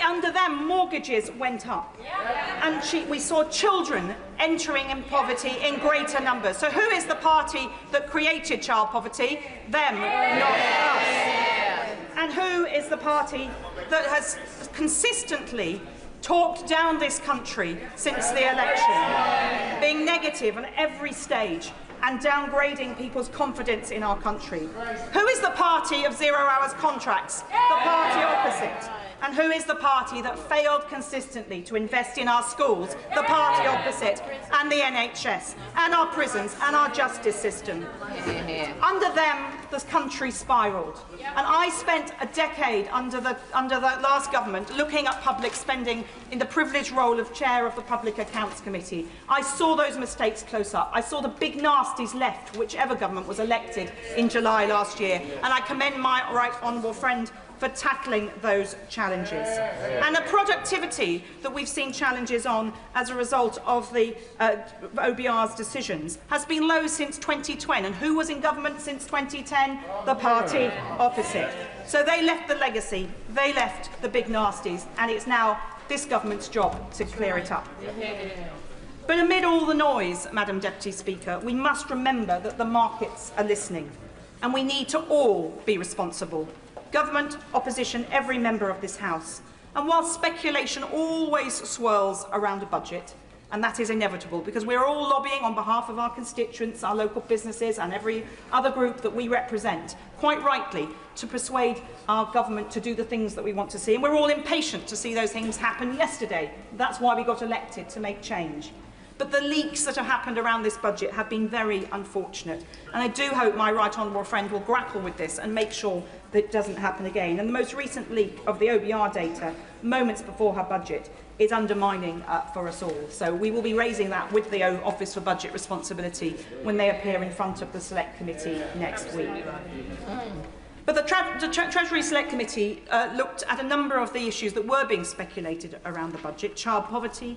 Under them, mortgages went up. And we saw children entering in poverty in greater numbers. So who is the party that created child poverty? Them, not us. And who is the party that has consistently talked down this country since the election, being negative on every stage and downgrading people's confidence in our country? Who is the party of 0 hours contracts? The party opposite. And who is the party that failed consistently to invest in our schools? The party opposite. And the NHS, and our prisons, and our justice system. Under them, the country spiralled. And I spent a decade under the last government looking at public spending in the privileged role of chair of the Public Accounts Committee. I saw those mistakes close up. I saw the big nasties left, whichever government was elected in July last year. And I commend my right honourable friend for tackling those challenges. And the productivity that we've seen challenges on as a result of the OBR's decisions has been low since 2010. And who was in government since 2010? The party opposite. So they left the legacy, they left the big nasties, and it's now this government's job to clear it up. But amid all the noise, Madam Deputy Speaker, we must remember that the markets are listening, and we need to all be responsible. Government, opposition, every member of this House. And while speculation always swirls around a budget, and that is inevitable because we're all lobbying on behalf of our constituents, our local businesses and every other group that we represent, quite rightly, to persuade our government to do the things that we want to see. And we're all impatient to see those things happen yesterday. That's why we got elected, to make change. But the leaks that have happened around this budget have been very unfortunate. And I do hope my right honourable friend will grapple with this and make sure that it doesn't happen again. And the most recent leak of the OBR data, moments before her budget, is undermining for us all. So we will be raising that with the Office for Budget Responsibility when they appear in front of the Select Committee next week. But the Treasury Select Committee looked at a number of the issues that were being speculated around the budget: child poverty,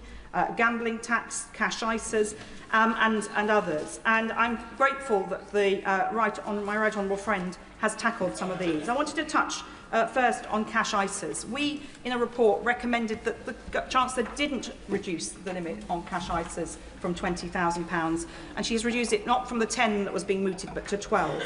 gambling tax, cash ISAs, and others. And I'm grateful that my right honourable friend has tackled some of these. I wanted to touch first on cash ISAs. We, in a report, recommended that the Chancellor didn't reduce the limit on cash ISAs from £20,000, and she's reduced it not from the 10 that was being mooted, but to 12.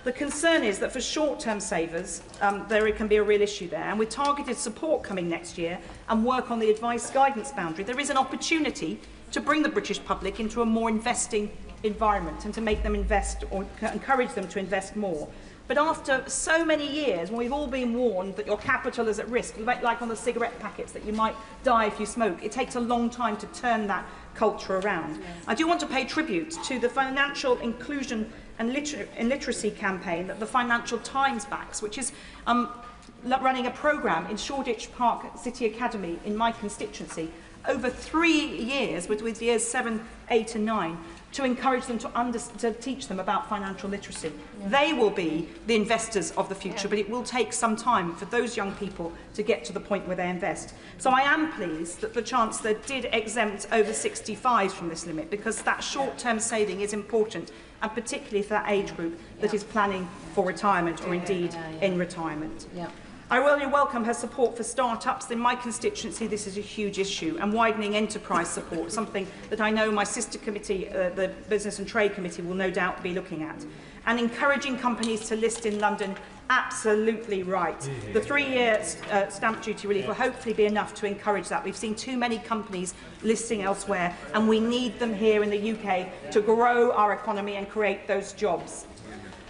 The concern is that for short-term savers, there can be a real issue there. And with targeted support coming next year and work on the advice guidance boundary, there is an opportunity to bring the British public into a more investing environment and to make them invest or encourage them to invest more. But after so many years, when we've all been warned that your capital is at risk, like on the cigarette packets, that you might die if you smoke, it takes a long time to turn that culture around. Yes. I do want to pay tribute to the financial inclusion and literacy campaign that the Financial Times backs, which is running a programme in Shoreditch Park City Academy in my constituency over 3 years, with years 7, 8 and 9, to encourage them to teach them about financial literacy. Yeah. They will be the investors of the future, but it will take some time for those young people to get to the point where they invest. So I am pleased that the Chancellor did exempt over 65s from this limit, because that short-term saving is important, and particularly for that age group that is planning for retirement or indeed in retirement. Yeah. I really welcome her support for start-ups. In my constituency, this is a huge issue, and widening enterprise support, something that I know my sister committee, the Business and Trade Committee, will no doubt be looking at. And encouraging companies to list in London, absolutely right. The 3-year stamp duty relief will hopefully be enough to encourage that. We've seen too many companies listing elsewhere, and we need them here in the UK to grow our economy and create those jobs.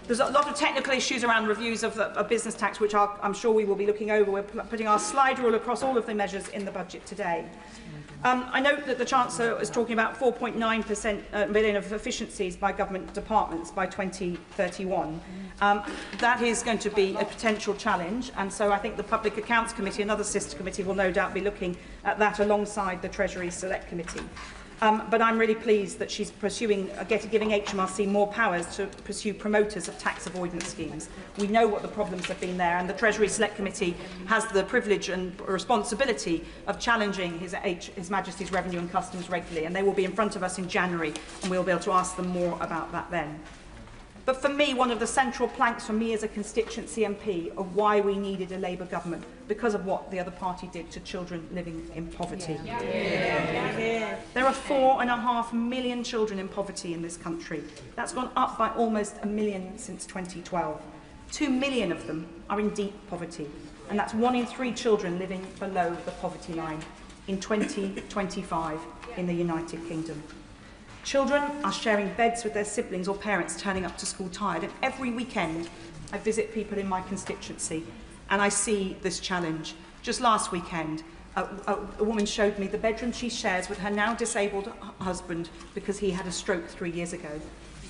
There's a lot of technical issues around reviews of business tax, which I'm sure we will be looking over. We're putting our slide rule across all of the measures in the budget today. I note that the Chancellor is talking about 4.9 million of efficiencies by government departments by 2031. That is going to be a potential challenge, and so I think the Public Accounts Committee, another sister committee, will no doubt be looking at that alongside the Treasury Select Committee. But I'm really pleased that she's giving HMRC more powers to pursue promoters of tax avoidance schemes. We know what the problems have been there, and the Treasury Select Committee has the privilege and responsibility of challenging His Majesty's Revenue and Customs regularly, and they will be in front of us in January, and we'll be able to ask them more about that then. But for me, one of the central planks for me as a constituency MP of why we needed a Labour government, because of what the other party did to children living in poverty. There are 4.5 million children in poverty in this country. That's gone up by almost 1 million since 2012. 2 million of them are in deep poverty, and that's 1 in 3 children living below the poverty line in 2025 in the United Kingdom. Children are sharing beds with their siblings or parents turning up to school tired. And every weekend, I visit people in my constituency and I see this challenge. Just last weekend, a woman showed me the bedroom she shares with her now disabled husband because he had a stroke 3 years ago.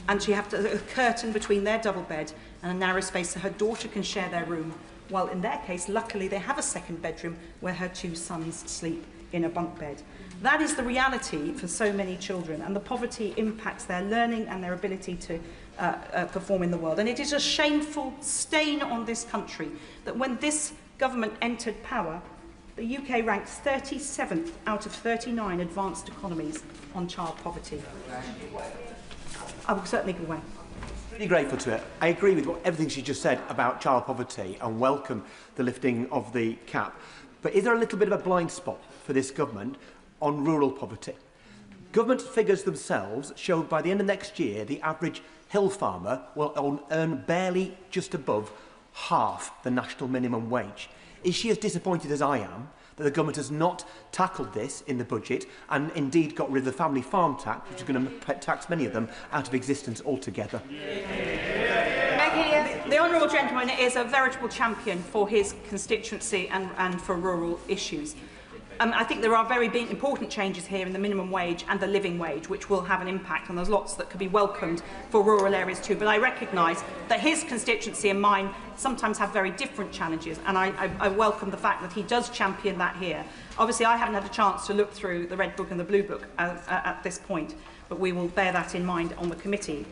And she has a curtain between their double bed and a narrow space so her daughter can share their room. While in their case, luckily, they have a second bedroom where her 2 sons sleep in a bunk bed. That is the reality for so many children, and the poverty impacts their learning and their ability to perform in the world. And it is a shameful stain on this country that when this government entered power, the UK ranks 37th out of 39 advanced economies on child poverty. I will certainly give way. Really grateful to it. I agree with everything she just said about child poverty and welcome the lifting of the cap. But is there a little bit of a blind spot for this government on rural poverty? Government figures themselves show by the end of next year the average hill farmer will earn barely just above half the national minimum wage. Is she as disappointed as I am that the government has not tackled this in the budget and indeed got rid of the family farm tax, which is going to tax many of them out of existence altogether? The honourable gentleman is a veritable champion for his constituency and for rural issues. I think there are very big, important changes here in the minimum wage and the living wage, which will have an impact, and there's lots that could be welcomed for rural areas too. But I recognise that his constituency and mine sometimes have very different challenges, and I welcome the fact that he does champion that here. Obviously, I haven't had a chance to look through the Red Book and the Blue Book at this point, but we will bear that in mind on the committee.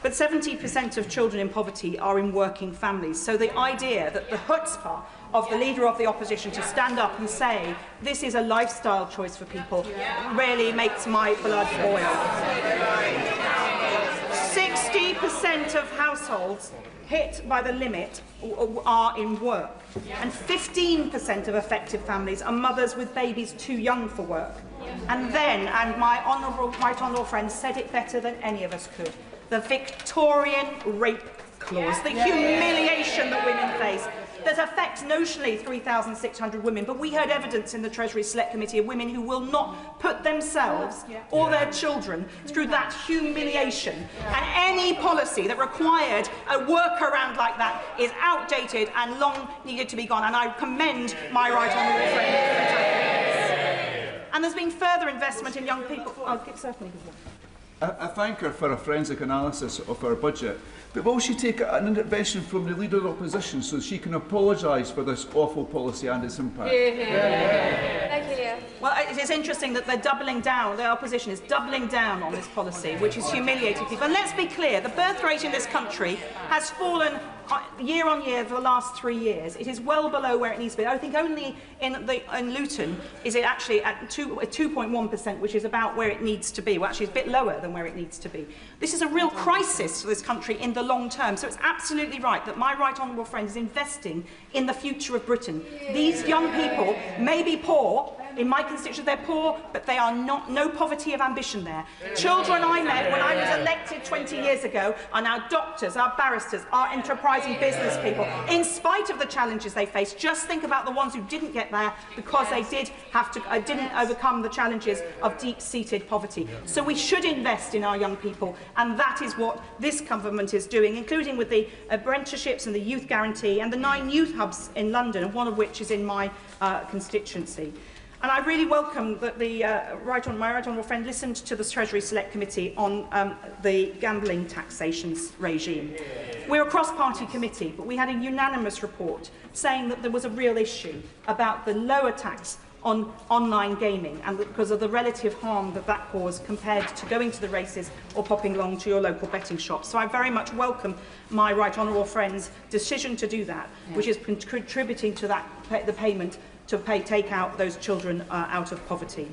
But 70% of children in poverty are in working families, so the idea that the chutzpah of the Leader of the Opposition to stand up and say this is a lifestyle choice for people really makes my blood boil. 60% of households hit by the limit are in work, and 15% of affected families are mothers with babies too young for work. And then, and my right honourable friend said it better than any of us could, the Victorian rape clause, the humiliation that women face, that affects notionally 3,600 women, but we heard evidence in the Treasury Select Committee of women who will not put themselves or their children through that humiliation. And any policy that required a workaround like that is outdated and long needed to be gone. And I commend my right honourable friend. And there's been further investment in young people. I'll certainly give one. I thank her for a forensic analysis of our budget, but will she take an intervention from the Leader of the Opposition so she can apologise for this awful policy and its impact? Well, it is interesting that they're doubling down, the opposition is doubling down on this policy, which is humiliating people. And let's be clear, the birth rate in this country has fallen year on year for the last 3 years. It is well below where it needs to be. I think only in Luton is it actually at 2.1%, which is about where it needs to be. Well, actually, it's a bit lower than where it needs to be. This is a real crisis for this country in the long term. So it's absolutely right that my right honourable friend is investing in the future of Britain. These young people may be poor. In my constituency, they're poor, but they are not, no poverty of ambition there. Children I met when I was elected 20 years ago are now doctors, are barristers, are enterprising business people. In spite of the challenges they face, just think about the ones who didn't get there because they didn't overcome the challenges of deep-seated poverty. So we should invest in our young people, and that is what this government is doing, including with the apprenticeships and the youth guarantee and the 9 youth hubs in London, one of which is in my constituency. And I really welcome that my right honourable friend listened to the Treasury Select Committee on the gambling taxation regime. We're a cross-party committee, but we had a unanimous report saying that there was a real issue about the lower tax on online gaming and because of the relative harm that that caused compared to going to the races or popping along to your local betting shop. So I very much welcome my right honourable friend's decision to do that, which is contributing to that, the payment to take out those children out of poverty.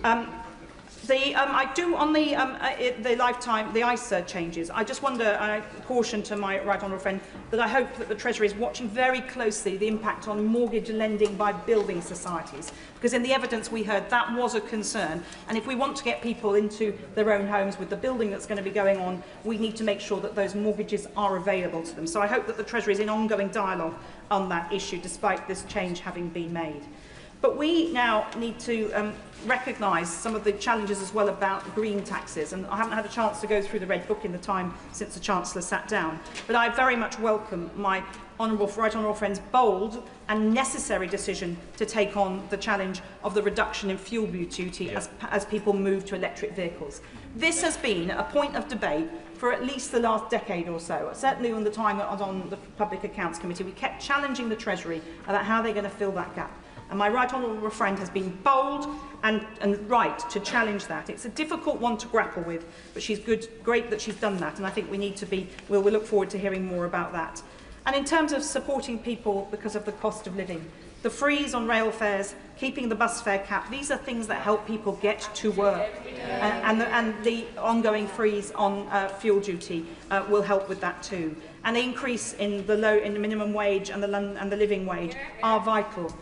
I do on the lifetime, the ISA changes. I just wonder, I caution to my right honourable friend that I hope that the Treasury is watching very closely the impact on mortgage lending by building societies, because in the evidence we heard that was a concern. And if we want to get people into their own homes with the building that's going to be going on, we need to make sure that those mortgages are available to them. So I hope that the Treasury is in ongoing dialogue on that issue, despite this change having been made. But we now need to recognise some of the challenges as well about green taxes. And I haven't had a chance to go through the Red Book in the time since the Chancellor sat down. But I very much welcome my right honourable friend's bold and necessary decision to take on the challenge of the reduction in fuel duty as people move to electric vehicles. This has been a point of debate for at least the last decade or so. Certainly on the time that I was on the Public Accounts Committee, we kept challenging the Treasury about how they're going to fill that gap. And my right honourable friend has been bold and right to challenge that. It's a difficult one to grapple with, but she's great that she's done that, and I think we need to be, we'll look forward to hearing more about that. And in terms of supporting people because of the cost of living, the freeze on rail fares, keeping the bus fare cap, these are things that help people get to work. And the ongoing freeze on fuel duty will help with that too. And the increase in the minimum wage and the living wage are vital.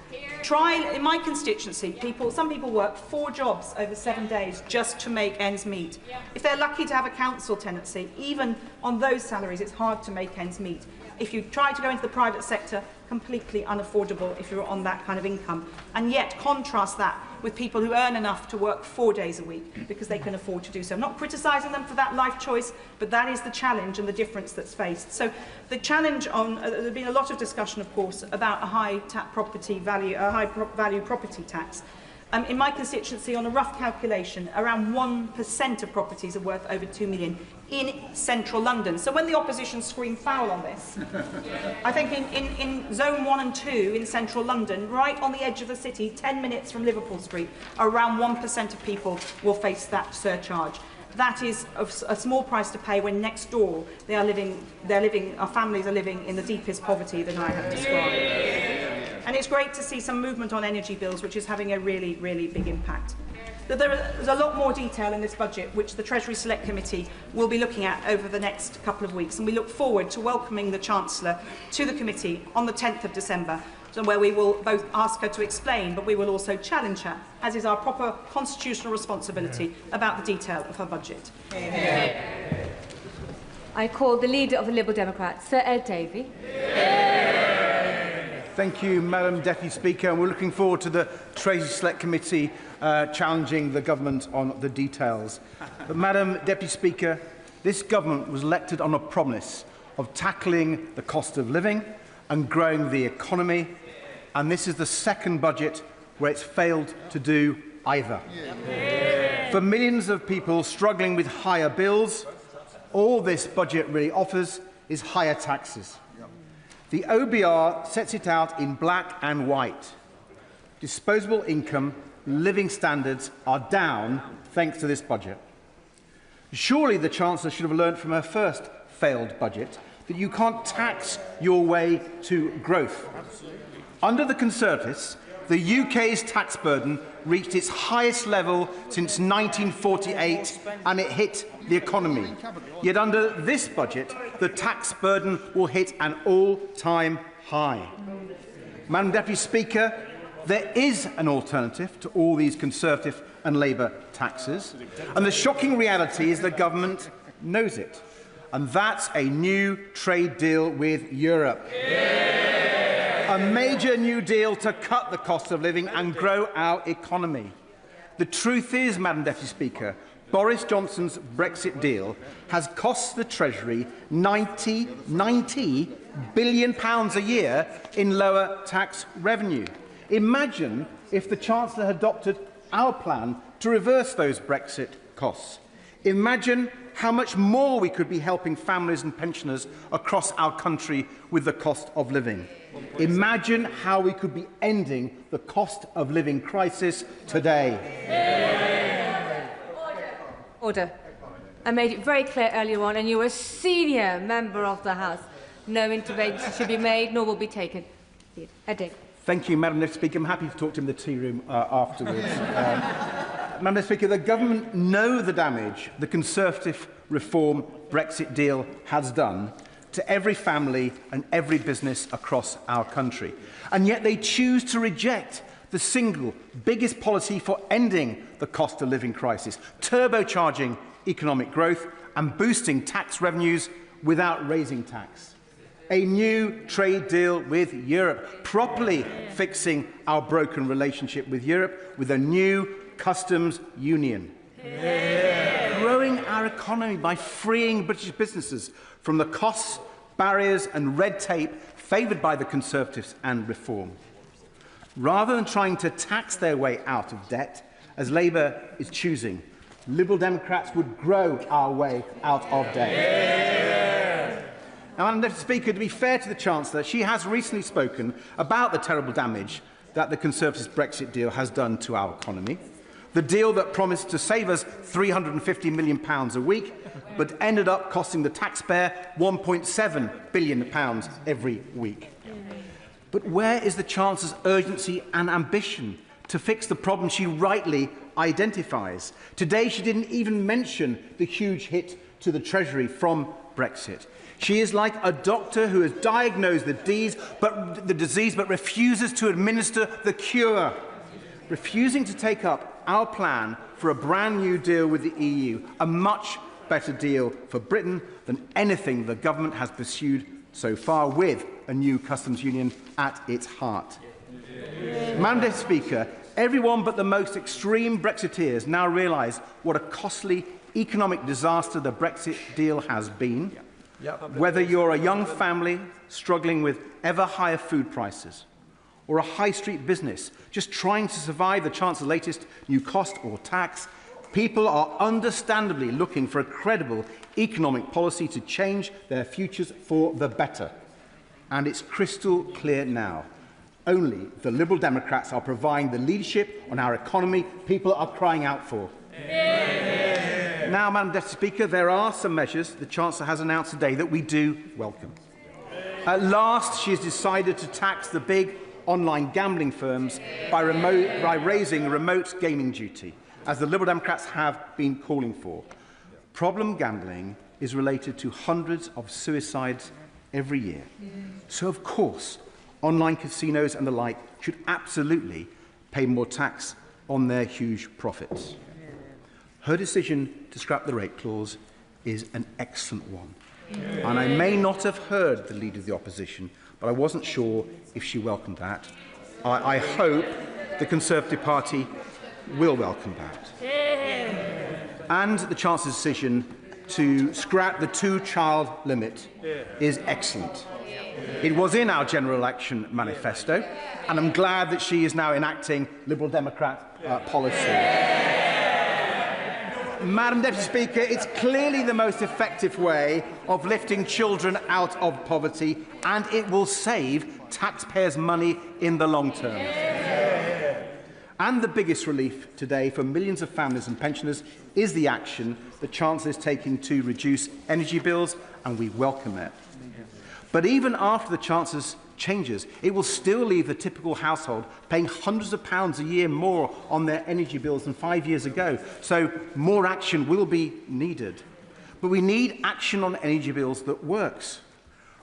In my constituency, some people work 4 jobs over 7 days just to make ends meet. If they're lucky to have a council tenancy, even on those salaries, it's hard to make ends meet. If you try to go into the private sector, completely unaffordable if you're on that kind of income. And yet contrast that with people who earn enough to work 4 days a week because they can afford to do so. I'm not criticising them for that life choice, but that is the challenge and the difference that's faced. So the challenge on, there's been a lot of discussion, of course, about a high value property tax. In my constituency, on a rough calculation, around 1% of properties are worth over 2 million in central London. So when the opposition scream foul on this, I think in zone 1 and 2 in central London, right on the edge of the city, 10 minutes from Liverpool Street, around 1% of people will face that surcharge. That is a small price to pay when next door our families are living in the deepest poverty that I have described. And it's great to see some movement on energy bills, which is having a really, really big impact. There's a lot more detail in this budget, which the Treasury Select Committee will be looking at over the next couple of weeks, and we look forward to welcoming the Chancellor to the committee on the 10th of December, where we will both ask her to explain, but we will also challenge her, as is our proper constitutional responsibility, about the detail of her budget. I call the Leader of the Liberal Democrats, Sir Ed Davey. Thank you, Madam Deputy Speaker. And we're looking forward to the Treasury Select Committee challenging the government on the details. But, Madam Deputy Speaker, this government was elected on a promise of tackling the cost of living and growing the economy, and this is the second budget where it's failed to do either. For millions of people struggling with higher bills, all this budget really offers is higher taxes. The OBR sets it out in black and white. Disposable income, living standards are down thanks to this budget. Surely the Chancellor should have learned from her first failed budget that you can't tax your way to growth. Under the Conservatives, the UK's tax burden reached its highest level since 1948 and it hit the economy. Yet under this budget, the tax burden will hit an all-time high. Madam Deputy Speaker, there is an alternative to all these Conservative and Labour taxes, and the shocking reality is the government knows it, and that's a new trade deal with Europe. A major new deal to cut the cost of living and grow our economy. The truth is, Madam Deputy Speaker, Boris Johnson's Brexit deal has cost the Treasury £90 billion a year in lower tax revenue. Imagine if the Chancellor had adopted our plan to reverse those Brexit costs. Imagine how much more we could be helping families and pensioners across our country with the cost of living. Imagine how we could be ending the cost of living crisis today. Order. I made it very clear earlier on, and you're a senior member of the House. No intervention should be made, nor will be taken. Headache. Thank you, Madam Deputy Speaker. I'm happy to talk to him in the tea room afterwards. Madam Deputy Speaker, the government know the damage the Conservative reform Brexit deal has done to every family and every business across our country. And yet they choose to reject the single biggest policy for ending the cost of living crisis, turbocharging economic growth and boosting tax revenues without raising tax. A new trade deal with Europe, properly fixing our broken relationship with Europe with a new customs union. Growing our economy by freeing British businesses from the costs, barriers and red tape favoured by the Conservatives and Reform. Rather than trying to tax their way out of debt, as Labour is choosing, Liberal Democrats would grow our way out of debt. Now, Madam Deputy Speaker, to be fair to the Chancellor, she has recently spoken about the terrible damage that the Conservatives' Brexit deal has done to our economy. The deal that promised to save us £350 million a week, but ended up costing the taxpayer £1.7 billion every week. But where is the Chancellor's urgency and ambition to fix the problem she rightly identifies? Today, she didn't even mention the huge hit to the Treasury from Brexit. She is like a doctor who has diagnosed the disease but refuses to administer the cure. Refusing to take up our plan for a brand new deal with the EU, a much better deal for Britain than anything the government has pursued so far, with a new customs union at its heart. Madam Deputy Speaker, everyone but the most extreme Brexiteers now realise what a costly economic disaster the Brexit deal has been. Whether you're a young family struggling with ever higher food prices, or a high street business just trying to survive the Chancellor's latest new cost or tax, people are understandably looking for a credible economic policy to change their futures for the better. And it's crystal clear now. Only the Liberal Democrats are providing the leadership on our economy people are crying out for. Now, Madam Deputy Speaker, there are some measures the Chancellor has announced today that we do welcome. At last, she has decided to tax the big online gambling firms by raising remote gaming duty, as the Liberal Democrats have been calling for. Problem gambling is related to hundreds of suicides every year. So, of course, online casinos and the like should absolutely pay more tax on their huge profits. Her decision to scrap the rate clause is an excellent one. And I may not have heard the Leader of the Opposition, but I wasn't sure if she welcomed that. I hope the Conservative Party will welcome that. And the Chancellor's decision to scrap the two-child limit is excellent. It was in our general election manifesto, and I'm glad that she is now enacting Liberal Democrat policy. Madam Deputy Speaker, it's clearly the most effective way of lifting children out of poverty, and it will save taxpayers' money in the long term. And the biggest relief today for millions of families and pensioners is the action the Chancellor is taking to reduce energy bills, and we welcome it. But even after the Chancellor's changes, it will still leave the typical household paying hundreds of pounds a year more on their energy bills than 5 years ago. So more action will be needed. But we need action on energy bills that works.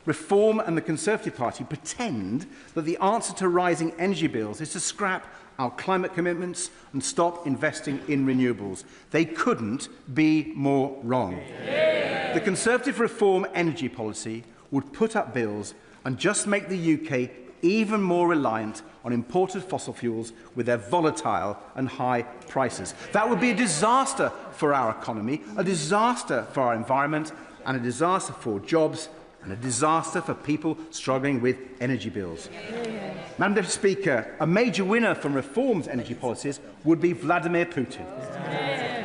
Reform and the Conservative Party pretend that the answer to rising energy bills is to scrap our climate commitments and stop investing in renewables. They couldn't be more wrong. The Conservative reform energy policy would put up bills and just make the UK even more reliant on imported fossil fuels with their volatile and high prices. That would be a disaster for our economy, a disaster for our environment, and a disaster for jobs, and a disaster for people struggling with energy bills. Madam Deputy Speaker, a major winner from reform's energy policies would be Vladimir Putin.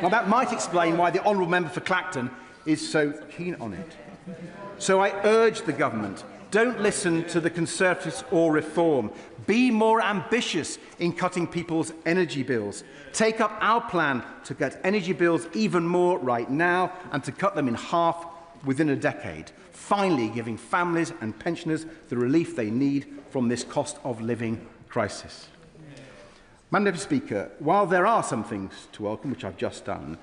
Now, that might explain why the honourable member for Clacton is so keen on it. So I urge the government, don't listen to the Conservatives or Reform. Be more ambitious in cutting people's energy bills. Take up our plan to cut energy bills even more right now and to cut them in half within a decade, finally giving families and pensioners the relief they need from this cost of living crisis. Madam Deputy Speaker, while there are some things to welcome, which I've just done,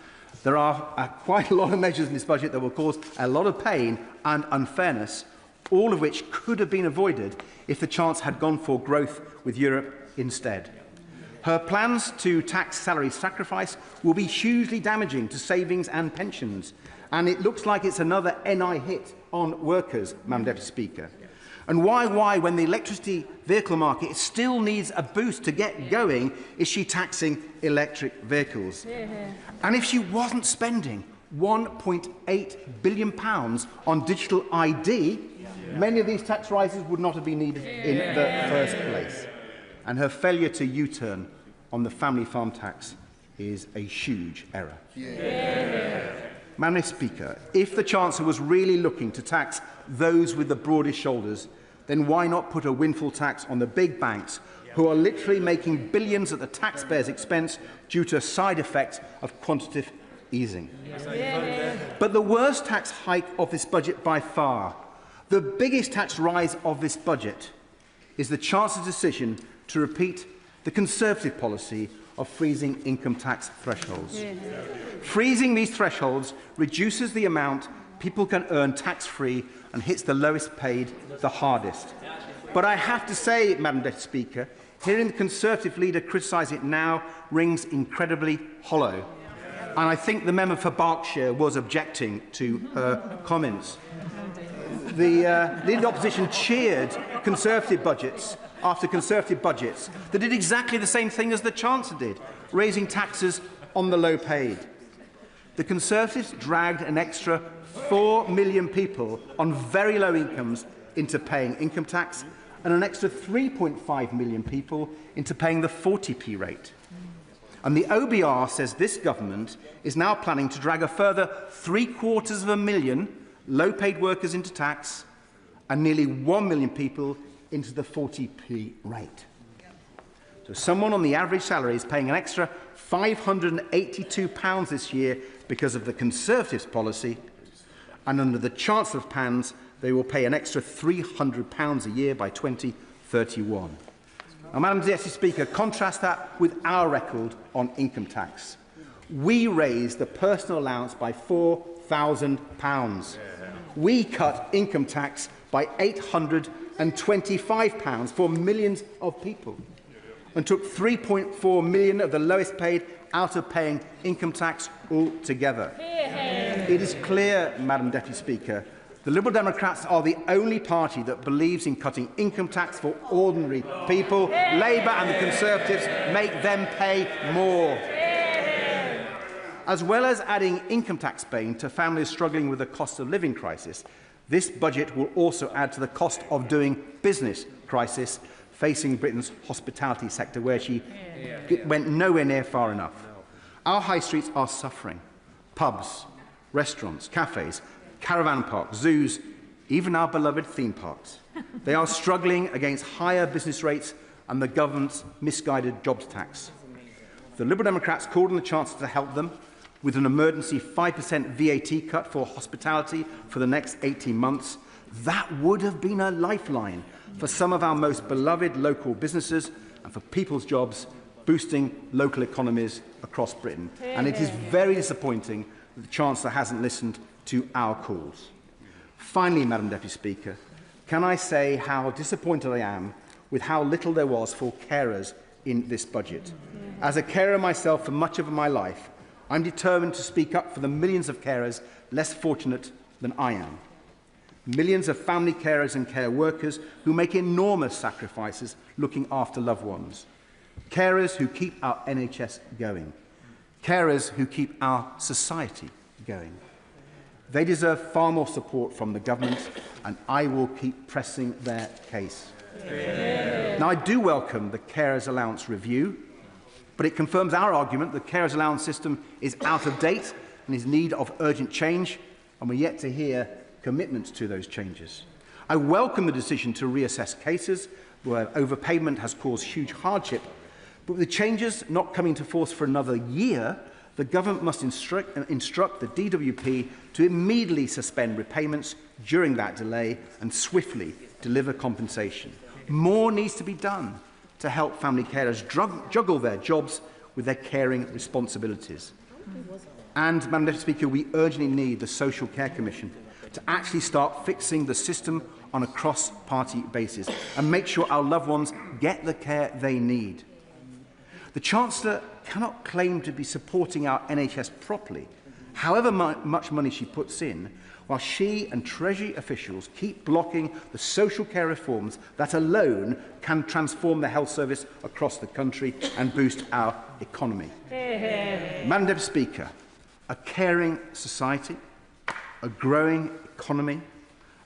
there are quite a lot of measures in this budget that will cause a lot of pain and unfairness, all of which could have been avoided if the Chancellor had gone for growth with Europe instead. Her plans to tax salary sacrifice will be hugely damaging to savings and pensions, and it looks like it's another NI hit on workers, Madam Deputy Speaker. And why, when the electricity vehicle market still needs a boost to get going, is she taxing electric vehicles? And if she wasn't spending £1.8 billion on digital ID, many of these tax rises would not have been needed in the first place. And her failure to U-turn on the family farm tax is a huge error. Madam Speaker, if the Chancellor was really looking to tax those with the broadest shoulders, then why not put a windfall tax on the big banks who are literally making billions at the taxpayers' expense due to a side effect of quantitative easing. But the worst tax hike of this budget by far, the biggest tax rise of this budget, is the Chancellor's decision to repeat the Conservative policy of freezing income tax thresholds. Freezing these thresholds reduces the amount people can earn tax-free and hits the lowest paid the hardest. But I have to say, Madam Deputy Speaker, hearing the Conservative leader criticise it now rings incredibly hollow. And I think the member for Berkshire was objecting to her comments. The leader of the opposition cheered Conservative budgets after Conservative budgets that did exactly the same thing as the Chancellor did, raising taxes on the low paid. The Conservatives dragged an extra 4 million people on very low incomes into paying income tax and an extra 3.5 million people into paying the 40p rate. And the OBR says this government is now planning to drag a further 750,000 low-paid workers into tax and nearly 1 million people into the 40p rate. So someone on the average salary is paying an extra £582 this year because of the Conservatives' policy, and under the Chancellor's plans, they will pay an extra £300 a year by 2031. Now, Madam Deputy Speaker, contrast that with our record on income tax. We raised the personal allowance by £4,000. We cut income tax by £825 for millions of people and took 3.4 million of the lowest paid out of paying income tax altogether. It is clear, Madam Deputy Speaker, the Liberal Democrats are the only party that believes in cutting income tax for ordinary people. Labour and the Conservatives make them pay more. As well as adding income tax pain to families struggling with the cost of living crisis, this budget will also add to the cost of doing business crisis facing Britain's hospitality sector, where she went nowhere near far enough. Our high streets are suffering. Pubs, restaurants, cafes, caravan parks, zoos, even our beloved theme parks. They are struggling against higher business rates and the government's misguided jobs tax. The Liberal Democrats called on the Chancellor to help them with an emergency 5% VAT cut for hospitality for the next 18 months. That would have been a lifeline for some of our most beloved local businesses and for people's jobs, boosting local economies across Britain. And it is very disappointing that the Chancellor hasn't listened to our calls. Finally, Madam Deputy Speaker, can I say how disappointed I am with how little there was for carers in this budget? As a carer myself for much of my life, I'm determined to speak up for the millions of carers less fortunate than I am. Millions of family carers and care workers who make enormous sacrifices looking after loved ones. Carers who keep our NHS going. Carers who keep our society going. They deserve far more support from the government, and I will keep pressing their case. Now, I do welcome the Carers Allowance review, but it confirms our argument that the Carers Allowance system is out of date and is in need of urgent change, and we're yet to hear commitments to those changes. I welcome the decision to reassess cases where overpayment has caused huge hardship, but with the changes not coming into force for another year, the government must instruct the DWP to immediately suspend repayments during that delay and swiftly deliver compensation. More needs to be done to help family carers juggle their jobs with their caring responsibilities. And, Madam Deputy Speaker, we urgently need the Social Care Commission to actually start fixing the system on a cross-party basis and make sure our loved ones get the care they need. The Chancellor cannot claim to be supporting our NHS properly, however much money she puts in, while she and Treasury officials keep blocking the social care reforms that alone can transform the health service across the country and boost our economy. Madam Deputy Speaker, a caring society, a growing economy,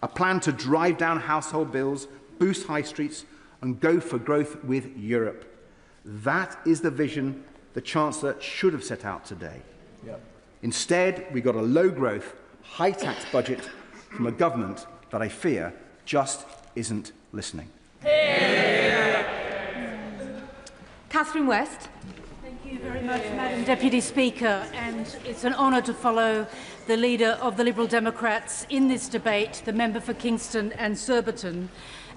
a plan to drive down household bills, boost high streets and go for growth with Europe. That is the vision the Chancellor should have set out today. Instead, we got a low-growth, high-tax budget from a government that I fear just isn't listening. Catherine West. Thank you very much, Madam Deputy Speaker, and it's an honour to follow the leader of the Liberal Democrats in this debate, the member for Kingston and Surbiton.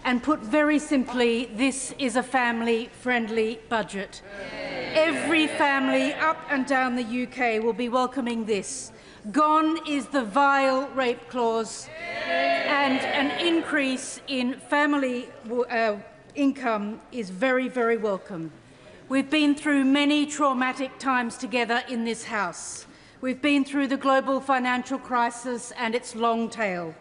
And put very simply, this is a family-friendly budget. Every family up and down the UK will be welcoming this. Gone is the vile rape clause, and an increase in family income is very, very welcome. We've been through many traumatic times together in this House. We've been through the global financial crisis and its long tail.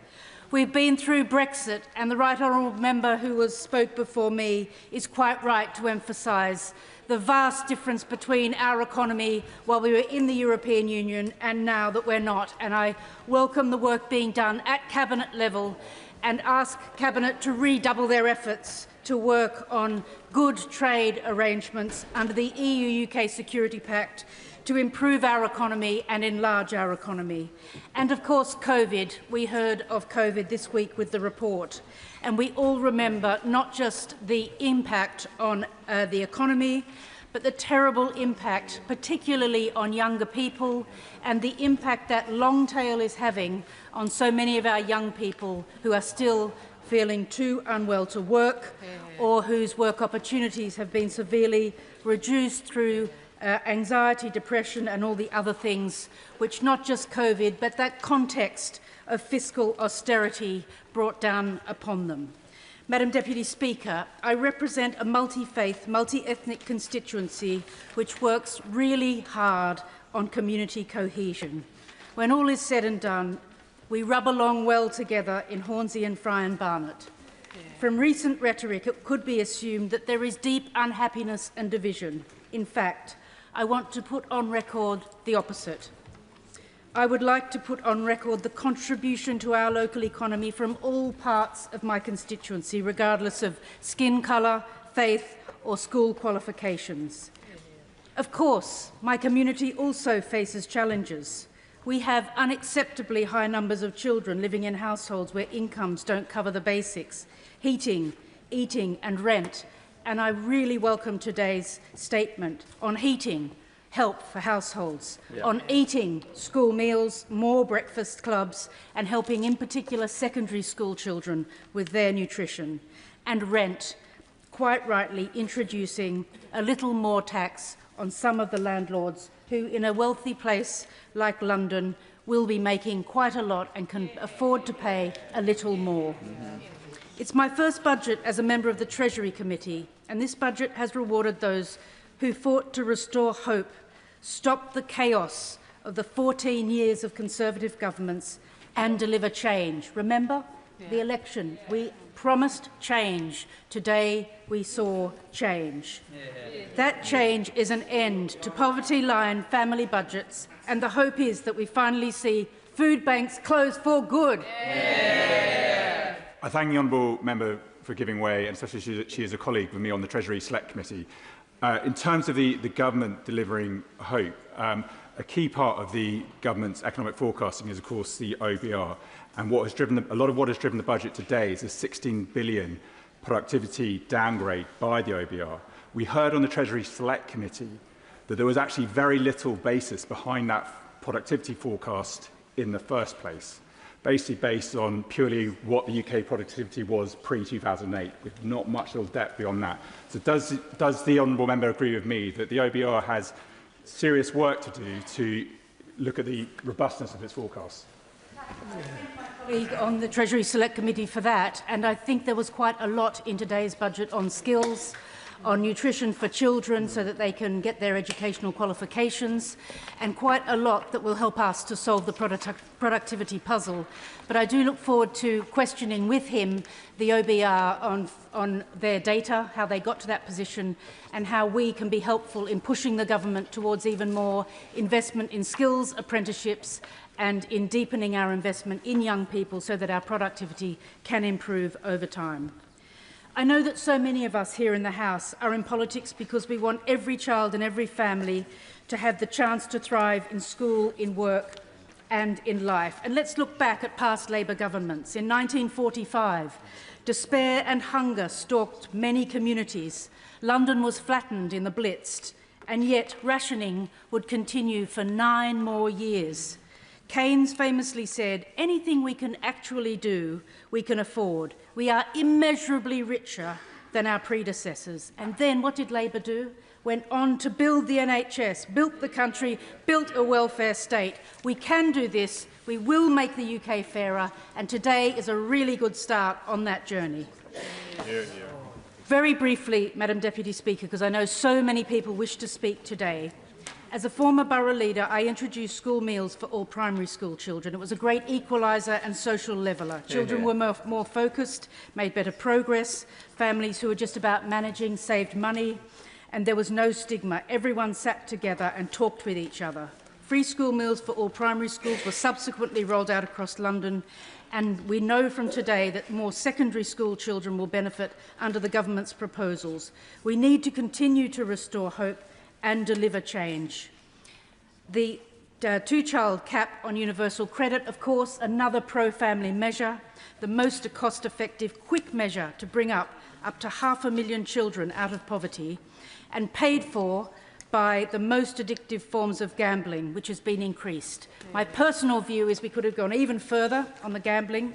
We've been through Brexit, and the right honourable member who spoke before me is quite right to emphasise the vast difference between our economy while we were in the European Union and now that we're not. And I welcome the work being done at Cabinet level and ask Cabinet to redouble their efforts to work on good trade arrangements under the EU-UK Security Pact to improve our economy and enlarge our economy. And of course, COVID. We heard of COVID this week with the report. And we all remember not just the impact on the economy, but the terrible impact, particularly on younger people, and the impact that long tail is having on so many of our young people who are still feeling too unwell to work or whose work opportunities have been severely reduced through anxiety, depression and all the other things which not just COVID but that context of fiscal austerity brought down upon them. Madam Deputy Speaker, I represent a multi-faith, multi-ethnic constituency which works really hard on community cohesion. When all is said and done, we rub along well together in Hornsey and Fry and Barnet. From recent rhetoric, it could be assumed that there is deep unhappiness and division. In fact, I want to put on record the opposite. I would like to put on record the contribution to our local economy from all parts of my constituency, regardless of skin colour, faith or school qualifications. Of course, my community also faces challenges. We have unacceptably high numbers of children living in households where incomes don't cover the basics, heating, eating and rent. And I really welcome today's statement on heating, help for households, on eating, school meals, more breakfast clubs, and helping in particular secondary school children with their nutrition, and rent, quite rightly introducing a little more tax on some of the landlords who, in a wealthy place like London, will be making quite a lot and can afford to pay a little more. It's my first budget as a member of the Treasury Committee, and this budget has rewarded those who fought to restore hope, stop the chaos of the 14 years of Conservative governments and deliver change. Remember the election? We promised change. Today we saw change. That change is an end to poverty-line family budgets, and the hope is that we finally see food banks close for good. I thank the honourable member for giving way, and especially she is a colleague with me on the Treasury Select Committee. In terms of the government delivering hope, a key part of the government's economic forecasting is, of course, the OBR. And what has driven a lot of what has driven the budget today is a 16 billion productivity downgrade by the OBR. We heard on the Treasury Select Committee that there was actually very little basis behind that productivity forecast in the first place, basically based on purely what the UK productivity was pre-2008, with not much real depth beyond that. So does the honourable member agree with me that the OBR has serious work to do to look at the robustness of its forecasts? On the Treasury Select Committee for that, and I think there was quite a lot in today's budget on skills, on nutrition for children so that they can get their educational qualifications, and quite a lot that will help us to solve the productivity puzzle. But I do look forward to questioning with him the OBR on their data, how they got to that position, and how we can be helpful in pushing the government towards even more investment in skills, apprenticeships, and in deepening our investment in young people so that our productivity can improve over time. I know that so many of us here in the House are in politics because we want every child and every family to have the chance to thrive in school, in work and in life. And let's look back at past Labour governments. In 1945, despair and hunger stalked many communities. London was flattened in the Blitz, and yet rationing would continue for 9 more years. Keynes famously said, anything we can actually do, we can afford. We are immeasurably richer than our predecessors. And then what did Labour do? Went on to build the NHS, built the country, built a welfare state. We can do this. We will make the UK fairer. And today is a really good start on that journey. Very briefly, Madam Deputy Speaker, because I know so many people wish to speak today. As a former borough leader, I introduced school meals for all primary school children. It was a great equaliser and social leveller. Children were more focused, made better progress. Families who were just about managing saved money, and there was no stigma. Everyone sat together and talked with each other. Free school meals for all primary schools were subsequently rolled out across London, and we know from today that more secondary school children will benefit under the government's proposals. We need to continue to restore hope and deliver change. The two-child cap on universal credit, of course, another pro-family measure, the most cost-effective, quick measure to bring up to 500,000 children out of poverty, and paid for by the most addictive forms of gambling, which has been increased. My personal view is we could have gone even further on the gambling,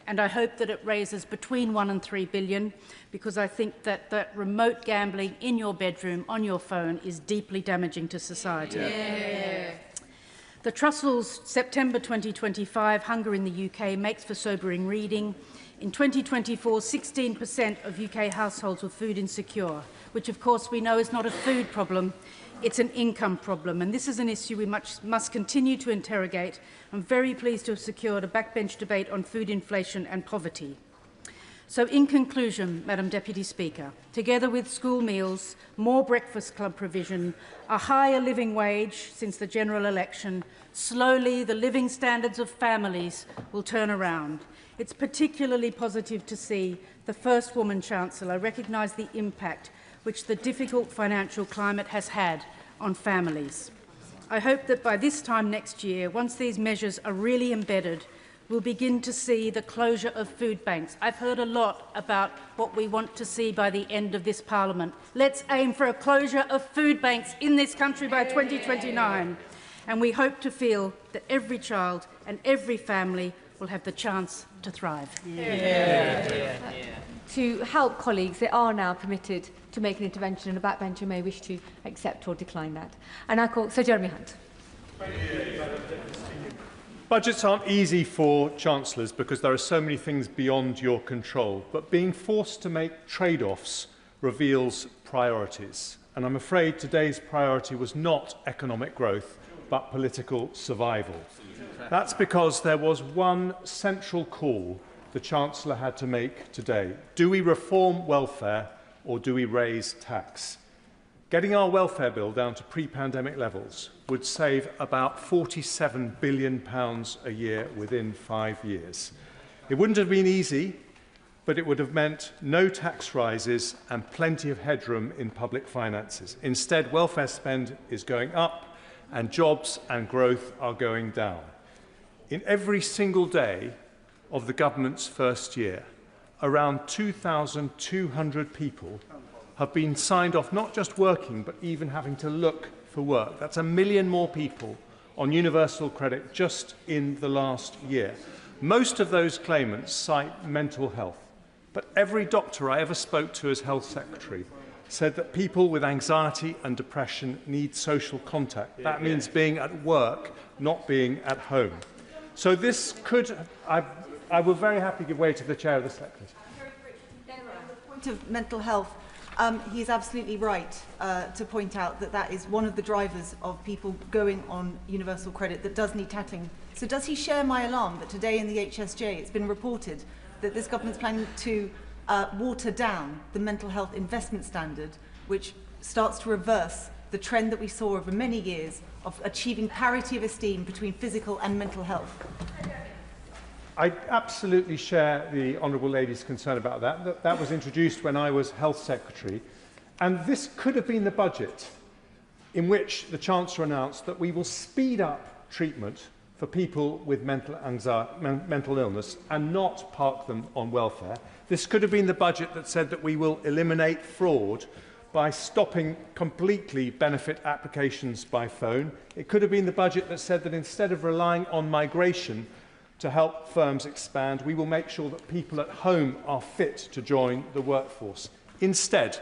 and I hope that it raises between 1 and 3 billion, because I think that remote gambling in your bedroom, on your phone, is deeply damaging to society. The Trussell's September 2025 Hunger in the UK makes for sobering reading. In 2024, 16% of UK households were food insecure, which of course we know is not a food problem, it's an income problem, and this is an issue we must continue to interrogate. I'm very pleased to have secured a backbench debate on food inflation and poverty. So in conclusion, Madam Deputy Speaker, together with school meals, more breakfast club provision, a higher living wage since the general election, slowly the living standards of families will turn around. It's particularly positive to see the first woman Chancellor recognise the impact which the difficult financial climate has had on families. I hope that by this time next year, once these measures are really embedded, we'll begin to see the closure of food banks. I've heard a lot about what we want to see by the end of this Parliament. Let's aim for a closure of food banks in this country by 2029. And we hope to feel that every child and every family will have the chance to thrive. To help colleagues, they are now permitted to make an intervention, and a backbencher may wish to accept or decline that. And I call Sir Jeremy Hunt. Budgets aren't easy for chancellors because there are so many things beyond your control, but being forced to make trade-offs reveals priorities. And I'm afraid today's priority was not economic growth, but political survival. That's because there was one central call the Chancellor had to make today. Do we reform welfare or do we raise tax? Getting our welfare bill down to pre-pandemic levels would save about £47 billion a year within 5 years. It wouldn't have been easy, but it would have meant no tax rises and plenty of headroom in public finances. Instead, welfare spend is going up and jobs and growth are going down. In every single day of the government's first year, around 2,200 people have been signed off not just working, but even having to look for work. That's 1 million more people on universal credit just in the last year. Most of those claimants cite mental health, but every doctor I ever spoke to as Health Secretary said that people with anxiety and depression need social contact. That means being at work, not being at home. So this could, I will very happily give way to the Chair of the Select Committee. On the point of mental health, he is absolutely right to point out that that is one of the drivers of people going on universal credit that does need tackling. So does he share my alarm that today in the HSJ it's been reported that this government is planning to water down the mental health investment standard, which starts to reverse the trend that we saw over many years of achieving parity of esteem between physical and mental health? I absolutely share the Honourable Lady's concern about that. That was introduced when I was Health Secretary, and this could have been the budget in which the Chancellor announced that we will speed up treatment for people with mental illness and not park them on welfare. This could have been the budget that said that we will eliminate fraud by stopping completely benefit applications by phone. It could have been the budget that said that instead of relying on migration to help firms expand, we will make sure that people at home are fit to join the workforce. Instead,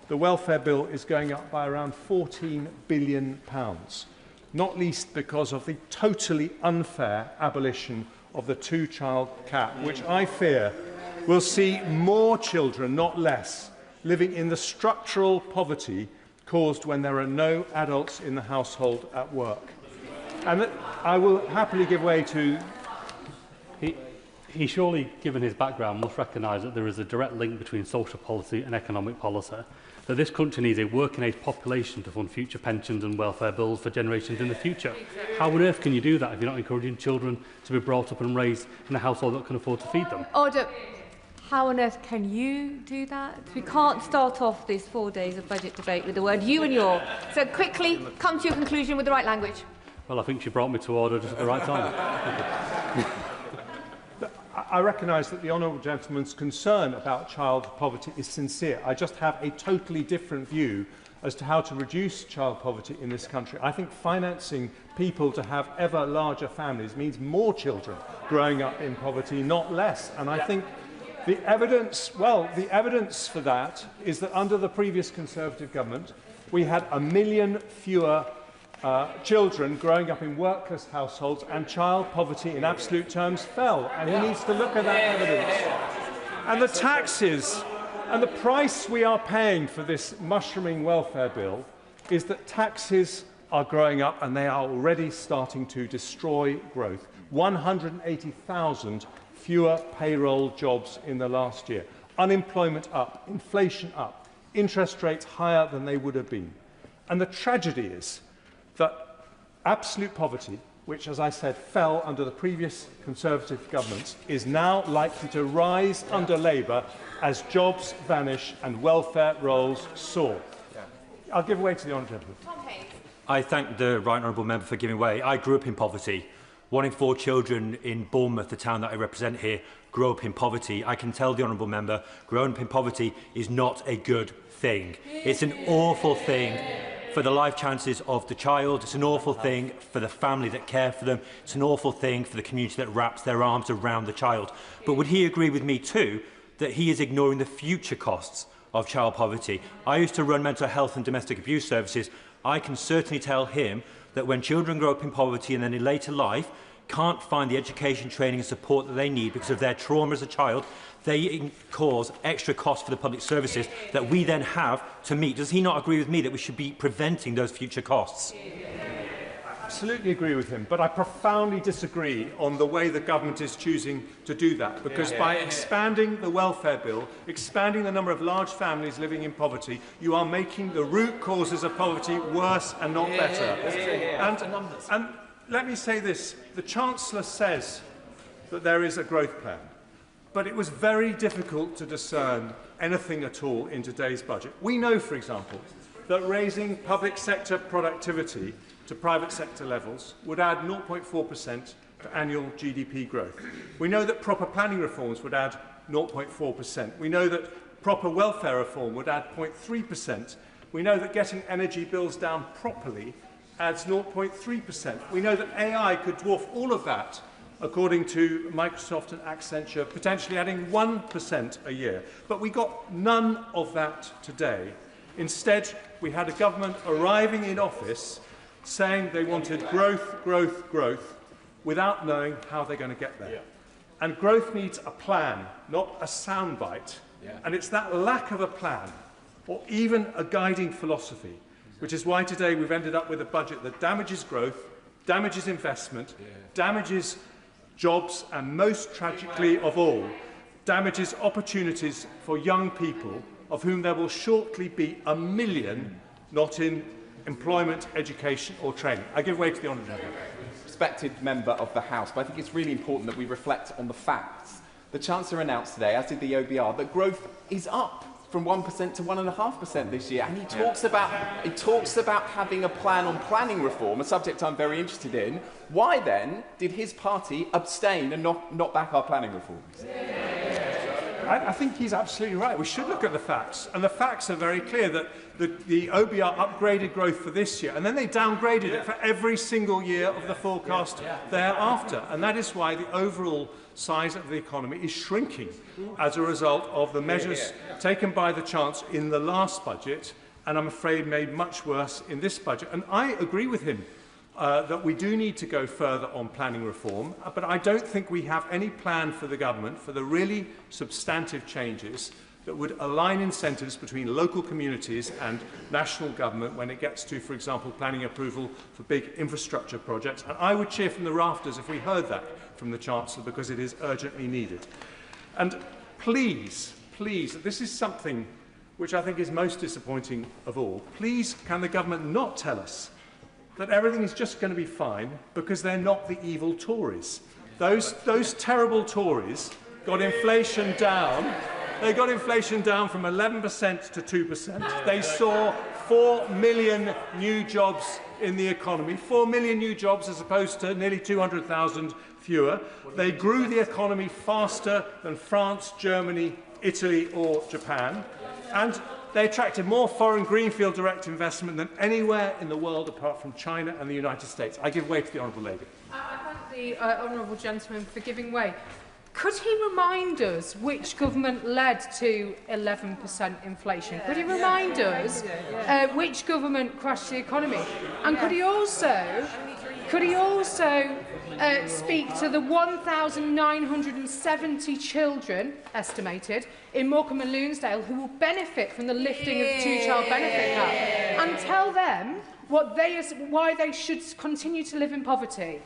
the welfare bill is going up by around £14 billion, not least because of the totally unfair abolition of the two-child cap, which I fear will see more children, not less, living in the structural poverty caused when there are no adults in the household at work. And I will happily give way to... He surely, given his background, must recognise that there is a direct link between social policy and economic policy, that this country needs a working-age population to fund future pensions and welfare bills for generations in the future. How on earth can you do that if you're not encouraging children to be brought up and raised in a household that can afford to feed them? Order. How on earth can you do that? We can't start off these 4 days of budget debate with the word you and your. So quickly, come to your conclusion with the right language. Well, I think she brought me to order just at the right time. I recognise that the honourable gentleman's concern about child poverty is sincere. I just have a totally different view as to how to reduce child poverty in this country. I think financing people to have ever larger families means more children growing up in poverty, not less. And I think the evidence for that is that under the previous Conservative government, we had 1 million fewer children growing up in workless households, and child poverty in absolute terms fell. And he needs to look at that evidence. And the taxes and the price we are paying for this mushrooming welfare bill is that taxes are growing up and they are already starting to destroy growth. 180,000 fewer payroll jobs in the last year. Unemployment up, inflation up, interest rates higher than they would have been. And the tragedy is that absolute poverty, which, as I said, fell under the previous Conservative governments, is now likely to rise under Labour as jobs vanish and welfare rolls soar. I'll give way to the honourable gentleman. I thank the right honourable member for giving way. I grew up in poverty. 1 in 4 children in Bournemouth, the town that I represent here, grew up in poverty. I can tell the honourable member, growing up in poverty is not a good thing. It's an awful thing for the life chances of the child. It's an awful thing for the family that care for them. It's an awful thing for the community that wraps their arms around the child. But would he agree with me too that he is ignoring the future costs of child poverty? I used to run mental health and domestic abuse services. I can certainly tell him that when children grow up in poverty and then in later life can't find the education, training and support that they need because of their trauma as a child, they cause extra costs for the public services that we then have to meet. Does he not agree with me that we should be preventing those future costs? I absolutely agree with him, but I profoundly disagree on the way the government is choosing to do that, because by expanding the welfare bill, expanding the number of large families living in poverty, you are making the root causes of poverty worse and not better. And let me say this, the Chancellor says that there is a growth plan, but it was very difficult to discern anything at all in today's budget. We know, for example, that raising public sector productivity to private sector levels would add 0.4% to annual GDP growth. We know that proper planning reforms would add 0.4%. We know that proper welfare reform would add 0.3%. We know that getting energy bills down properly adds 0.3%. We know that AI could dwarf all of that, according to Microsoft and Accenture, potentially adding 1% a year. But we got none of that today. Instead, we had a government arriving in office saying they wanted growth, growth, growth, without knowing how they're going to get there. And growth needs a plan, not a soundbite. And it's that lack of a plan, or even a guiding philosophy, which is why today we've ended up with a budget that damages growth, damages investment, damages jobs, and most tragically of all, damages opportunities for young people, of whom there will shortly be 1 million not in employment, education or training. I give way to the honourable member. Respected member of the House, but I think it's really important that we reflect on the facts. The Chancellor announced today, as did the OBR, that growth is up. from 1% to 1.5% this year. And he talks about having a plan on planning reform, a subject I'm very interested in. Why then did his party abstain and not back our planning reforms? I think he's absolutely right. We should look at the facts. And the facts are very clear that the OBR upgraded growth for this year, and then they downgraded it for every single year of the forecast thereafter. And that is why the overall size of the economy is shrinking as a result of the measures taken by the Chancellor in the last budget, and I'm afraid made much worse in this budget. And I agree with him that we do need to go further on planning reform, but I don't think we have any plan for the government for the really substantive changes that would align incentives between local communities and national government when it gets to, for example, planning approval for big infrastructure projects. And I would cheer from the rafters if we heard that from the Chancellor, because it is urgently needed. And please, this is something which I think is most disappointing of all. Please, can the government not tell us that everything is just going to be fine because they're not the evil Tories? Those terrible Tories got inflation down. They got inflation down from 11% to 2%. They saw 4 million new jobs in the economy, 4 million new jobs as opposed to nearly 200,000 fewer. They grew the economy faster than France, Germany, Italy or Japan. And they attracted more foreign greenfield direct investment than anywhere in the world apart from China and the United States. I give way to the Honourable Lady. I thank the Honourable Gentleman for giving way. Could he remind us which government led to 11% inflation? Could he remind us which government crashed the economy? And could he also speak to the 1,970 children, estimated, in Morecambe and Lunesdale who will benefit from the lifting of the two-child benefit cap, and tell them why they should continue to live in poverty?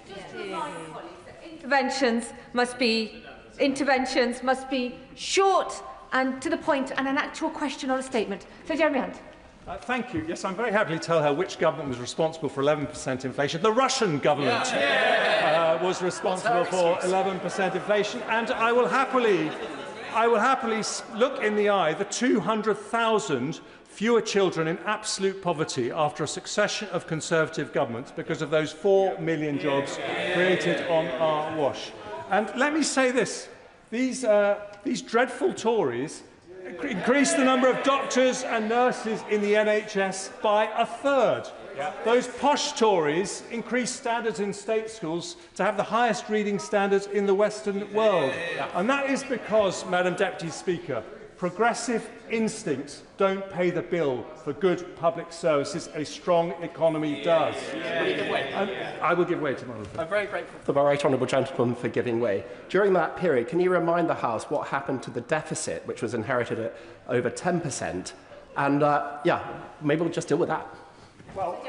Interventions must be short and to the point, and an actual question or a statement. So, Jeremy Hunt. Thank you. Yes, I'm very happy to tell her which government was responsible for 11% inflation. The Russian government was responsible for 11% inflation, and I will happily look in the eye the 200,000 fewer children in absolute poverty after a succession of Conservative governments because of those 4 million jobs created on our watch. And let me say this, these dreadful Tories increased the number of doctors and nurses in the NHS by a third. Those posh Tories increased standards in state schools to have the highest reading standards in the Western world. And that is because, Madam Deputy Speaker, progressive instincts don't pay the bill for good public services. A strong economy does. I will give way to my husband. I'm very grateful to the right honourable gentleman for giving way. During that period, can you remind the House what happened to the deficit, which was inherited at over 10%? And, maybe we'll just deal with that. Well,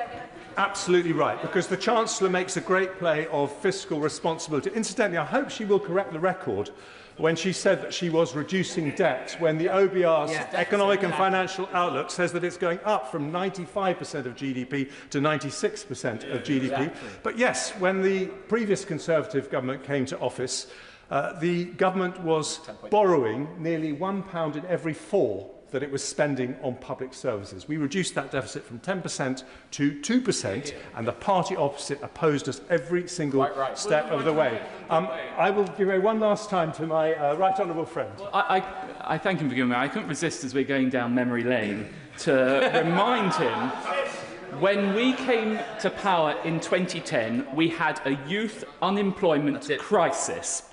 absolutely right, because the Chancellor makes a great play of fiscal responsibility. Incidentally, I hope she will correct the record when she said that she was reducing debt, when the OBR's economic and financial outlook says that it's going up from 95% of GDP to 96% of GDP. Exactly. But yes, when the previous Conservative government came to office, the government was borrowing nearly £1 in every 4 that it was spending on public services. We reduced that deficit from 10% to 2%, and the party opposite opposed us every single step of the way. I will give way one last time to my right honourable friend. Well, I thank him for giving me. I couldn't resist, as we're going down memory lane, to remind him when we came to power in 2010, we had a youth unemployment crisis.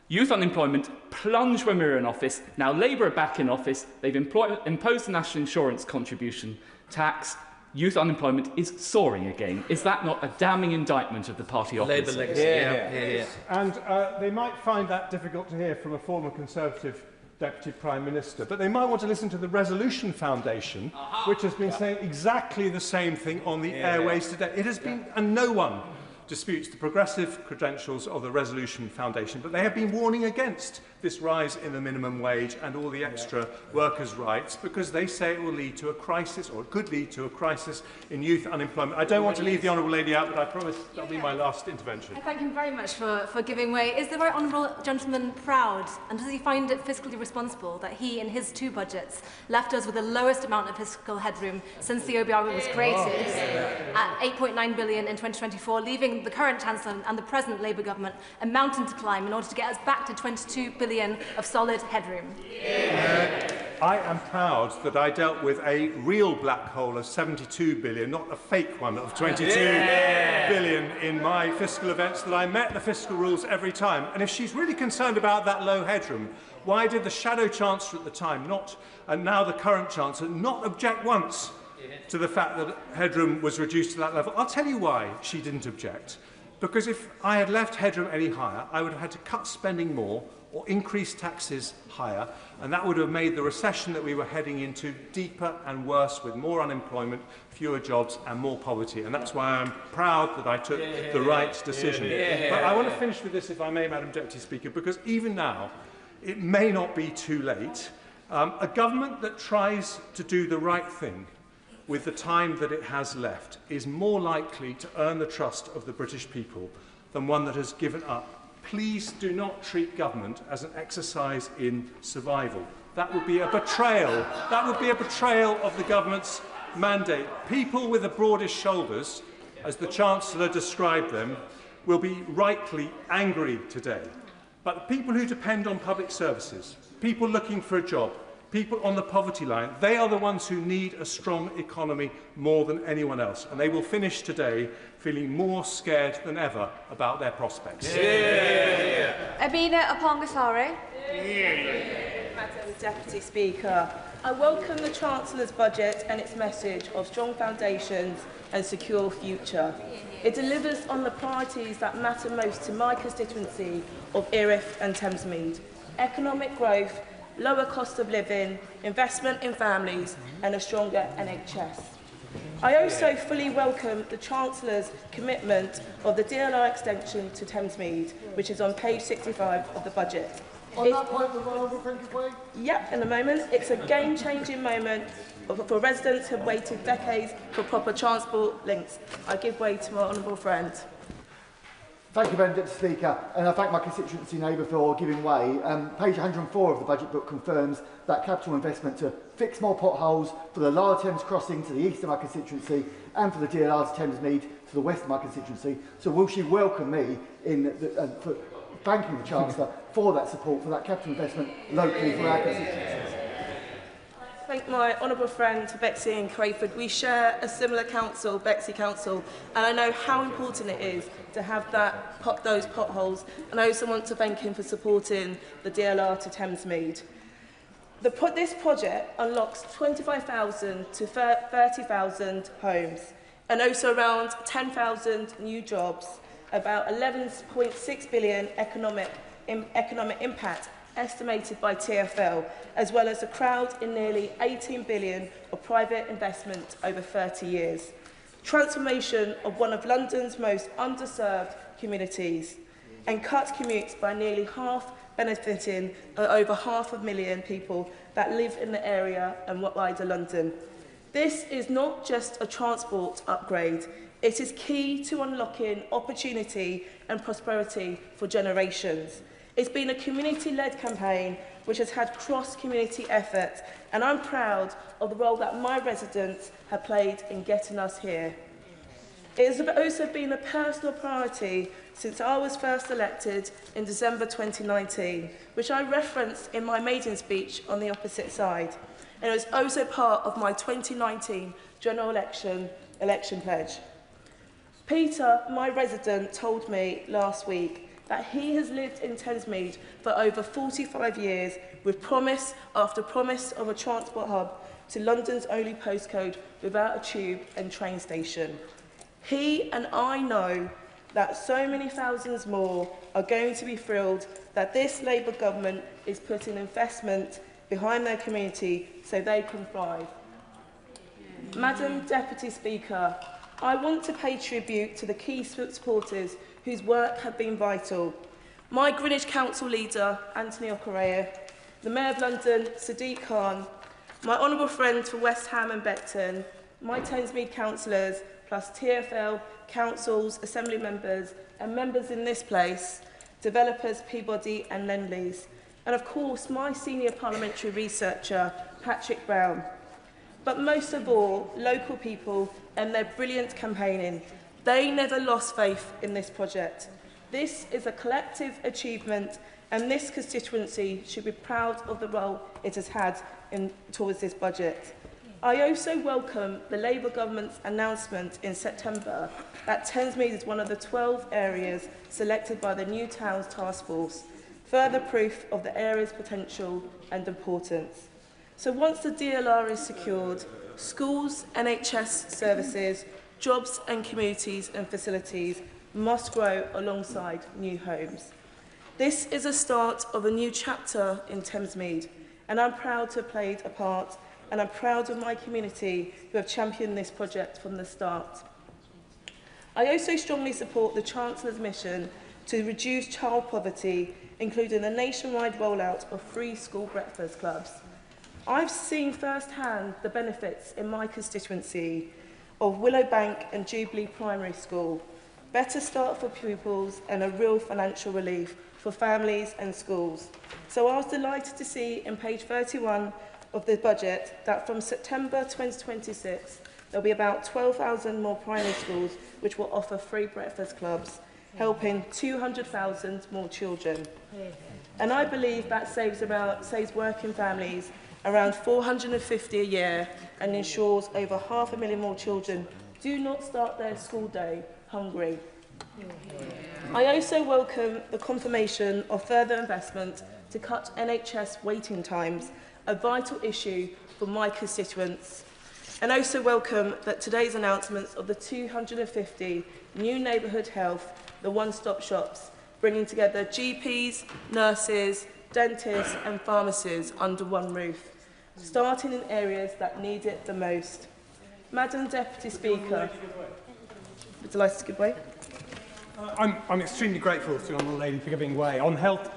Youth unemployment plunged when we were in office. Now Labour are back in office. They've imposed the national insurance contribution tax. Youth unemployment is soaring again. Is that not a damning indictment of the party opposite? Labour legacy. And they might find that difficult to hear from a former Conservative Deputy Prime Minister, but they might want to listen to the Resolution Foundation, which has been saying exactly the same thing on the airways today. It has been, and no one disputes the progressive credentials of the Resolution Foundation, but they have been warning against this rise in the minimum wage and all the extra workers' rights because they say it will lead to a crisis, or it could lead to a crisis in youth unemployment. I don't want to leave the honourable lady out, but I promise that'll be my last intervention. I thank him very much for giving way. Is the right honourable gentleman proud, and does he find it fiscally responsible that he, in his 2 budgets, left us with the lowest amount of fiscal headroom since the OBR was created, at 8.9 billion in 2024, leaving the current Chancellor and the present Labour government a mountain to climb in order to get us back to 22 billion of solid headroom? I am proud that I dealt with a real black hole of 72 billion, not a fake one of 22 billion in my fiscal events, that I met the fiscal rules every time. And if she's really concerned about that low headroom, why did the Shadow Chancellor at the time, and now the current Chancellor, not object once to the fact that headroom was reduced to that level? I'll tell you why she didn't object. Because if I had left headroom any higher, I would have had to cut spending more or increase taxes higher, and that would have made the recession that we were heading into deeper and worse, with more unemployment, fewer jobs and more poverty. And that's why I'm proud that I took the right decision. But I want to finish with this, if I may, Madam Deputy Speaker, because even now, it may not be too late. A government that tries to do the right thing with the time that it has left is more likely to earn the trust of the British people than one that has given up. Please do not treat government as an exercise in survival. That would be a betrayal. That would be a betrayal of the government's mandate. People with the broadest shoulders, as the Chancellor described them, will be rightly angry today. But the people who depend on public services, people looking for a job, people on the poverty line, they are the ones who need a strong economy more than anyone else. And they will finish today feeling more scared than ever about their prospects. Abina Apongasare. Madam Deputy Speaker, I welcome the Chancellor's budget and its message of strong foundations and secure future. It delivers on the priorities that matter most to my constituency of Erith and Thamesmead: economic growth, lower cost of living, investment in families and a stronger NHS. I also fully welcome the Chancellor's commitment of the DLR extension to Thamesmead, which is on page 65 of the budget. On that point, with honourable thank you, please. Yep, in a moment. It's a game-changing moment for residents who have waited decades for proper transport links. I give way to my honourable friend. Thank you, Madam Deputy Speaker, and I thank my constituency neighbour for giving way. Page 104 of the budget book confirms that capital investment to fix more potholes for the Lower Thames crossing to the east of my constituency and for the DLR to Thamesmead to the west of my constituency. So will she welcome me in for thanking the Chancellor for that support, for that capital investment locally for our constituencies? Thank my honourable friend Betsy and Crayford. We share a similar council, Betsy Council, and I know how important it is to have those potholes, and I also want to thank him for supporting the DLR to Thamesmead. This project unlocks 25,000 to 30,000 homes and also around 10,000 new jobs, about 11.6 billion economic impact estimated by TfL, as well as a crowd in nearly 18 billion of private investment over 30 years. Transformation of one of London's most underserved communities, and cut commutes by nearly half, benefiting over 500,000 people that live in the area and wider London. This is not just a transport upgrade, it is key to unlocking opportunity and prosperity for generations. It's been a community-led campaign which has had cross-community effort, and I'm proud of the role that my residents have played in getting us here. It has also been a personal priority since I was first elected in December 2019, which I referenced in my maiden speech on the opposite side, and it was also part of my 2019 general election pledge. Peter, my resident, told me last week that he has lived in Thamesmead for over 45 years with promise after promise of a transport hub to London's only postcode without a tube and train station. He and I know that so many thousands more are going to be thrilled that this Labour government is putting investment behind their community so they can thrive. Madam Deputy Speaker, I want to pay tribute to the key supporters whose work have been vital. My Greenwich Council leader, Anthony Okorea, the Mayor of London, Sadiq Khan, my honourable friend for West Ham and Beckton, my Thamesmead councillors, plus TfL, councils, assembly members and members in this place, developers Peabody and Lendlease, and of course my senior parliamentary researcher, Patrick Brown. But most of all, local people and their brilliant campaigning. They never lost faith in this project. This is a collective achievement, and this constituency should be proud of the role it has had towards this budget. I also welcome the Labour government's announcement in September that Thamesmead is one of the 12 areas selected by the New Towns Task Force, further proof of the area's potential and importance. So once the DLR is secured, schools, NHS services, jobs and communities and facilities must grow alongside new homes. This is a start of a new chapter in Thamesmead, and I'm proud to have played a part, and I'm proud of my community who have championed this project from the start. I also strongly support the Chancellor's mission to reduce child poverty, including the nationwide rollout of free school breakfast clubs. I've seen firsthand the benefits in my constituency of Willowbank and Jubilee Primary School, better start for pupils and a real financial relief for families and schools. So I was delighted to see in page 31 of the budget that from September 2026 there'll be about 12,000 more primary schools which will offer free breakfast clubs, helping 200,000 more children. And I believe that saves working families around 450 a year and ensures over 500,000 more children do not start their school day hungry. I also welcome the confirmation of further investment to cut NHS waiting times, a vital issue for my constituents. And also welcome that today's announcements of the 250 new neighbourhood health, the one-stop shops, bringing together GPs, nurses, dentists and pharmacists under one roof, starting in areas that need it the most. Madam Deputy Speaker, would you like to give way? I'm extremely grateful to the Honourable Lady for giving way. On health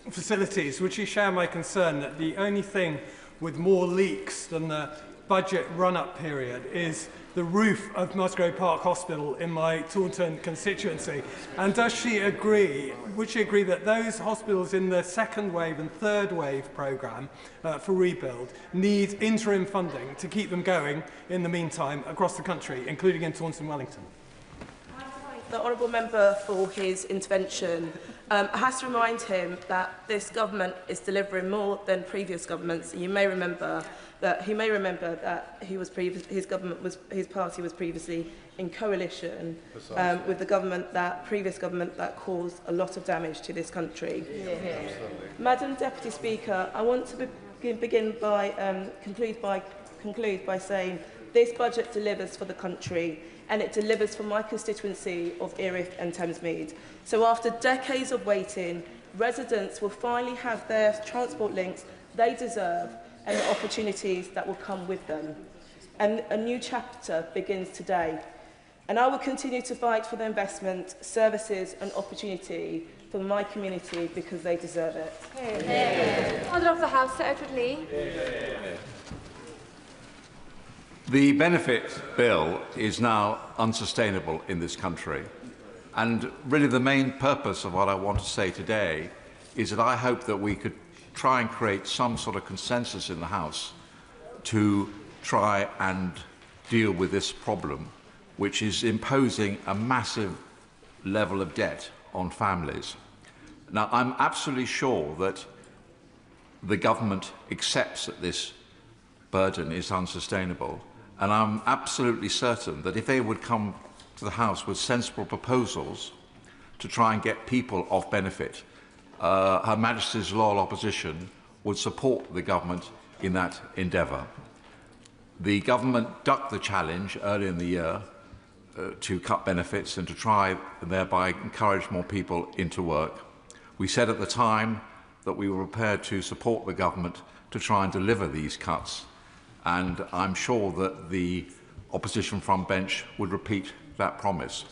facilities, would you share my concern that the only thing with more leaks than the budget run-up period is the roof of Musgrove Park Hospital in my Taunton constituency? And does she agree, would she agree that those hospitals in the second wave and third wave programme for rebuild need interim funding to keep them going in the meantime across the country, including in Taunton Wellington? The honourable member for his intervention has to remind him that this government is delivering more than previous governments. You may remember that his party was previously in coalition with the previous government that caused a lot of damage to this country. Yeah. Madam Deputy Speaker, I want to conclude by saying this budget delivers for the country, and it delivers for my constituency of Erith and Thamesmead. So after decades of waiting, residents will finally have their transport links they deserve and the opportunities that will come with them. And a new chapter begins today. And I will continue to fight for the investment, services and opportunity for my community because they deserve it. Order of the House, Sir Edward Lee. The benefit bill is now unsustainable in this country. And really the main purpose of what I want to say today is that I hope that we could try and create some sort of consensus in the House to try and deal with this problem, which is imposing a massive level of debt on families. Now, I'm absolutely sure that the government accepts that this burden is unsustainable. And I'm absolutely certain that if they would come to the House with sensible proposals to try and get people off benefit, Her Majesty's loyal opposition would support the government in that endeavour. The government ducked the challenge early in the year to cut benefits and to try and thereby encourage more people into work. We said at the time that we were prepared to support the government to try and deliver these cuts. And I'm sure that the opposition front bench would repeat that promise.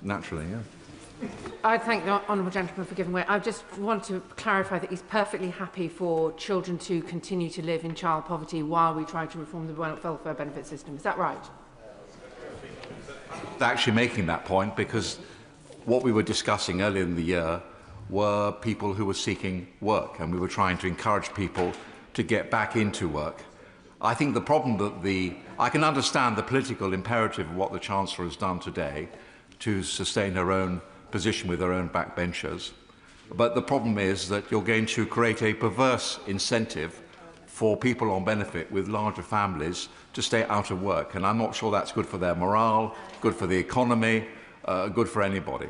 Naturally, yeah. I thank the honourable gentleman for giving way. I just want to clarify that he's perfectly happy for children to continue to live in child poverty while we try to reform the welfare benefit system. Is that right? Actually making that point, because what we were discussing earlier in the year were people who were seeking work, and we were trying to encourage people to get back into work. I think the problem that I can understand the political imperative of what the Chancellor has done today to sustain her own position with her own backbenchers, but the problem is that you're going to create a perverse incentive for people on benefit with larger families to stay out of work, and I'm not sure that's good for their morale, good for the economy, good for anybody.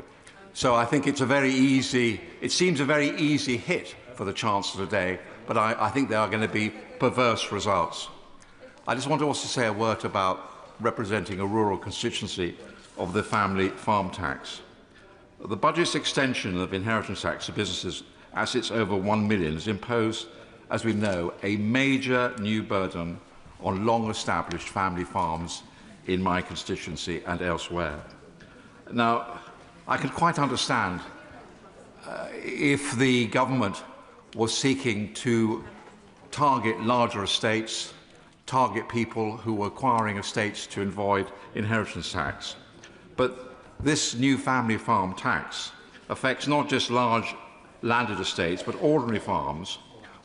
So I think it seems a very easy hit for the Chancellor today, but I think there are going to be perverse results. I just want to also say a word about representing a rural constituency of the family farm tax. The budget's extension of inheritance tax to businesses assets over 1 million has imposed, as we know, a major new burden on long-established family farms in my constituency and elsewhere. Now, I can quite understand if the government was seeking to target larger estates, target people who were acquiring estates to avoid inheritance tax. But this new family farm tax affects not just large landed estates, but ordinary farms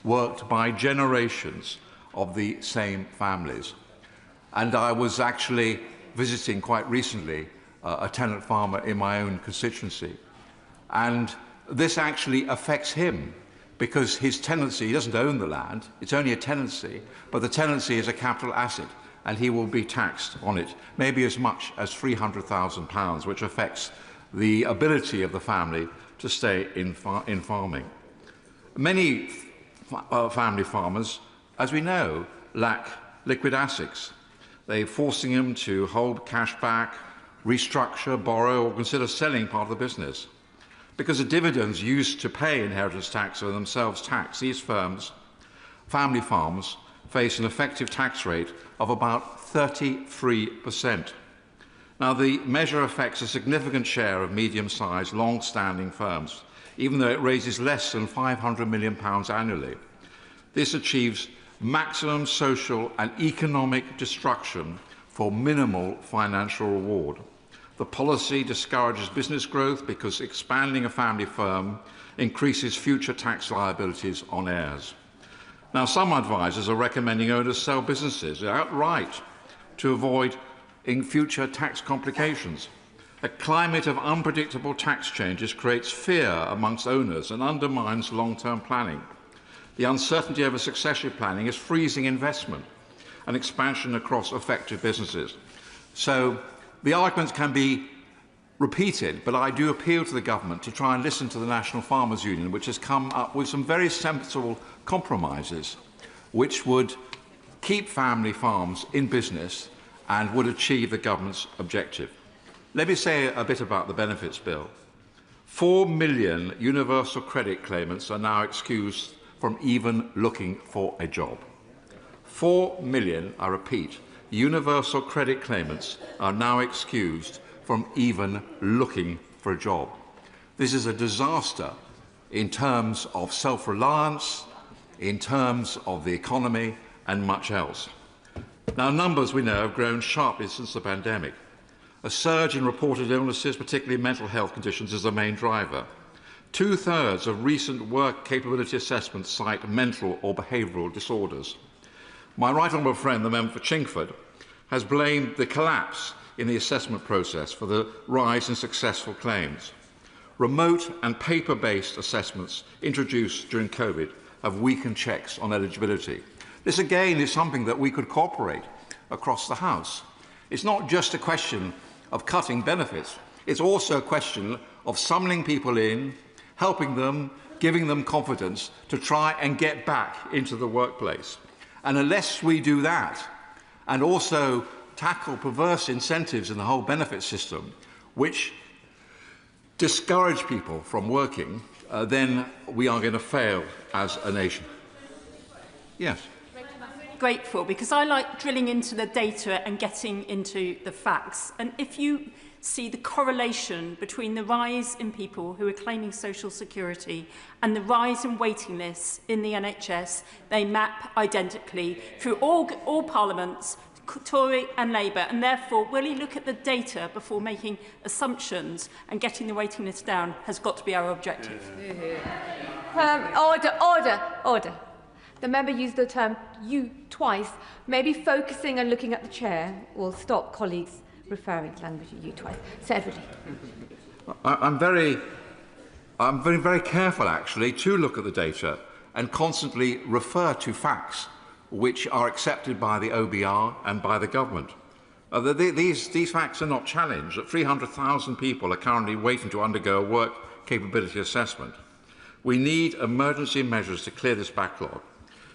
worked by generations of the same families. And I was actually visiting quite recently a tenant farmer in my own constituency. And this actually affects him because his tenancy, he doesn't own the land, it's only a tenancy, but the tenancy is a capital asset and he will be taxed on it, maybe as much as £300,000, which affects the ability of the family to stay in farming. Many family farmers, as we know, lack liquid assets. They're forcing them to hold cash back, restructure, borrow, or consider selling part of the business. Because the dividends used to pay inheritance tax are themselves taxed, these family farms, face an effective tax rate of about 33%. Now, the measure affects a significant share of medium-sized, long-standing firms, even though it raises less than £500 million annually. This achieves maximum social and economic destruction for minimal financial reward. The policy discourages business growth because expanding a family firm increases future tax liabilities on heirs. Now, some advisers are recommending owners sell businesses outright to avoid future tax complications. A climate of unpredictable tax changes creates fear amongst owners and undermines long-term planning. The uncertainty over succession planning is freezing investment and expansion across affected businesses. So the arguments can be repeated, but I do appeal to the government to try and listen to the National Farmers Union, which has come up with some very sensible compromises which would keep family farms in business and would achieve the government's objective. Let me say a bit about the benefits bill. 4 million universal credit claimants are now excused from even looking for a job. 4 million, I repeat, universal credit claimants are now excused from even looking for a job. This is a disaster in terms of self-reliance, in terms of the economy, and much else. Now, numbers, we know, have grown sharply since the pandemic. A surge in reported illnesses, particularly mental health conditions, is the main driver. 2/3 of recent work capability assessments cite mental or behavioural disorders. My right honourable friend, the member for Chingford, has blamed the collapse in the assessment process for the rise in successful claims. Remote and paper-based assessments introduced during COVID have weakened checks on eligibility. This again is something that we could cooperate across the House. It's not just a question of cutting benefits, it's also a question of summoning people in, helping them, giving them confidence to try and get back into the workplace. And unless we do that, and also tackle perverse incentives in the whole benefit system, which discourage people from working, then we are going to fail as a nation. Yes. grateful because I like drilling into the data and getting into the facts. And if you see the correlation between the rise in people who are claiming social security and the rise in waiting lists in the NHS, they map identically through all parliaments, Tory and Labour, and therefore really look at the data before making assumptions, and getting the waiting list down has got to be our objective. Order. The member used the term "you" twice. Maybe focusing and looking at the chair will stop colleagues referring to language "you" twice. Sir Everly. I'm very careful, actually, to look at the data and constantly refer to facts which are accepted by the OBR and by the government. These facts are not challenged. That 300,000 people are currently waiting to undergo a work capability assessment. We need emergency measures to clear this backlog.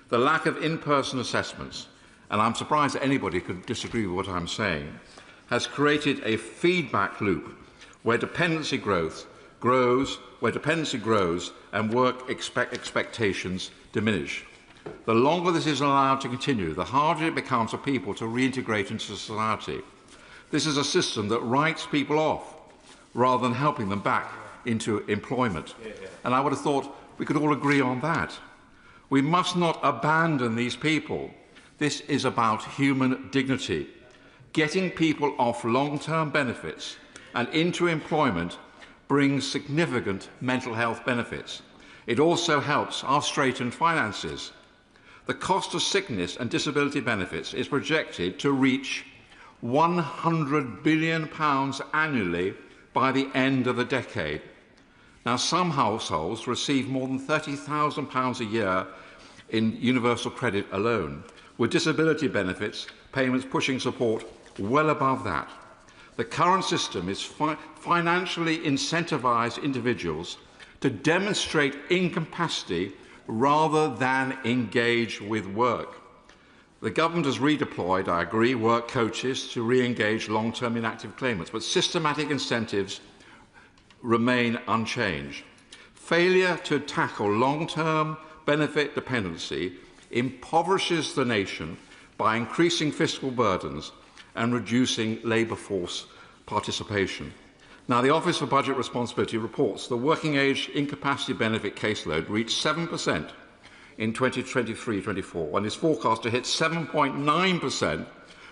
The lack of in-person assessments, and I'm surprised that anybody could disagree with what I'm saying, has created a feedback loop where dependency grows and work expectations diminish. The longer this is allowed to continue, the harder it becomes for people to reintegrate into society. This is a system that writes people off rather than helping them back into employment. And I would have thought we could all agree on that. We must not abandon these people. This is about human dignity. Getting people off long-term benefits and into employment brings significant mental health benefits. It also helps our straitened finances. The cost of sickness and disability benefits is projected to reach £100 billion annually by the end of the decade. Now, some households receive more than £30,000 a year in universal credit alone, with disability benefits payments pushing support well above that. The current system is financially incentivised individuals to demonstrate incapacity rather than engage with work. The government has redeployed, I agree, work coaches to re-engage long-term inactive claimants, but systematic incentives remain unchanged. Failure to tackle long-term benefit dependency impoverishes the nation by increasing fiscal burdens and reducing labour force participation. Now, the Office for Budget Responsibility reports the working age incapacity benefit caseload reached 7% in 2023-24 and is forecast to hit 7.9%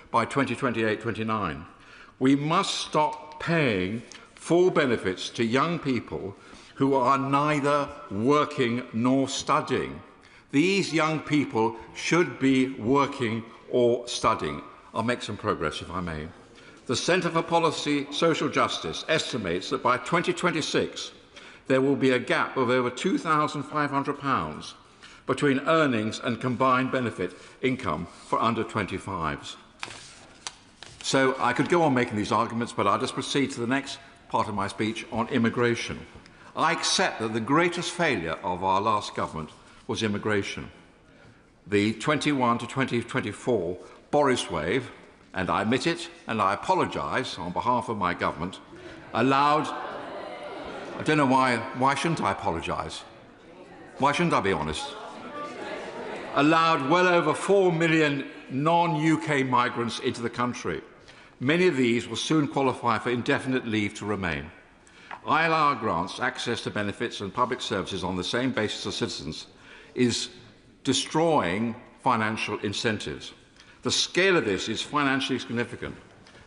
by 2028-29. We must stop paying full benefits to young people who are neither working nor studying. These young people should be working or studying. I'll make some progress, if I may. The Centre for Policy Social Justice estimates that by 2026 there will be a gap of over £2,500 between earnings and combined benefit income for under 25s. So I could go on making these arguments, but I'll just proceed to the next part of my speech on immigration. I accept that the greatest failure of our last government was immigration. The 21 to 2024 Boris wave, and I admit it, and I apologise on behalf of my government, allowed... I don't know why shouldn't I apologise? Why shouldn't I be honest? Allowed well over 4 million non-UK migrants into the country. Many of these will soon qualify for indefinite leave to remain. ILR grants access to benefits and public services on the same basis as citizens is destroying financial incentives. The scale of this is financially significant.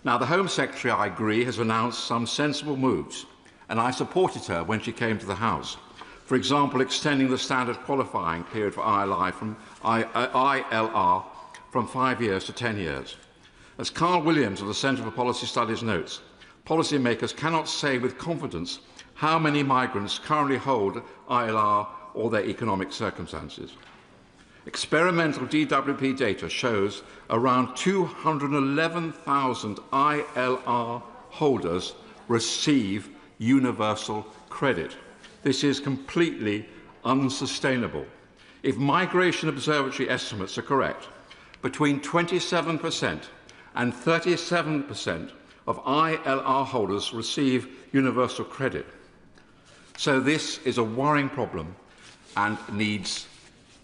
Now, the Home Secretary, I agree, has announced some sensible moves, and I supported her when she came to the House. For example, extending the standard qualifying period for ILR from 5 years to 10 years. As Carl Williams of the Centre for Policy Studies notes, policymakers cannot say with confidence how many migrants currently hold ILR or their economic circumstances. Experimental DWP data shows around 211,000 ILR holders receive universal credit. This is completely unsustainable. If Migration Observatory estimates are correct, between 27% and 37% of ILR holders receive universal credit. So this is a worrying problem and needs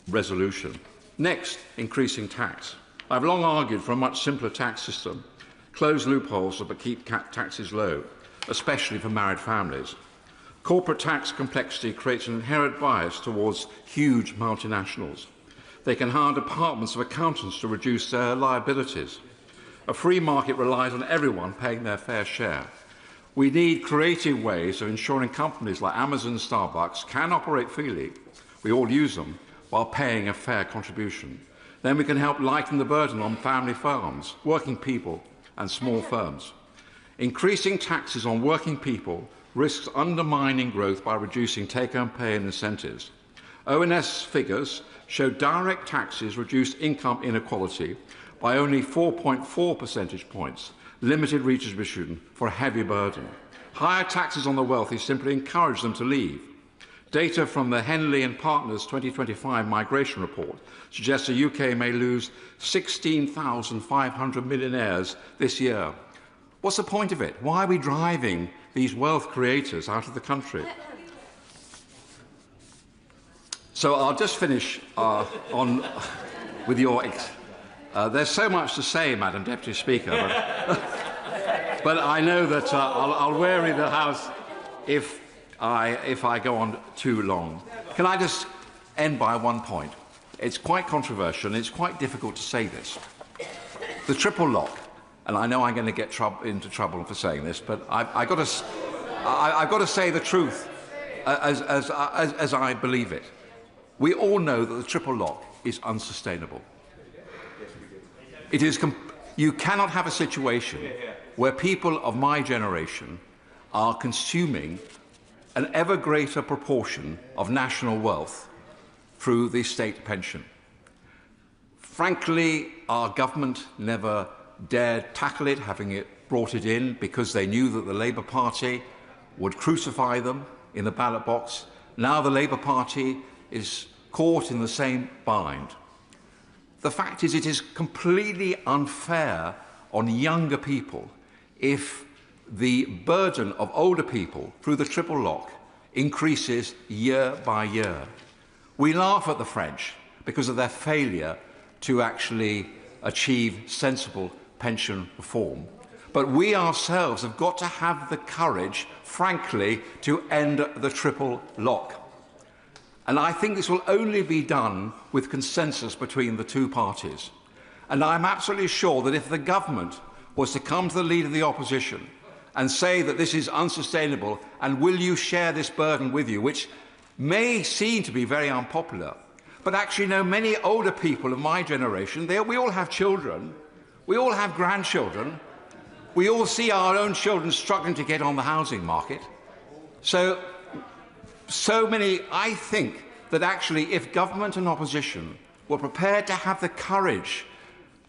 resolution. Next, increasing tax. I've long argued for a much simpler tax system, close loopholes but keep taxes low, especially for married families. Corporate tax complexity creates an inherent bias towards huge multinationals. They can hire departments of accountants to reduce their liabilities. A free market relies on everyone paying their fair share. We need creative ways of ensuring companies like Amazon and Starbucks can operate freely, we all use them, while paying a fair contribution. Then we can help lighten the burden on family farms, working people and small firms. Increasing taxes on working people risks undermining growth by reducing take-home pay and incentives. ONS figures show direct taxes reduced income inequality by only 4.4 percentage points, limited redistribution for a heavy burden. Higher taxes on the wealthy simply encourage them to leave. Data from the Henley and Partners 2025 migration report suggests the UK may lose 16,500 millionaires this year. What's the point of it? Why are we driving these wealth creators out of the country? So I'll just finish with your... there's so much to say, Madam Deputy Speaker, but I know that I'll weary the House if I go on too long. Can I just end by one point? It's quite controversial and it's quite difficult to say this. The triple lock, and I know I'm going to get into trouble for saying this, but I've got to say the truth as I believe it. We all know that the triple lock is unsustainable. You cannot have a situation where people of my generation are consuming an ever greater proportion of national wealth through the state pension. Frankly, our government never dared tackle it, having brought it in because they knew that the Labour Party would crucify them in the ballot box. Now the Labour Party is caught in the same bind. The fact is, it is completely unfair on younger people if the burden of older people through the triple lock increases year by year. We laugh at the French because of their failure to actually achieve sensible pension reform. But we ourselves have got to have the courage, frankly, to end the triple lock. And I think this will only be done with consensus between the two parties. And I'm absolutely sure that if the government was to come to the leader of the opposition and say that this is unsustainable and will you share this burden with you, which may seem to be very unpopular, but actually, no, many older people of my generation, we all have children, we all have grandchildren, we all see our own children struggling to get on the housing market. So many, I think that actually if government and opposition were prepared to have the courage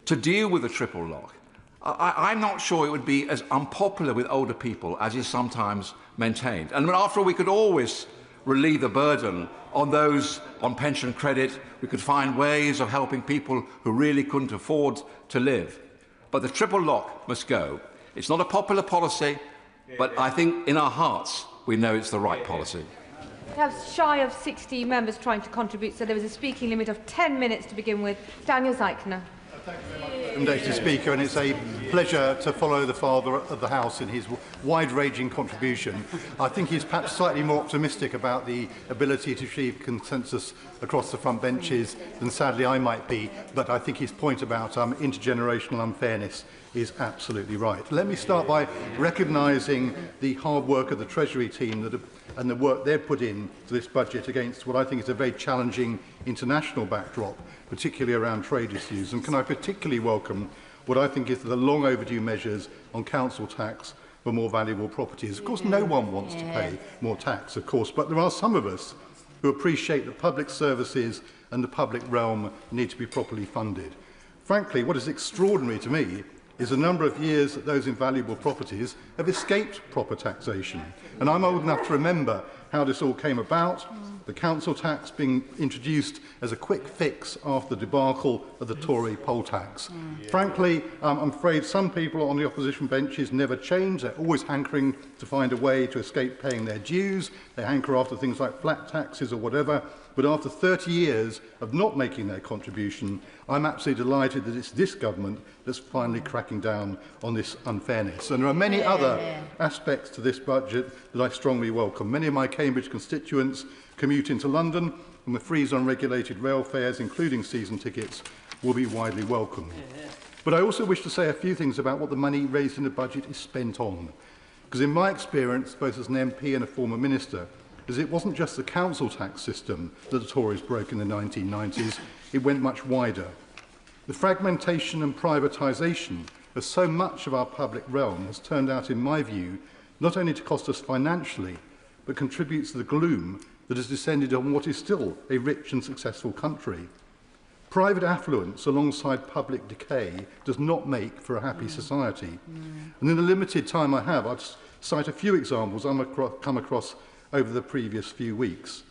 to deal with the triple lock, I'm not sure it would be as unpopular with older people as is sometimes maintained. And after all, we could always relieve the burden on those on pension credit. We could find ways of helping people who really couldn't afford to live. But the triple lock must go. It's not a popular policy, but I think in our hearts we know it's the right policy. We have shy of 60 members trying to contribute, so there is a speaking limit of 10 minutes to begin with. Daniel Zeichner. Thank you very much, Madam Deputy Speaker, and it's a pleasure to follow the Father of the House in his wide-ranging contribution. I think he's perhaps slightly more optimistic about the ability to achieve consensus across the front benches than sadly I might be, but I think his point about intergenerational unfairness is absolutely right. Let me start by recognising the hard work of the Treasury team and the work they've put in to this budget against what I think is a very challenging international backdrop, particularly around trade issues. And can I particularly welcome what I think is the long overdue measures on council tax for more valuable properties. Of course, no one wants to pay more tax, of course, but there are some of us who appreciate that public services and the public realm need to be properly funded. Frankly, what is extraordinary to me is the number of years that those invaluable properties have escaped proper taxation. And I'm old enough to remember how this all came about, the council tax being introduced as a quick fix after the debacle of the Tory poll tax. Frankly, I'm afraid some people on the opposition benches never change. They're always hankering to find a way to escape paying their dues. They hanker after things like flat taxes or whatever. But after 30 years of not making their contribution, I'm absolutely delighted that it's this government that's finally cracking down on this unfairness. And there are many other aspects to this budget that I strongly welcome. Many of my Cambridge constituents commute into London, and the freeze on regulated rail fares, including season tickets, will be widely welcomed. But I also wish to say a few things about what the money raised in the budget is spent on. Because in my experience, both as an MP and a former minister, is it wasn't just the council tax system that the Tories broke in the 1990s, it went much wider. The fragmentation and privatisation of so much of our public realm has turned out, in my view, not only to cost us financially, but contributes to the gloom that has descended on what is still a rich and successful country. Private affluence alongside public decay does not make for a happy society. And in the limited time I have, I'll just cite a few examples I've come across over the previous few weeks.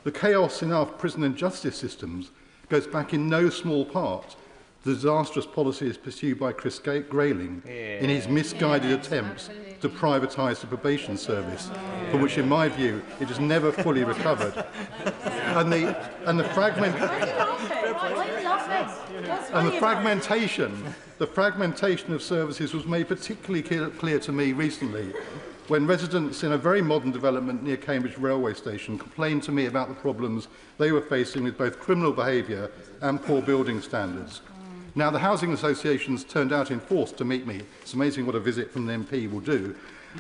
The chaos in our prison and justice systems goes back in no small part to the disastrous policies pursued by Chris Grayling in his misguided attempts to privatise the probation service, from which, in my view, it has never fully recovered. And the fragmentation of services was made particularly clear to me recently when residents in a very modern development near Cambridge railway station complained to me about the problems they were facing with both criminal behaviour and poor building standards. Now, the housing associations turned out in force to meet me. It's amazing what a visit from an MP will do.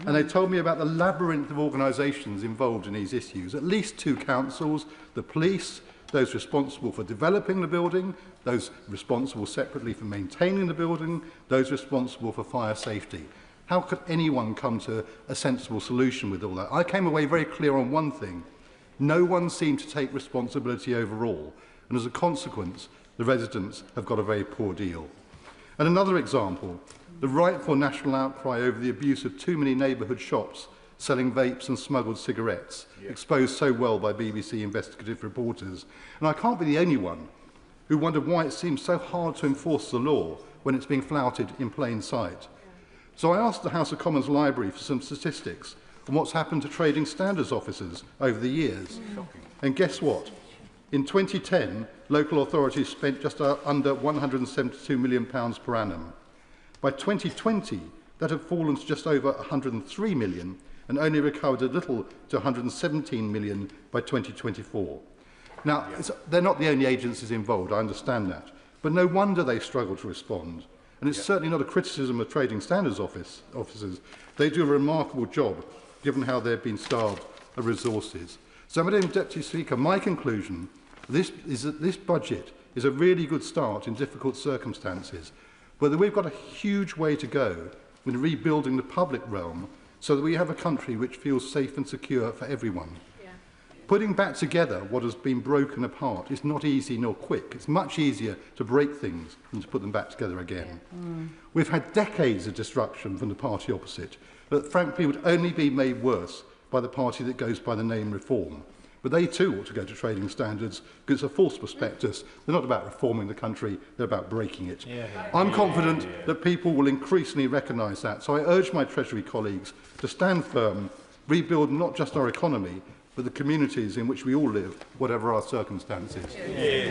And they told me about the labyrinth of organisations involved in these issues. At least 2 councils, the police, those responsible for developing the building, those responsible separately for maintaining the building, those responsible for fire safety. How could anyone come to a sensible solution with all that? I came away very clear on one thing. No one seemed to take responsibility overall. And as a consequence, the residents have got a very poor deal. And another example, the rightful national outcry over the abuse of too many neighbourhood shops selling vapes and smuggled cigarettes, exposed so well by BBC investigative reporters. And I can't be the only one who wondered why it seems so hard to enforce the law when it's being flouted in plain sight. So I asked the House of Commons Library for some statistics on what's happened to trading standards officers over the years. And guess what? In 2010, local authorities spent just under £172 million per annum. By 2020, that had fallen to just over £103 million and only recovered a little to £117 million by 2024. Now, they're not the only agencies involved, I understand that, but no wonder they struggle to respond. And it's certainly not a criticism of trading standards officers. They do a remarkable job, given how they've been starved of resources. So, Madam Deputy Speaker, my conclusion is that this budget is a really good start in difficult circumstances, but that we've got a huge way to go in rebuilding the public realm so that we have a country which feels safe and secure for everyone. Putting back together what has been broken apart is not easy nor quick. It's much easier to break things than to put them back together again. We've had decades of destruction from the party opposite that frankly would only be made worse by the party that goes by the name Reform. But they too ought to go to trading standards because it's a false prospectus. They're not about reforming the country, they're about breaking it. I'm confident that people will increasingly recognise that. So I urge my Treasury colleagues to stand firm, rebuild not just our economy, but the communities in which we all live, whatever our circumstances.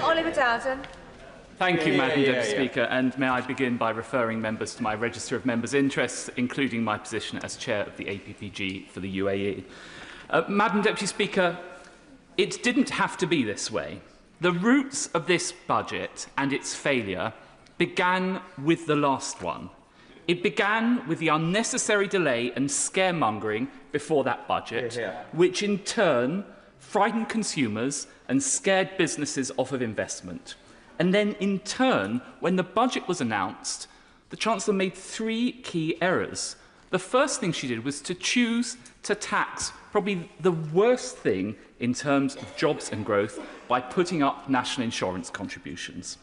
Oliver Dowden. Thank you, Madam Deputy Speaker, and may I begin by referring members to my register of members' interests, including my position as chair of the APPG for the UAE. Madam Deputy Speaker, it didn't have to be this way. The roots of this budget and its failure began with the last one. It began with the unnecessary delay and scaremongering before that budget, which in turn frightened consumers and scared businesses off of investment. And then in turn, when the budget was announced, the Chancellor made 3 key errors. The first thing she did was to choose to tax probably the worst thing in terms of jobs and growth by putting up national insurance contributions.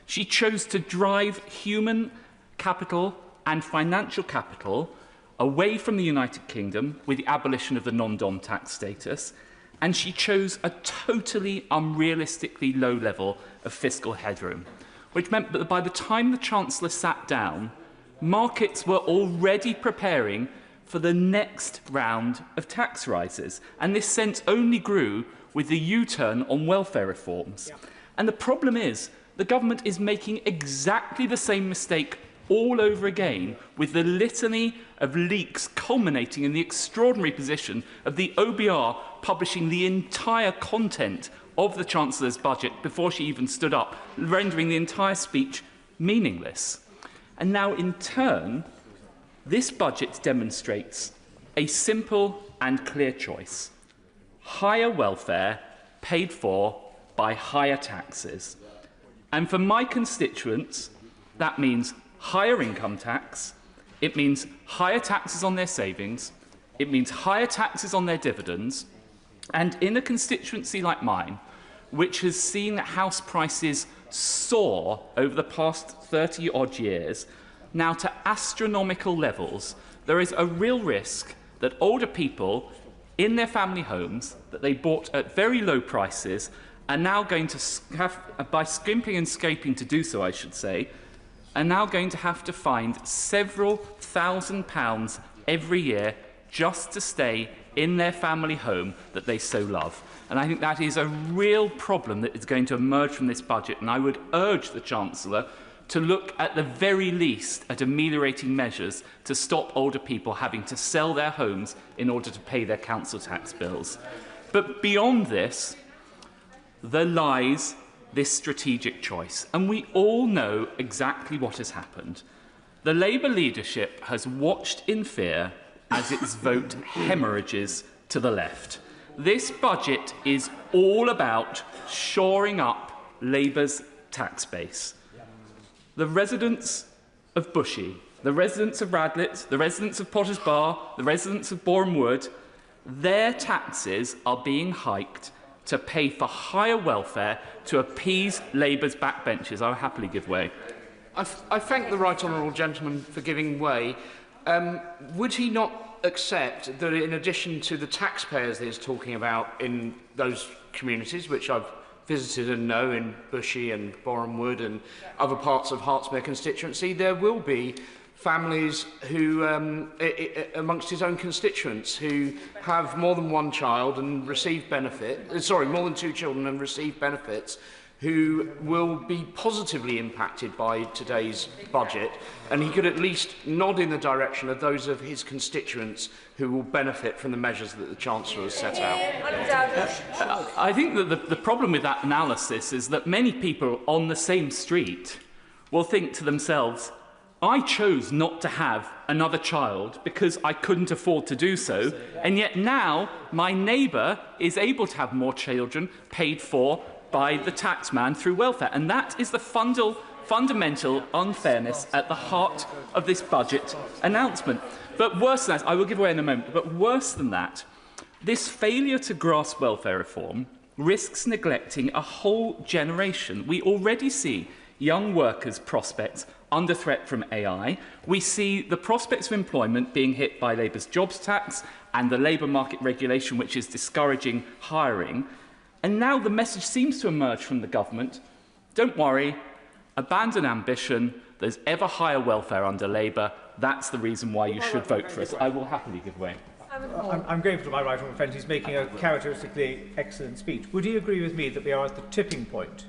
She chose to drive human capital and financial capital away from the United Kingdom with the abolition of the non-dom tax status, and she chose a totally unrealistically low level of fiscal headroom, which meant that by the time the Chancellor sat down, markets were already preparing for the next round of tax rises, and this sense only grew with the U-turn on welfare reforms. And the problem is, the government is making exactly the same mistake all over again, with the litany of leaks culminating in the extraordinary position of the OBR publishing the entire content of the Chancellor's budget before she even stood up, rendering the entire speech meaningless. And now, in turn, this budget demonstrates a simple and clear choice: higher welfare paid for by higher taxes. And for my constituents, that means higher income tax, it means higher taxes on their savings, it means higher taxes on their dividends, and in a constituency like mine, which has seen house prices soar over the past 30-odd years, now to astronomical levels, there is a real risk that older people in their family homes that they bought at very low prices are now going to have, by skimping and scraping to do so, I should say, are now going to have to find several £1,000s every year just to stay in their family home that they so love. And I think that is a real problem that is going to emerge from this budget, and I would urge the Chancellor to look at the very least at ameliorating measures to stop older people having to sell their homes in order to pay their council tax bills. But beyond this, there lies this strategic choice, and we all know exactly what has happened. The Labour leadership has watched in fear as its vote hemorrhages to the left. This budget is all about shoring up Labour's tax base. The residents of Bushey, the residents of Radlett, the residents of Potters Bar, the residents of Boreham Wood, their taxes are being hiked to pay for higher welfare to appease Labour's backbenchers. I will happily give way. I thank the right honourable gentleman for giving way. Would he not accept that in addition to the taxpayers that he's talking about in those communities, which I've visited and know in Bushey and Boreham Wood and other parts of Hertsmere constituency, there will be families who, amongst his own constituents, who have more than one child and receive benefit, more than two children and receive benefits, who will be positively impacted by today's budget, and he could at least nod in the direction of those of his constituents who will benefit from the measures that the Chancellor has set out. I think that the problem with that analysis is that many people on the same street will think to themselves, I chose not to have another child because I couldn't afford to do so, and yet now my neighbour is able to have more children paid for by the taxman through welfare. And that is the fundamental unfairness at the heart of this budget announcement. But worse than that, I will give away in a moment, but worse than that, this failure to grasp welfare reform risks neglecting a whole generation. We already see young workers' prospects under threat from AI. We see the prospects of employment being hit by Labour's jobs tax and the labour market regulation, which is discouraging hiring. And now the message seems to emerge from the government, don't worry, abandon ambition, there's ever higher welfare under Labour, that's the reason why you should vote for us. I will happily give way. I'm grateful to my right honourable friend who's making a characteristically excellent speech. Would he agree with me that we are at the tipping point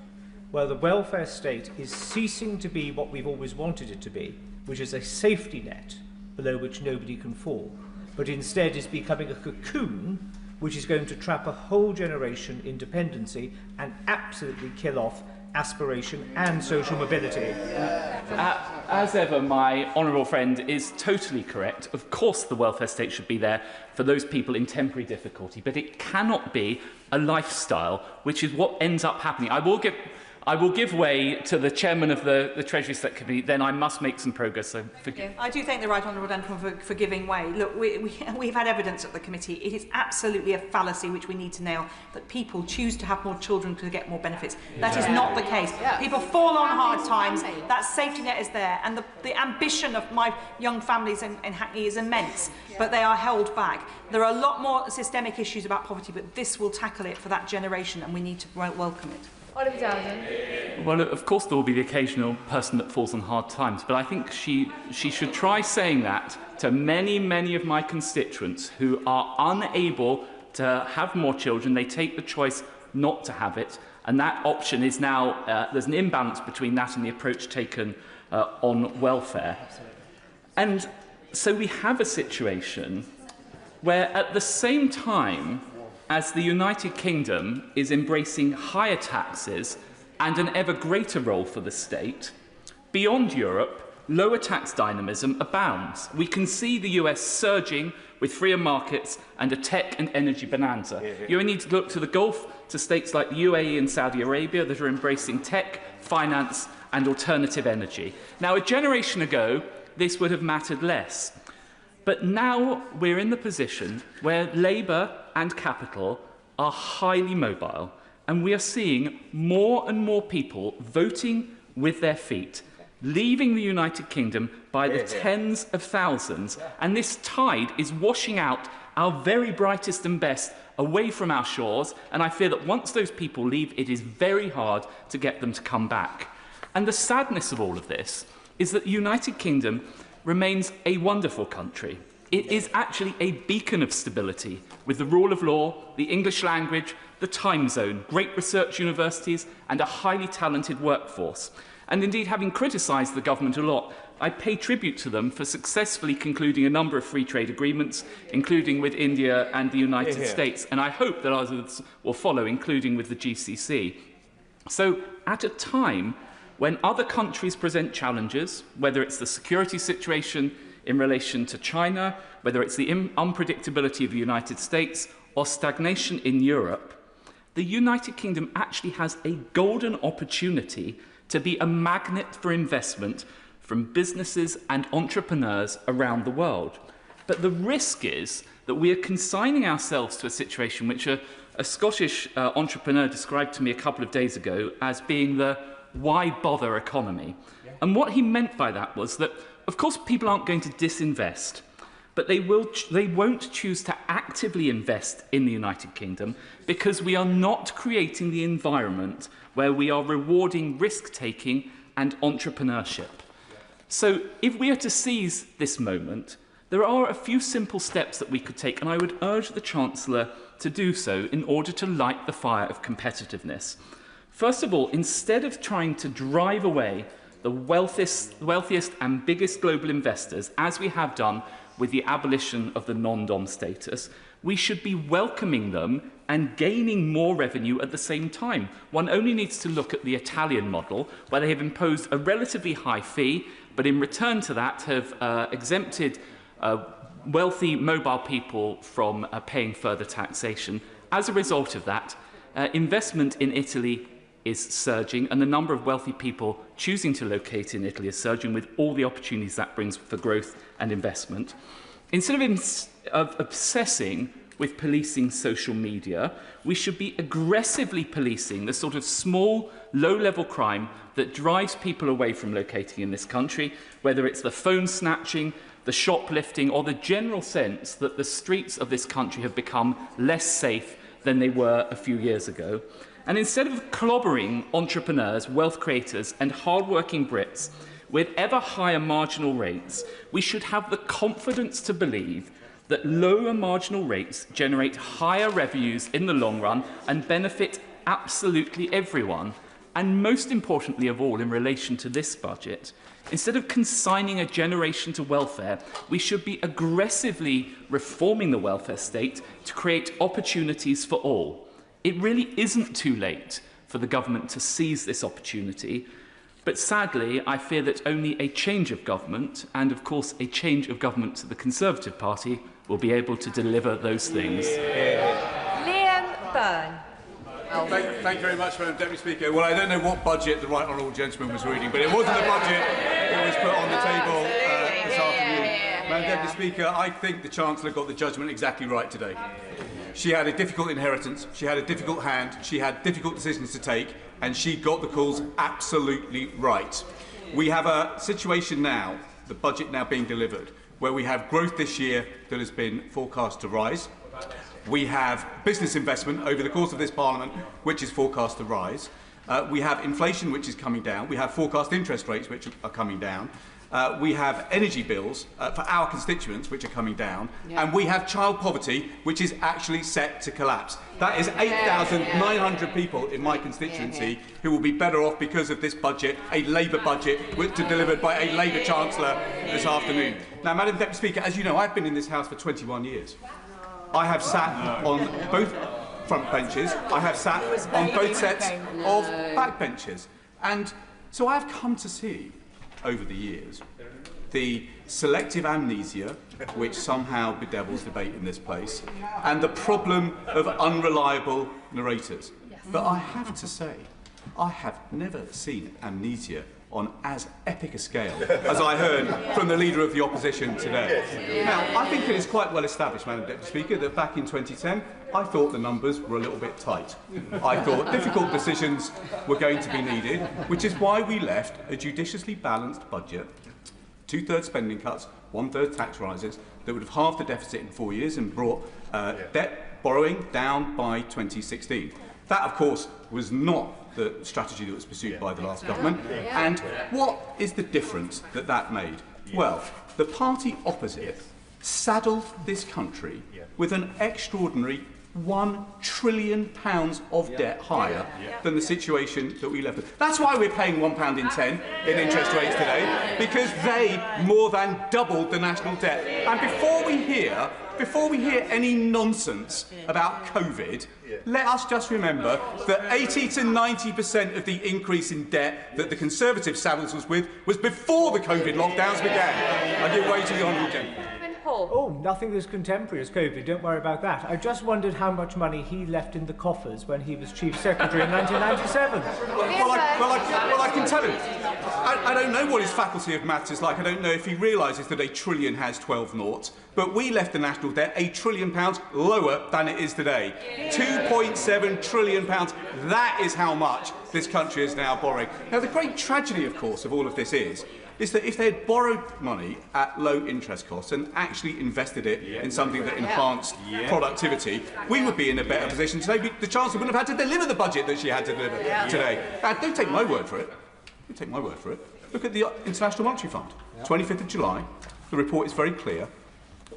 where the welfare state is ceasing to be what we've always wanted it to be, which is a safety net below which nobody can fall, but instead is becoming a cocoon which is going to trap a whole generation in dependency and absolutely kill off aspiration and social mobility? As ever, my honourable friend is totally correct. Of course the welfare state should be there for those people in temporary difficulty, but it cannot be a lifestyle, which is what ends up happening. I will give way to the chairman of the Treasury Select Committee, then I must make some progress. So forgive. I do thank the right honourable gentleman for giving way. Look, we've had evidence at the committee. It is absolutely a fallacy which we need to nail, that people choose to have more children to get more benefits. That is not the case. People fall on hard times. That safety net is there, and the ambition of my young families in Hackney is immense, but they are held back. There are a lot more systemic issues about poverty, but this will tackle it for that generation, and we need to welcome it. Well, of course there will be the occasional person that falls on hard times, but I think she should try saying that to many, many of my constituents who are unable to have more children, they take the choice not to have it. And that option is now, there's an imbalance between that and the approach taken on welfare. And so we have a situation where at the same time as the United Kingdom is embracing higher taxes and an ever greater role for the state, beyond Europe, lower tax dynamism abounds. We can see the US surging with freer markets and a tech and energy bonanza. You only need to look to the Gulf, to states like the UAE and Saudi Arabia that are embracing tech, finance and alternative energy. Now, a generation ago, this would have mattered less. But now we're in the position where labour and capital are highly mobile, and we are seeing more and more people voting with their feet, leaving the United Kingdom by the tens of thousands, and this tide is washing out our very brightest and best away from our shores, and I fear that once those people leave, it is very hard to get them to come back. And the sadness of all of this is that the United Kingdom remains a wonderful country. It is actually a beacon of stability, with the rule of law, the English language, the time zone, great research universities, and a highly talented workforce. And indeed, having criticised the government a lot, I pay tribute to them for successfully concluding a number of free trade agreements, including with India and the United States. And I hope that others will follow, including with the GCC. So, at a time when other countries present challenges, whether it's the security situation in relation to China, whether it's the unpredictability of the United States, or stagnation in Europe, the United Kingdom actually has a golden opportunity to be a magnet for investment from businesses and entrepreneurs around the world. But the risk is that we are consigning ourselves to a situation which a Scottish entrepreneur described to me a couple of days ago as being the why bother economy. And what he meant by that was that, of course, people aren't going to disinvest, but they won't choose to actively invest in the United Kingdom because we are not creating the environment where we are rewarding risk-taking and entrepreneurship. So if we are to seize this moment, there are a few simple steps that we could take, and I would urge the Chancellor to do so in order to light the fire of competitiveness. First of all, instead of trying to drive away the wealthiest and biggest global investors, as we have done with the abolition of the non-dom status, we should be welcoming them and gaining more revenue at the same time. One only needs to look at the Italian model, where they have imposed a relatively high fee, but in return to that have exempted wealthy mobile people from paying further taxation. As a result of that, investment in Italy is surging, and the number of wealthy people choosing to locate in Italy is surging, with all the opportunities that brings for growth and investment. Instead of obsessing with policing social media, we should be aggressively policing the sort of small, low-level crime that drives people away from locating in this country, whether it's the phone snatching, the shoplifting, or the general sense that the streets of this country have become less safe than they were a few years ago. And instead of clobbering entrepreneurs, wealth creators, and hard-working Brits with ever higher marginal rates, we should have the confidence to believe that lower marginal rates generate higher revenues in the long run and benefit absolutely everyone. And most importantly of all, in relation to this budget, instead of consigning a generation to welfare, we should be aggressively reforming the welfare state to create opportunities for all. It really isn't too late for the government to seize this opportunity, but sadly, I fear that only a change of government, and of course a change of government to the Conservative Party, will be able to deliver those things. Liam Byrne. Thank you very much, Madam Deputy Speaker. Well, I don't know what budget the Right Honourable Gentleman was reading, but it wasn't the budget that was put on the table this afternoon. Madam Deputy Speaker, I think the Chancellor got the judgment exactly right today. She had a difficult inheritance, she had a difficult hand, she had difficult decisions to take, and she got the calls absolutely right. We have a situation now, the budget now being delivered, where we have growth this year that has been forecast to rise. We have business investment over the course of this Parliament, which is forecast to rise. We have inflation, which is coming down. We have forecast interest rates, which are coming down. We have energy bills for our constituents, which are coming down. Yeah. And we have child poverty, which is actually set to collapse. That is 8,900 people in my constituency who will be better off because of this budget, a Labour budget, which is delivered by a Labour Chancellor this afternoon. Now, Madam Deputy Speaker, as you know, I've been in this House for 21 years. I have sat on both front benches. I have sat on both sets of backbenches. And so I've come to see, over the years, the selective amnesia which somehow bedevils debate in this place, and the problem of unreliable narrators. But I have to say, I have never seen amnesia on as epic a scale as I heard from the Leader of the Opposition today. Now, I think it is quite well established, Madam Deputy Speaker, that back in 2010, I thought the numbers were a little bit tight. I thought difficult decisions were going to be needed, which is why we left a judiciously balanced budget, 2/3 spending cuts, 1/3 tax rises, that would have halved the deficit in 4 years and brought debt borrowing down by 2016. That, of course, was not the strategy that was pursued by the last government. And what is the difference that that made? Well, the party opposite saddled this country with an extraordinary £1 trillion of debt higher than the situation that we left with. That's why we're paying £1.10 in interest rates today, because they more than doubled the national debt. And before we hear any nonsense about COVID, let us just remember that 80 to 90% of the increase in debt that the Conservative saddles us with was before the COVID lockdowns began. I give way to the honourable gentleman. Oh, nothing as contemporary as COVID, don't worry about that. I just wondered how much money he left in the coffers when he was Chief Secretary in 1997. Well, I can tell him. I don't know what his faculty of maths is like. I don't know if he realises that a trillion has 12 noughts. But we left the national debt £1 trillion lower than it is today. £2.7 trillion. That is how much this country is now borrowing. Now, the great tragedy, of course, of all of this is that if they had borrowed money at low interest costs and actually invested it in something that enhanced productivity, we would be in a better position today. The Chancellor wouldn't have had to deliver the budget that she had to deliver today. Don't take my word for it. Don't take my word for it. Look at the International Monetary Fund. 25th of July, the report is very clear.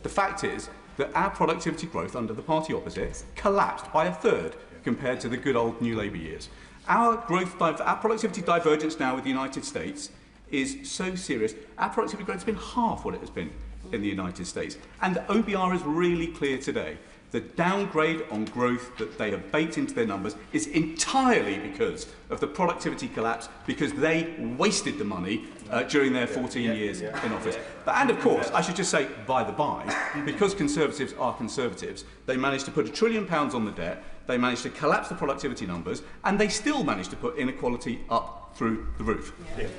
The fact is that our productivity growth under the party opposite collapsed by 1/3 compared to the good old New Labour years. Our productivity divergence now with the United States is so serious. Our productivity growth has been half what it has been in the United States. And the OBR is really clear today. The downgrade on growth that they have baked into their numbers is entirely because of the productivity collapse, because they wasted the money during their 14 years in office. And of course, I should just say, by the by, because Conservatives are Conservatives, they managed to put £1 trillion on the debt, they managed to collapse the productivity numbers, and they still managed to put inequality up through the roof.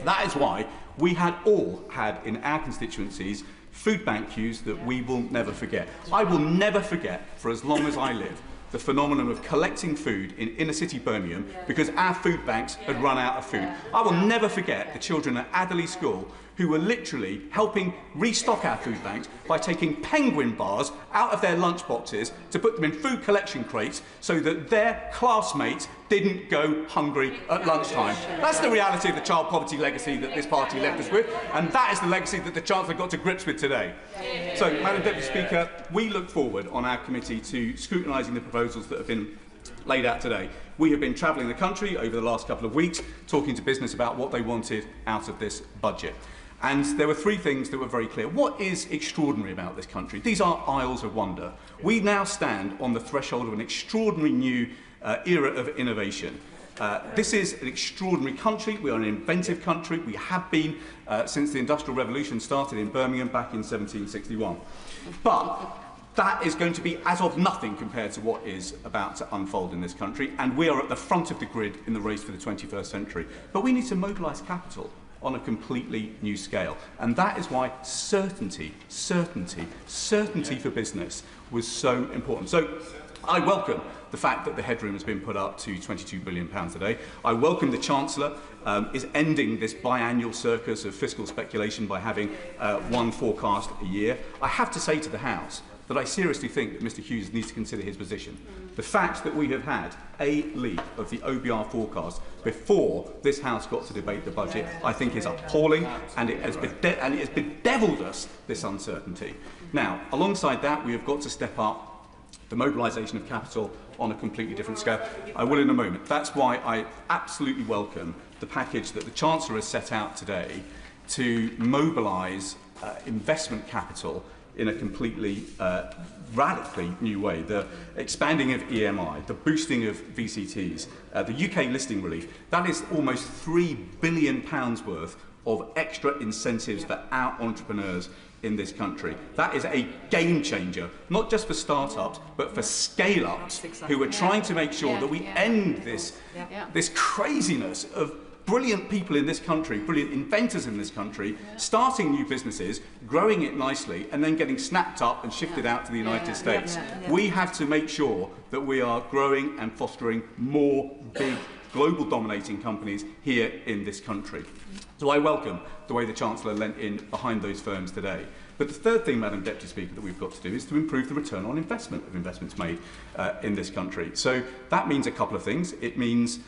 That is why we had in our constituencies food bank queues that we will never forget. I will never forget, for as long as I live, the phenomenon of collecting food in inner city Birmingham because our food banks had run out of food. I will never forget the children at Adderley School who were literally helping restock our food banks by taking penguin bars out of their lunch boxes to put them in food collection crates so that their classmates didn't go hungry at lunchtime. That's the reality of the child poverty legacy that this party left us with, and that is the legacy that the Chancellor got to grips with today. So, Madam Deputy Speaker, we look forward on our committee to scrutinising the proposals that have been laid out today. We have been travelling the country over the last couple of weeks, talking to business about what they wanted out of this budget. And there were three things that were very clear. What is extraordinary about this country? These are aisles of wonder. We now stand on the threshold of an extraordinary new era of innovation. This is an extraordinary country. We are an inventive country. We have been since the Industrial Revolution started in Birmingham back in 1761. But that is going to be as of nothing compared to what is about to unfold in this country. And we are at the front of the grid in the race for the 21st century. But we need to mobilise capital on a completely new scale. And that is why certainty for business was so important. So I welcome the fact that the headroom has been put up to £22 billion a day. I welcome the Chancellor is ending this biannual circus of fiscal speculation by having one forecast a year. I have to say to the House that I seriously think that Mr Hughes needs to consider his position. The fact that we have had a leak of the OBR forecast before this House got to debate the budget, I think is appalling, and it has bedevilled us, this uncertainty. Now, alongside that, we have got to step up the mobilisation of capital on a completely different scale. I will in a moment. That's why I absolutely welcome the package that the Chancellor has set out today to mobilise investment capital in a completely radically new way. The expanding of EMI, the boosting of VCTs, the UK listing relief, that is almost £3 billion worth of extra incentives for our entrepreneurs in this country. That is a game changer, not just for startups, but for scale-ups who are trying to make sure that we end this craziness of brilliant people in this country, brilliant inventors in this country, starting new businesses, growing it nicely, and then getting snapped up and shifted out to the United States. We have to make sure that we are growing and fostering more big, global dominating companies here in this country. So I welcome the way the Chancellor lent in behind those firms today. But the third thing, Madam Deputy Speaker, that we've got to do is to improve the return on investment of investments made in this country. So that means a couple of things. It means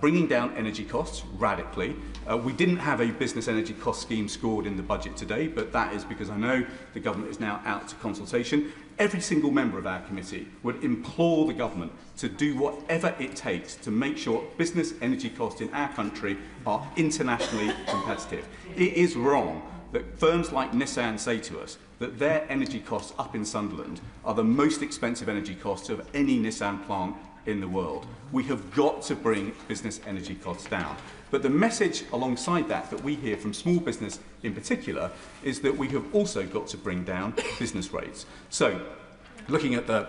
bringing down energy costs radically. We didn't have a business energy cost scheme scored in the budget today, but that is because I know the government is now out to consultation. Every single member of our committee would implore the government to do whatever it takes to make sure business energy costs in our country are internationally competitive. It is wrong that firms like Nissan say to us that their energy costs up in Sunderland are the most expensive energy costs of any Nissan plant in the world. We have got to bring business energy costs down. But the message alongside that we hear from small business in particular is that we have also got to bring down business rates. So, looking at the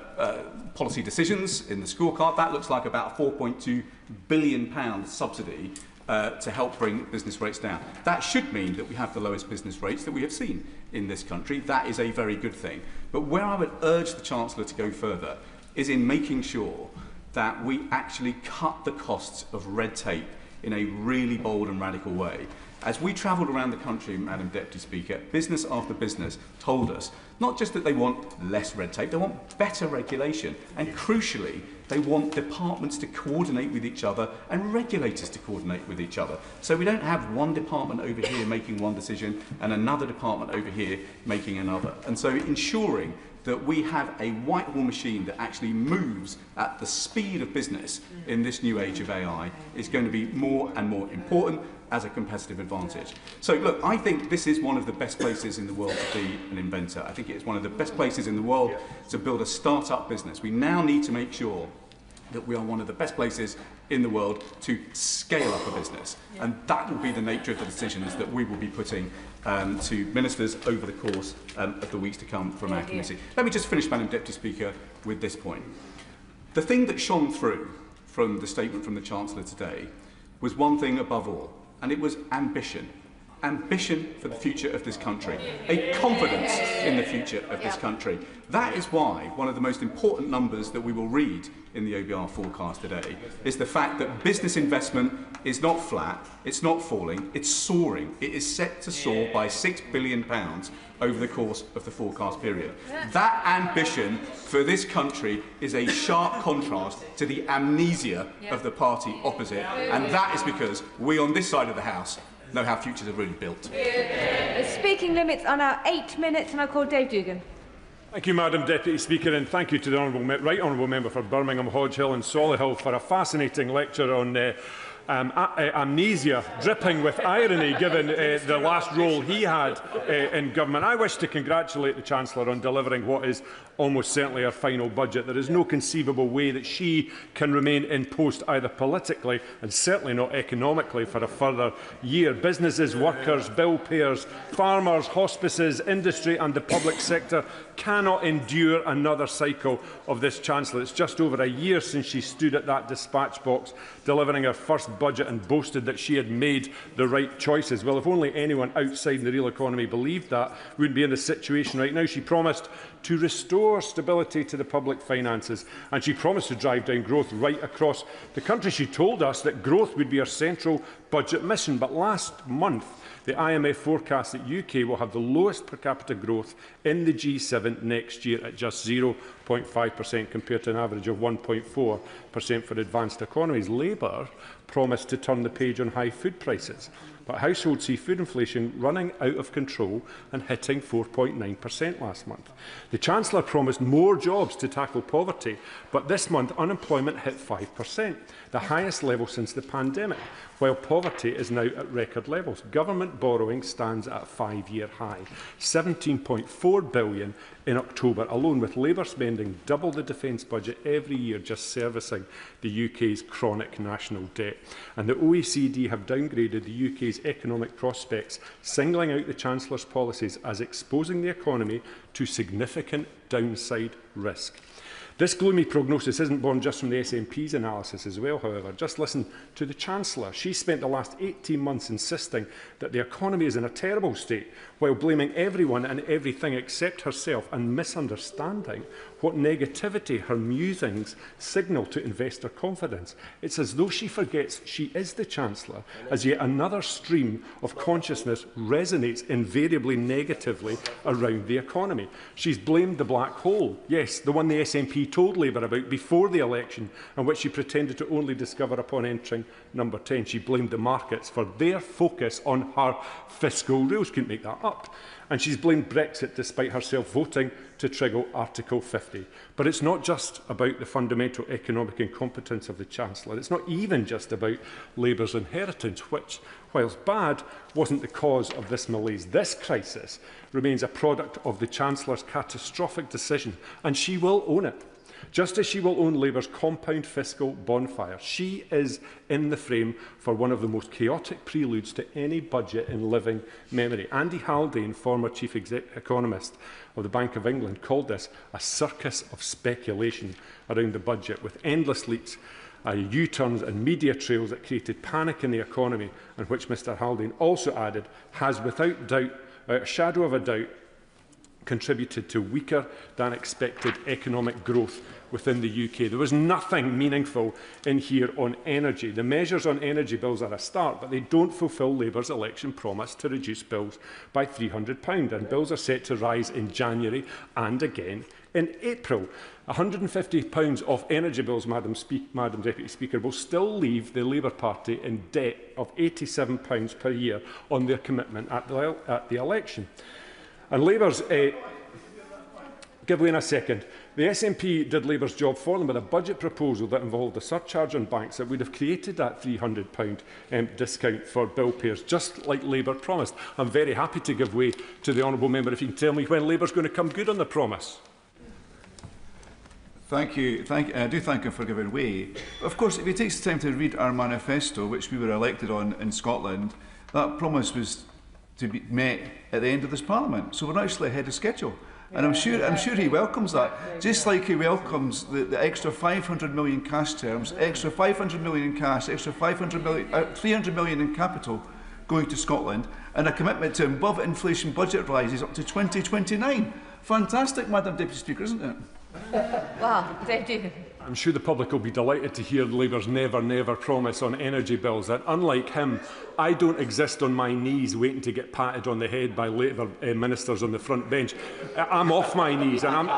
policy decisions in the scorecard, that looks like about a £4.2 billion subsidy to help bring business rates down. That should mean that we have the lowest business rates that we have seen in this country. That is a very good thing. But where I would urge the Chancellor to go further is in making sure that we actually cut the costs of red tape in a really bold and radical way. As we travelled around the country, Madam Deputy Speaker, business after business told us not just that they want less red tape, they want better regulation. And crucially, they want departments to coordinate with each other and regulators to coordinate with each other. So we don't have one department over here making one decision and another department over here making another. And so ensuring that we have a Whitehall machine that actually moves at the speed of business in this new age of AI is going to be more and more important as a competitive advantage. So look, I think this is one of the best places in the world to be an inventor. I think it's one of the best places in the world to build a start-up business. We now need to make sure that we are one of the best places in the world to scale up a business. And that will be the nature of the decisions that we will be putting to ministers over the course of the weeks to come from our committee. Let me just finish, Madam Deputy Speaker, with this point. The thing that shone through from the statement from the Chancellor today was one thing above all, and it was ambition. Ambition for the future of this country, a confidence in the future of this country. That is why one of the most important numbers that we will read in the OBR forecast today is the fact that business investment is not flat, it's not falling, it's soaring. It is set to soar by £6 billion over the course of the forecast period. That ambition for this country is a sharp contrast to the amnesia of the party opposite, and that is because we on this side of the House know how futures are really built. Speaking limits are now 8 minutes, and I call Dave Dugan. Thank you, Madam Deputy Speaker, and thank you to the Right Honourable Member for Birmingham, Hodge Hill and Solihull for a fascinating lecture on amnesia, dripping with irony, given the last role he had in government. I wish to congratulate the Chancellor on delivering what is almost certainly her final budget. There is no conceivable way that she can remain in post either politically and certainly not economically for a further year. Businesses, workers, bill payers, farmers, hospices, industry and the public sector cannot endure another cycle of this Chancellor. It's just over a year since she stood at that dispatch box delivering her first budget and boasted that she had made the right choices. Well, if only anyone outside the real economy believed that, we wouldn't be in this situation right now. She promised to restore stability to the public finances, and she promised to drive down growth right across the country. She told us that growth would be her central budget mission. But last month, the IMF forecast that UK will have the lowest per capita growth in the G7 next year at just 0.5% compared to an average of 1.4% for advanced economies. Labour promised to turn the page on high food prices, but households see food inflation running out of control and hitting 4.9% last month. The Chancellor promised more jobs to tackle poverty, but this month unemployment hit 5%, the highest level since the pandemic, while poverty is now at record levels. Government borrowing stands at a 5-year high, £17.4 billion in October alone, with Labour spending double the defence budget every year just servicing the UK's chronic national debt. And the OECD have downgraded the UK's economic prospects, singling out the Chancellor's policies as exposing the economy to significant downside risk. This gloomy prognosis isn't born just from the SNP's analysis as well, however. Just listen to the Chancellor. She spent the last 18 months insisting that the economy is in a terrible state, while blaming everyone and everything except herself and misunderstanding what negativity her musings signal to investor confidence. It's as though she forgets she is the Chancellor, as yet another stream of consciousness resonates invariably negatively around the economy. She's blamed the black hole, yes, the one the SNP told Labour about before the election, and which she pretended to only discover upon entering number 10. She blamed the markets for their focus on her fiscal rules. Couldn't make that up. And she's blamed Brexit despite herself voting to trigger Article 50. But it's not just about the fundamental economic incompetence of the Chancellor. It's not even just about Labour's inheritance, which, whilst bad, wasn't the cause of this malaise. This crisis remains a product of the Chancellor's catastrophic decision, and she will own it. Just as she will own Labour's compound fiscal bonfire, she is in the frame for one of the most chaotic preludes to any budget in living memory. Andy Haldane, former chief economist of the Bank of England, called this a circus of speculation around the budget, with endless leaks, U-turns and media trails that created panic in the economy, and which Mr Haldane also added has without doubt, a shadow of a doubt, contributed to weaker than expected economic growth within the UK. There was nothing meaningful in here on energy. The measures on energy bills are a start, but they don't fulfil Labour's election promise to reduce bills by £300, and bills are set to rise in January and again in April. £150 of energy bills, Madam Deputy Speaker, will still leave the Labour Party in debt of £87 per year on their commitment at the election. And Labour's, give way in a second, the SNP did Labour's job for them with a budget proposal that involved a surcharge on banks that would have created that £300 discount for bill payers, just like Labour promised. I'm very happy to give way to the honourable member if you can tell me when Labour's going to come good on the promise. Thank you. I do thank him for giving way. Of course, if he takes the time to read our manifesto, which we were elected on in Scotland, that promise was to be met at the end of this Parliament. So we're actually ahead of schedule. And I'm sure he welcomes that. Just like he welcomes the extra 500 million cash terms, extra 500 million in cash, extra 300 million in capital going to Scotland, and a commitment to above inflation budget rises up to 2029. Fantastic, Madam Deputy Speaker, isn't it? Wow, David. I'm sure the public will be delighted to hear Labour's never, never promise on energy bills. And unlike him, I don't exist on my knees waiting to get patted on the head by Labour ministers on the front bench. I'm off my knees, and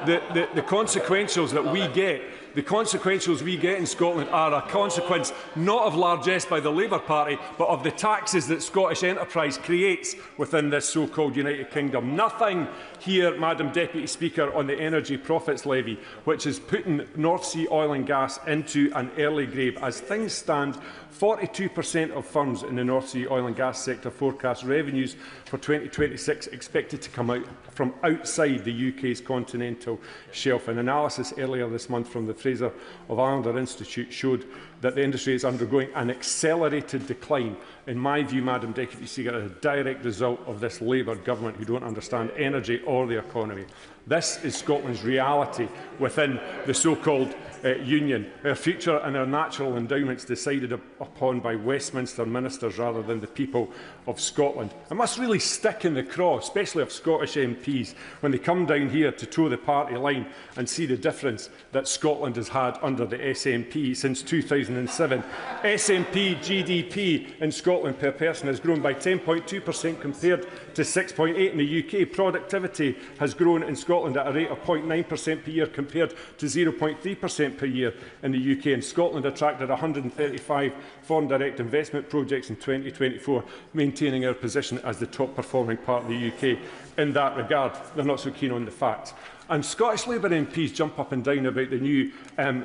the consequentials that we get. The consequentials we get in Scotland are a consequence not of largesse by the Labour Party, but of the taxes that Scottish enterprise creates within this so-called United Kingdom. Nothing here, Madam Deputy Speaker, on the energy profits levy, which is putting North Sea oil and gas into an early grave. As things stand, 42% of firms in the North Sea oil and gas sector forecast revenues for 2026 expected to come out from outside the UK's continental shelf. An analysis earlier this month from the Fraser of Islander Institute showed that the industry is undergoing an accelerated decline. In my view, Madam Deputy Speaker, as a direct result of this Labour government who don't understand energy or the economy. This is Scotland's reality within the so-called union. Our future and our natural endowments decided upon by Westminster ministers rather than the people of Scotland. It must really stick in the craw, especially of Scottish MPs, when they come down here to toe the party line and see the difference that Scotland has had under the SNP since 2000. 2007. SNP GDP in Scotland per person has grown by 10.2% compared to 6.8% in the UK. Productivity has grown in Scotland at a rate of 0.9% per year compared to 0.3% per year in the UK. And Scotland attracted 135 foreign direct investment projects in 2024, maintaining our position as the top performing part of the UK in that regard. They're not so keen on the facts. And Scottish Labour MPs jump up and down about the new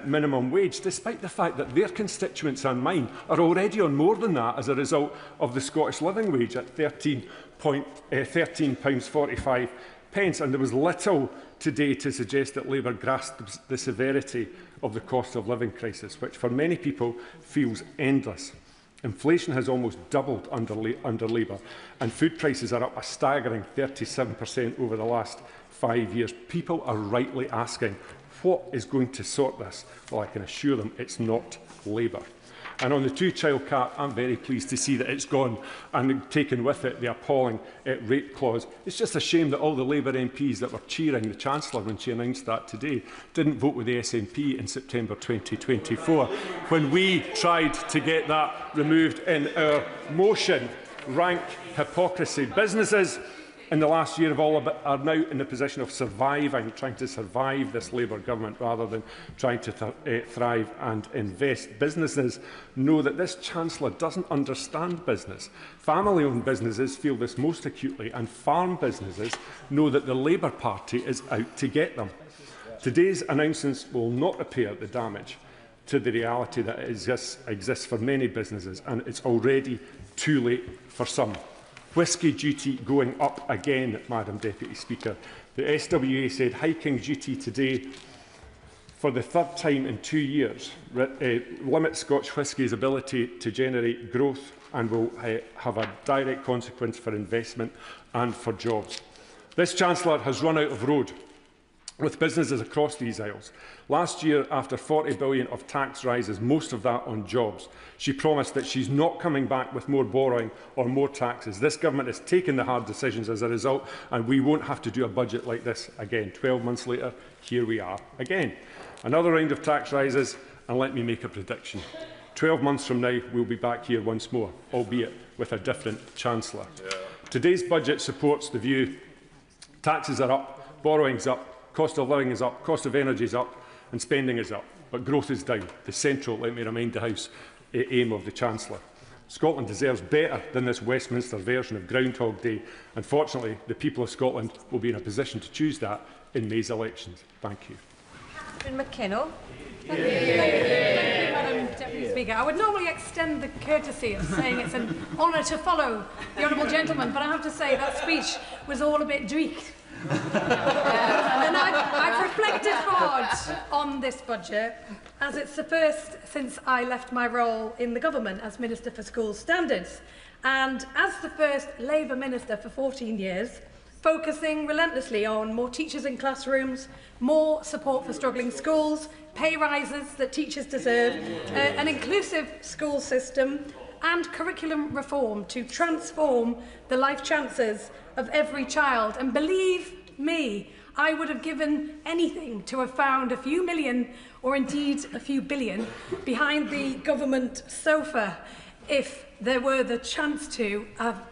minimum wage, despite the fact that their constituents and mine are already on more than that as a result of the Scottish living wage at £13.45. And there was little today to suggest that Labour grasps the severity of the cost of living crisis, which for many people feels endless. Inflation has almost doubled under Labour, and food prices are up a staggering 37% over the last 5 years. People are rightly asking, what is going to sort this? Well, I can assure them it's not Labour. And on the two-child cap, I'm very pleased to see that it's gone and taken with it the appalling rape clause. It's just a shame that all the Labour MPs that were cheering the Chancellor when she announced that today didn't vote with the SNP in September 2024 when we tried to get that removed in our motion. Rank hypocrisy. Businesses in the last year are now in the position of surviving, trying to survive this Labour government rather than trying to thrive and invest. Businesses know that this Chancellor doesn't understand business. Family-owned businesses feel this most acutely, and farm businesses know that the Labour Party is out to get them. Today's announcements will not repair the damage to the reality that exists for many businesses, and it's already too late for some. Whisky duty going up again, Madam Deputy Speaker. The SWA said hiking duty today for the third time in 2 years limits Scotch whisky's ability to generate growth and will have a direct consequence for investment and for jobs. This Chancellor has run out of road with businesses across these isles. Last year, after £40 billion of tax rises, most of that on jobs, she promised that she's not coming back with more borrowing or more taxes. This government has taken the hard decisions as a result, and we won't have to do a budget like this again. 12 months later, here we are again. Another round of tax rises, and let me make a prediction. 12 months from now, we'll be back here once more, albeit with a different Chancellor. Today's budget supports the view taxes are up, borrowing's up, cost of living is up, cost of energy is up, and spending is up, but growth is down. The central, let me remind the House, aim of the Chancellor. Scotland deserves better than this Westminster version of Groundhog Day. Unfortunately, the people of Scotland will be in a position to choose that in May's elections. Thank you. Catherine McKinnell. Thank you, Madam Deputy Speaker. I would normally extend the courtesy of saying it's an honour to follow the honourable gentleman, but I have to say that speech was all a bit dreek. And I've reflected hard on this budget, as it's the first since I left my role in the government as Minister for School Standards, and as the first Labour Minister for 14 years, focusing relentlessly on more teachers in classrooms, more support for struggling schools, pay rises that teachers deserve, an inclusive school system, and curriculum reform to transform the life chances of every child. And believe me, I would have given anything to have found a few million, or indeed a few billion, behind the government sofa if there were the chance to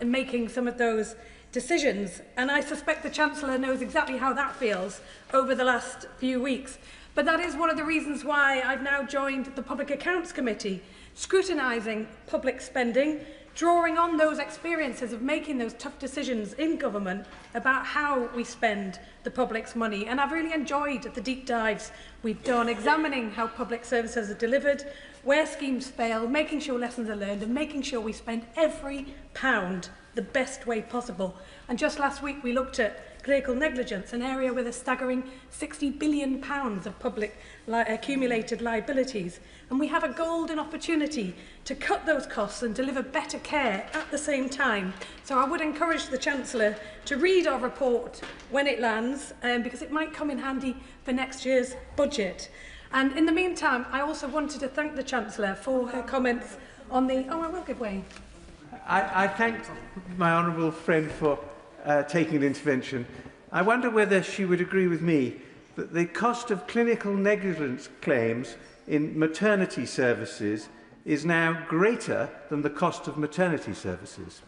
making some of those decisions. And I suspect the Chancellor knows exactly how that feels over the last few weeks. But that is one of the reasons why I've now joined the Public Accounts Committee, scrutinising public spending, drawing on those experiences of making those tough decisions in government about how we spend the public's money. And I've really enjoyed the deep dives we've done, examining how public services are delivered, where schemes fail, making sure lessons are learned, and making sure we spend every pound the best way possible. And just last week we looked at clerical negligence, an area with a staggering £60 billion of public accumulated liabilities. And we have a golden opportunity to cut those costs and deliver better care at the same time. So I would encourage the Chancellor to read our report when it lands, because it might come in handy for next year's budget. And in the meantime, I also wanted to thank the Chancellor for her comments on the... Oh, I will give way. I thank my honourable friend for taking an intervention. I wonder whether she would agree with me that the cost of clinical negligence claims in maternity services is now greater than the cost of maternity services?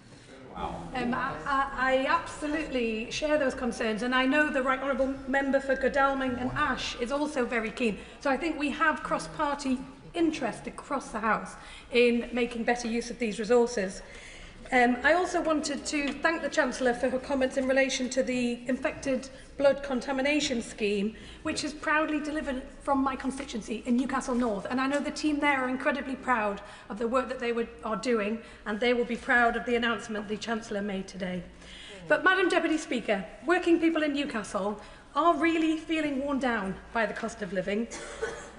I absolutely share those concerns, and I know the Right Honourable Member for Godalming and Ash is also very keen. So I think we have cross-party interest across the House in making better use of these resources. I also wanted to thank the Chancellor for her comments in relation to the infected blood contamination scheme, which is proudly delivered from my constituency in Newcastle North. And I know the team there are incredibly proud of the work that they are doing, and they will be proud of the announcement the Chancellor made today. But, Madam Deputy Speaker, working people in Newcastle are really feeling worn down by the cost of living.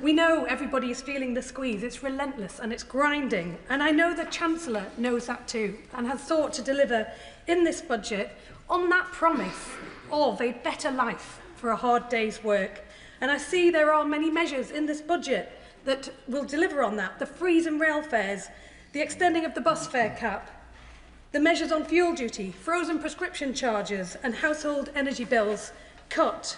We know everybody is feeling the squeeze. It's relentless and it's grinding. And I know the Chancellor knows that too and has sought to deliver in this budget on that promise of a better life for a hard day's work. And I see there are many measures in this budget that will deliver on that. The freeze in rail fares, the extending of the bus fare cap, the measures on fuel duty, frozen prescription charges and household energy bills cut.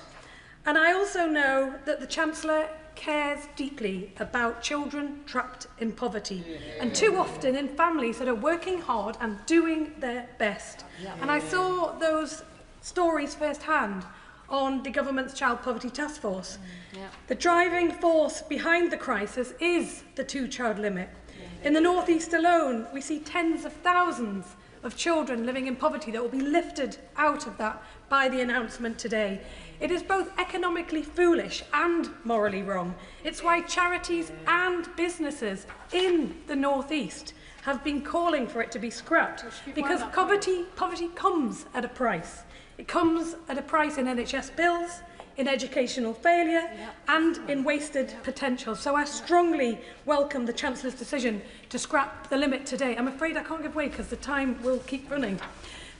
And I also know that the Chancellor cares deeply about children trapped in poverty, and too often in families that are working hard and doing their best. And I saw those stories firsthand on the government's Child Poverty Task Force. The driving force behind the crisis is the two-child limit. In the North East alone, we see tens of thousands of children living in poverty that will be lifted out of that by the announcement today. It is both economically foolish and morally wrong. It's why charities and businesses in the North East have been calling for it to be scrapped, because poverty comes at a price. It comes at a price in NHS bills, in educational failure and in wasted potential. So I strongly welcome the Chancellor's decision to scrap the limit today. I'm afraid I can't give way because the time will keep running.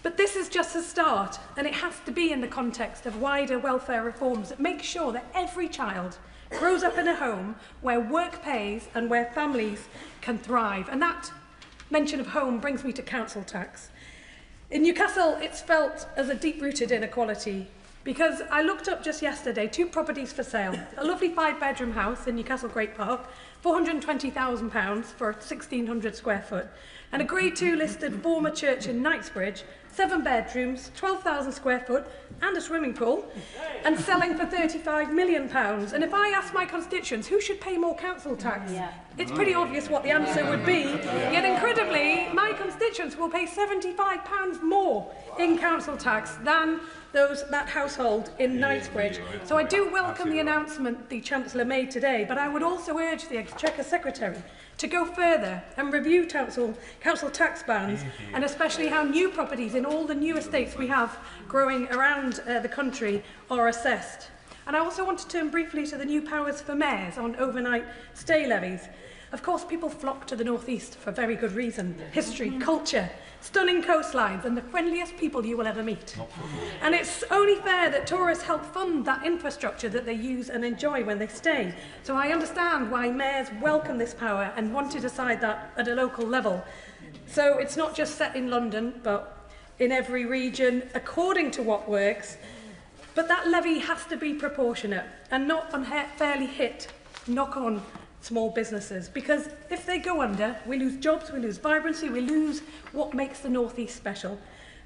But this is just a start, and it has to be in the context of wider welfare reforms that make sure that every child grows up in a home where work pays and where families can thrive. And that mention of home brings me to council tax. In Newcastle, it's felt as a deep-rooted inequality, because I looked up just yesterday 2 properties for sale. A lovely 5-bedroom house in Newcastle Great Park, £420,000 for 1,600 square foot. And a Grade 2 listed former church in Knightsbridge, 7 bedrooms, 12,000 square foot and a swimming pool, and selling for £35 million. And if I ask my constituents who should pay more council tax, it's pretty obvious what the answer would be. Yet incredibly, my constituents will pay £75 more in council tax than that household in Knightsbridge. So I do welcome the announcement the Chancellor made today, but I would also urge the Exchequer Secretary to go further and review council tax bans, and especially how new properties in all the new estates we have growing around the country are assessed. And I also want to turn briefly to the new powers for mayors on overnight stay levies. Of course, people flock to the North East for very good reason. History, culture, stunning coastlines and the friendliest people you will ever meet. And it's only fair that tourists help fund that infrastructure that they use and enjoy when they stay. So I understand why mayors welcome this power and want to decide that at a local level. So it's not just set in London, but in every region, according to what works. But that levy has to be proportionate and not unfairly hit knock-on small businesses, because if they go under, we lose jobs, we lose vibrancy, we lose what makes the North East special.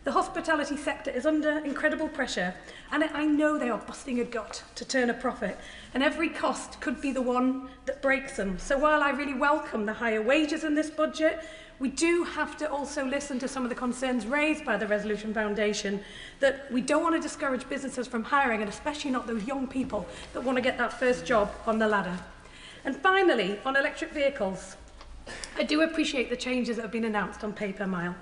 The hospitality sector is under incredible pressure, and I know they are busting a gut to turn a profit, and every cost could be the one that breaks them. So while I really welcome the higher wages in this budget, we do have to also listen to some of the concerns raised by the Resolution Foundation, that we don't want to discourage businesses from hiring, and especially not those young people that want to get that first job on the ladder. And finally, on electric vehicles, I do appreciate the changes that have been announced on pay per mile,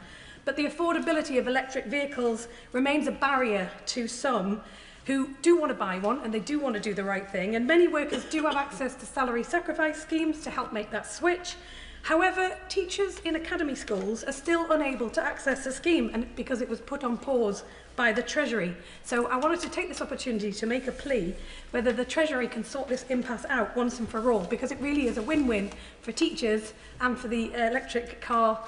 but the affordability of electric vehicles remains a barrier to some who do want to buy one and they do want to do the right thing, and many workers do have access to salary sacrifice schemes to help make that switch. However, teachers in academy schools are still unable to access the scheme, and because it was put on pause by the Treasury. So I wanted to take this opportunity to make a plea whether the Treasury can sort this impasse out once and for all, because it really is a win-win for teachers and for the electric car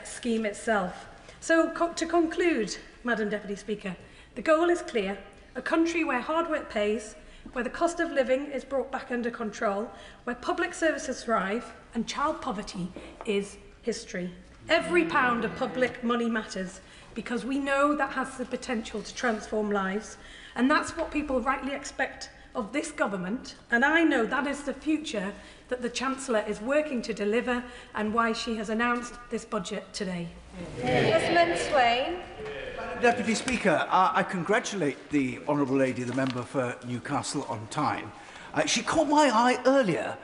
scheme itself. So to conclude, Madam Deputy Speaker, the goal is clear: a country where hard work pays, where the cost of living is brought back under control, where public services thrive, and child poverty is history. Every pound of public money matters because we know that has the potential to transform lives, and that's what people rightly expect of this government, and I know that is the future that the Chancellor is working to deliver and why she has announced this budget today. Gentleman Swain. Deputy Speaker, I congratulate the Honourable Lady, the member for Newcastle on Tyne. She caught my eye earlier.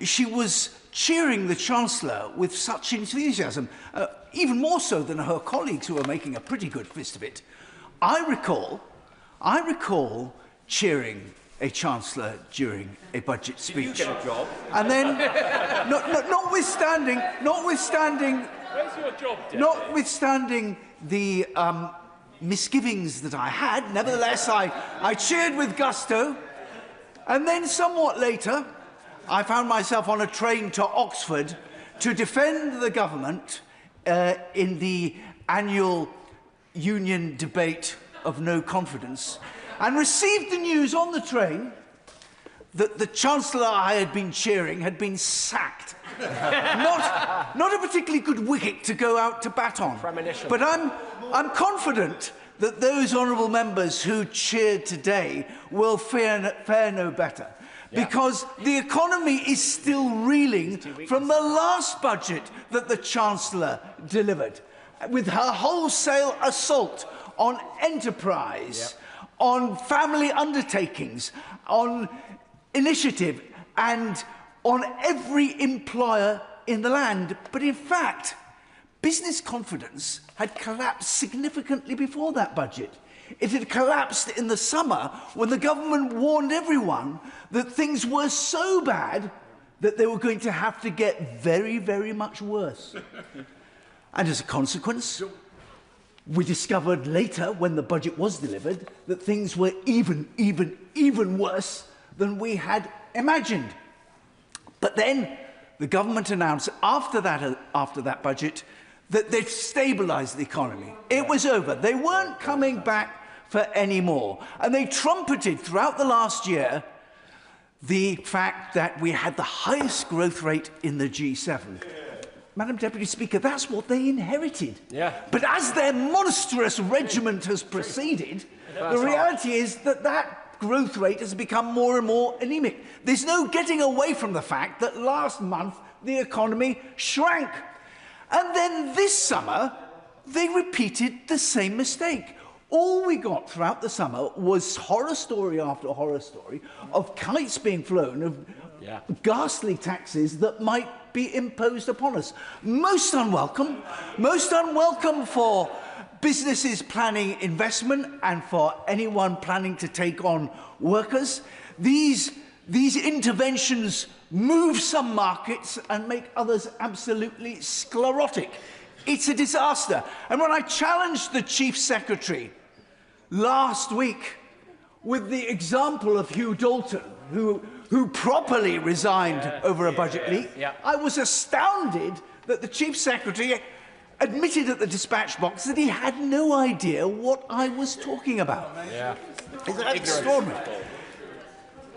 She was cheering the Chancellor with such enthusiasm, even more so than her colleagues who were making a pretty good fist of it. I recall cheering a Chancellor during a budget speech. You get a job. And then, notwithstanding the misgivings that I had, nevertheless, I cheered with gusto. And then somewhat later, I found myself on a train to Oxford to defend the government in the annual union debate of no confidence, and received the news on the train that the Chancellor I had been cheering had been sacked. Not a particularly good wicket to go out to bat on. But I'm confident that those honourable members who cheered today will fare no better. Yeah. Because the economy is still reeling from the last budget that the Chancellor delivered, with her wholesale assault on enterprise, on family undertakings, on initiative, and on every employer in the land. But in fact, business confidence had collapsed significantly before that budget. It had collapsed in the summer when the government warned everyone that things were so bad that they were going to have to get very, very much worse. And as a consequence, we discovered later, when the budget was delivered, that things were even worse than we had imagined. But then the government announced after that budget that they'd stabilised the economy. It was over. They weren't coming back for any more. And they trumpeted throughout the last year the fact that we had the highest growth rate in the G7. Madam Deputy Speaker, that's what they inherited. Yeah. But as their monstrous regiment has proceeded, the reality is that that growth rate has become more and more anemic. There's no getting away from the fact that last month the economy shrank. And then this summer, they repeated the same mistake. All we got throughout the summer was horror story after horror story of kites being flown, of ghastly taxes that might be imposed upon us. Most unwelcome for businesses planning investment and for anyone planning to take on workers. These interventions move some markets and make others absolutely sclerotic. It's a disaster. And when I challenged the Chief Secretary last week with the example of Hugh Dalton, who properly resigned over a budget leak, I was astounded that the Chief Secretary admitted at the dispatch box that he had no idea what I was talking about. Isn't that extraordinary?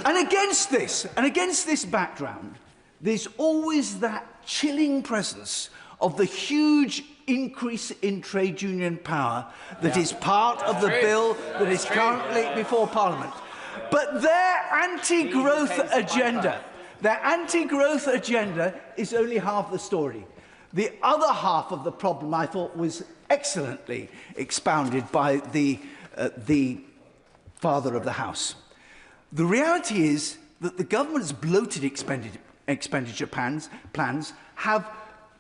And against this background, there's always that chilling presence of the huge increase in trade union power that is part of the bill that is currently before Parliament. But their anti-growth agenda is only half the story. The other half of the problem, I thought, was excellently expounded by the father of the House. The reality is that the government's bloated expenditure plans have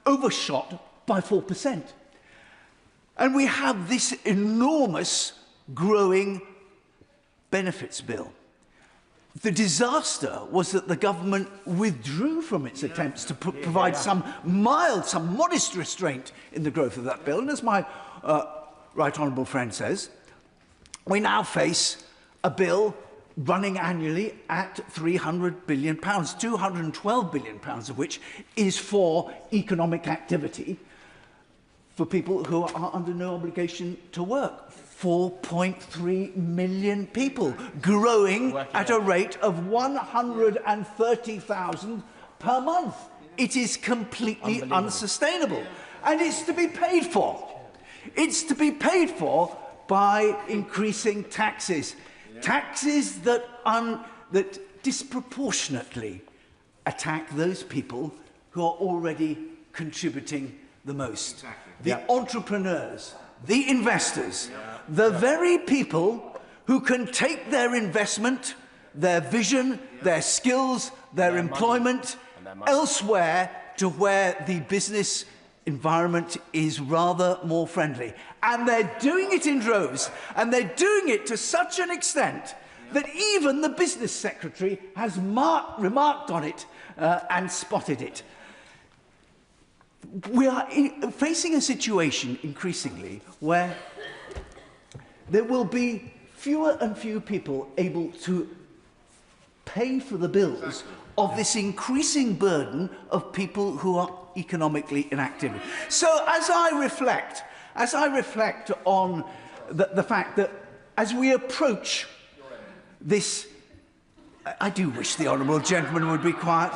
overshot by 4%. And we have this enormous growing benefits bill. The disaster was that the government withdrew from its attempts to provide some modest restraint in the growth of that bill. And as my right honourable friend says, we now face a bill running annually at £300 billion, £212 billion of which is for economic activity, for people who are under no obligation to work. 4.3 million people, growing at a rate of 130,000 per month. It is completely unsustainable. And it's to be paid for. It's to be paid for by increasing taxes. Taxes that disproportionately attack those people who are already contributing the most. The entrepreneurs, the investors, the very people who can take their investment, their vision, their skills, their employment elsewhere to where the business environment is rather more friendly. And they're doing it in droves, and they're doing it to such an extent that even the business secretary has remarked on it and spotted it. We are facing a situation increasingly where there will be fewer and fewer people able to pay for the bills of this increasing burden of people who are economically inactive. So as I reflect on the fact that as we approach this, I do wish the honourable gentleman would be quiet.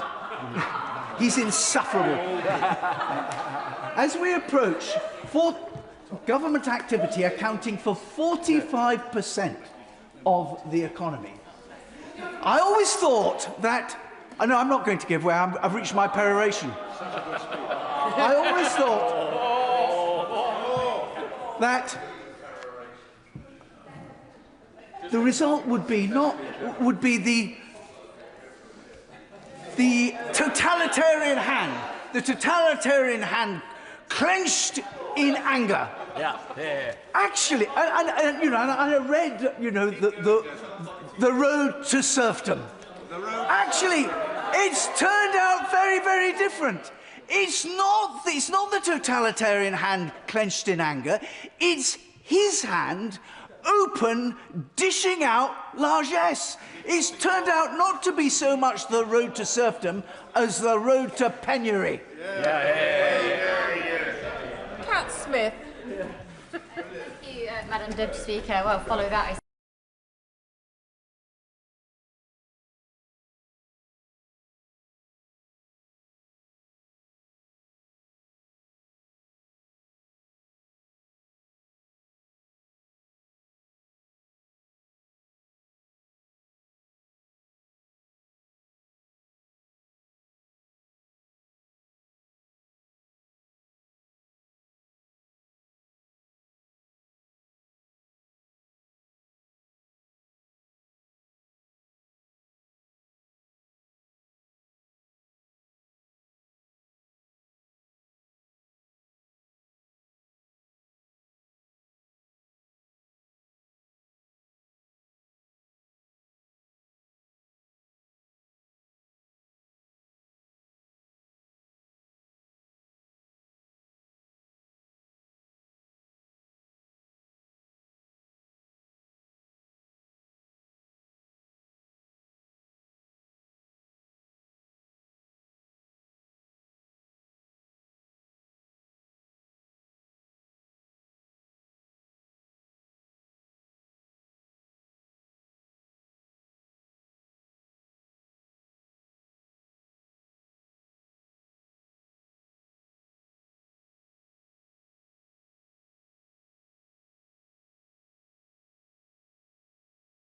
He's insufferable. As we approach government activity accounting for 45% of the economy, I always thought that, no, I'm not going to give way, I've reached my peroration. I always thought that the result would be the totalitarian hand clenched in anger. Actually, and I read, the road to serfdom. Actually, it's turned out very, very different. It's not the totalitarian hand clenched in anger. It's his hand open, dishing out largesse. It's turned out not to be so much the road to serfdom as the road to penury. Cat Smith. Thank you, Madam Deputy Speaker. Well, follow that.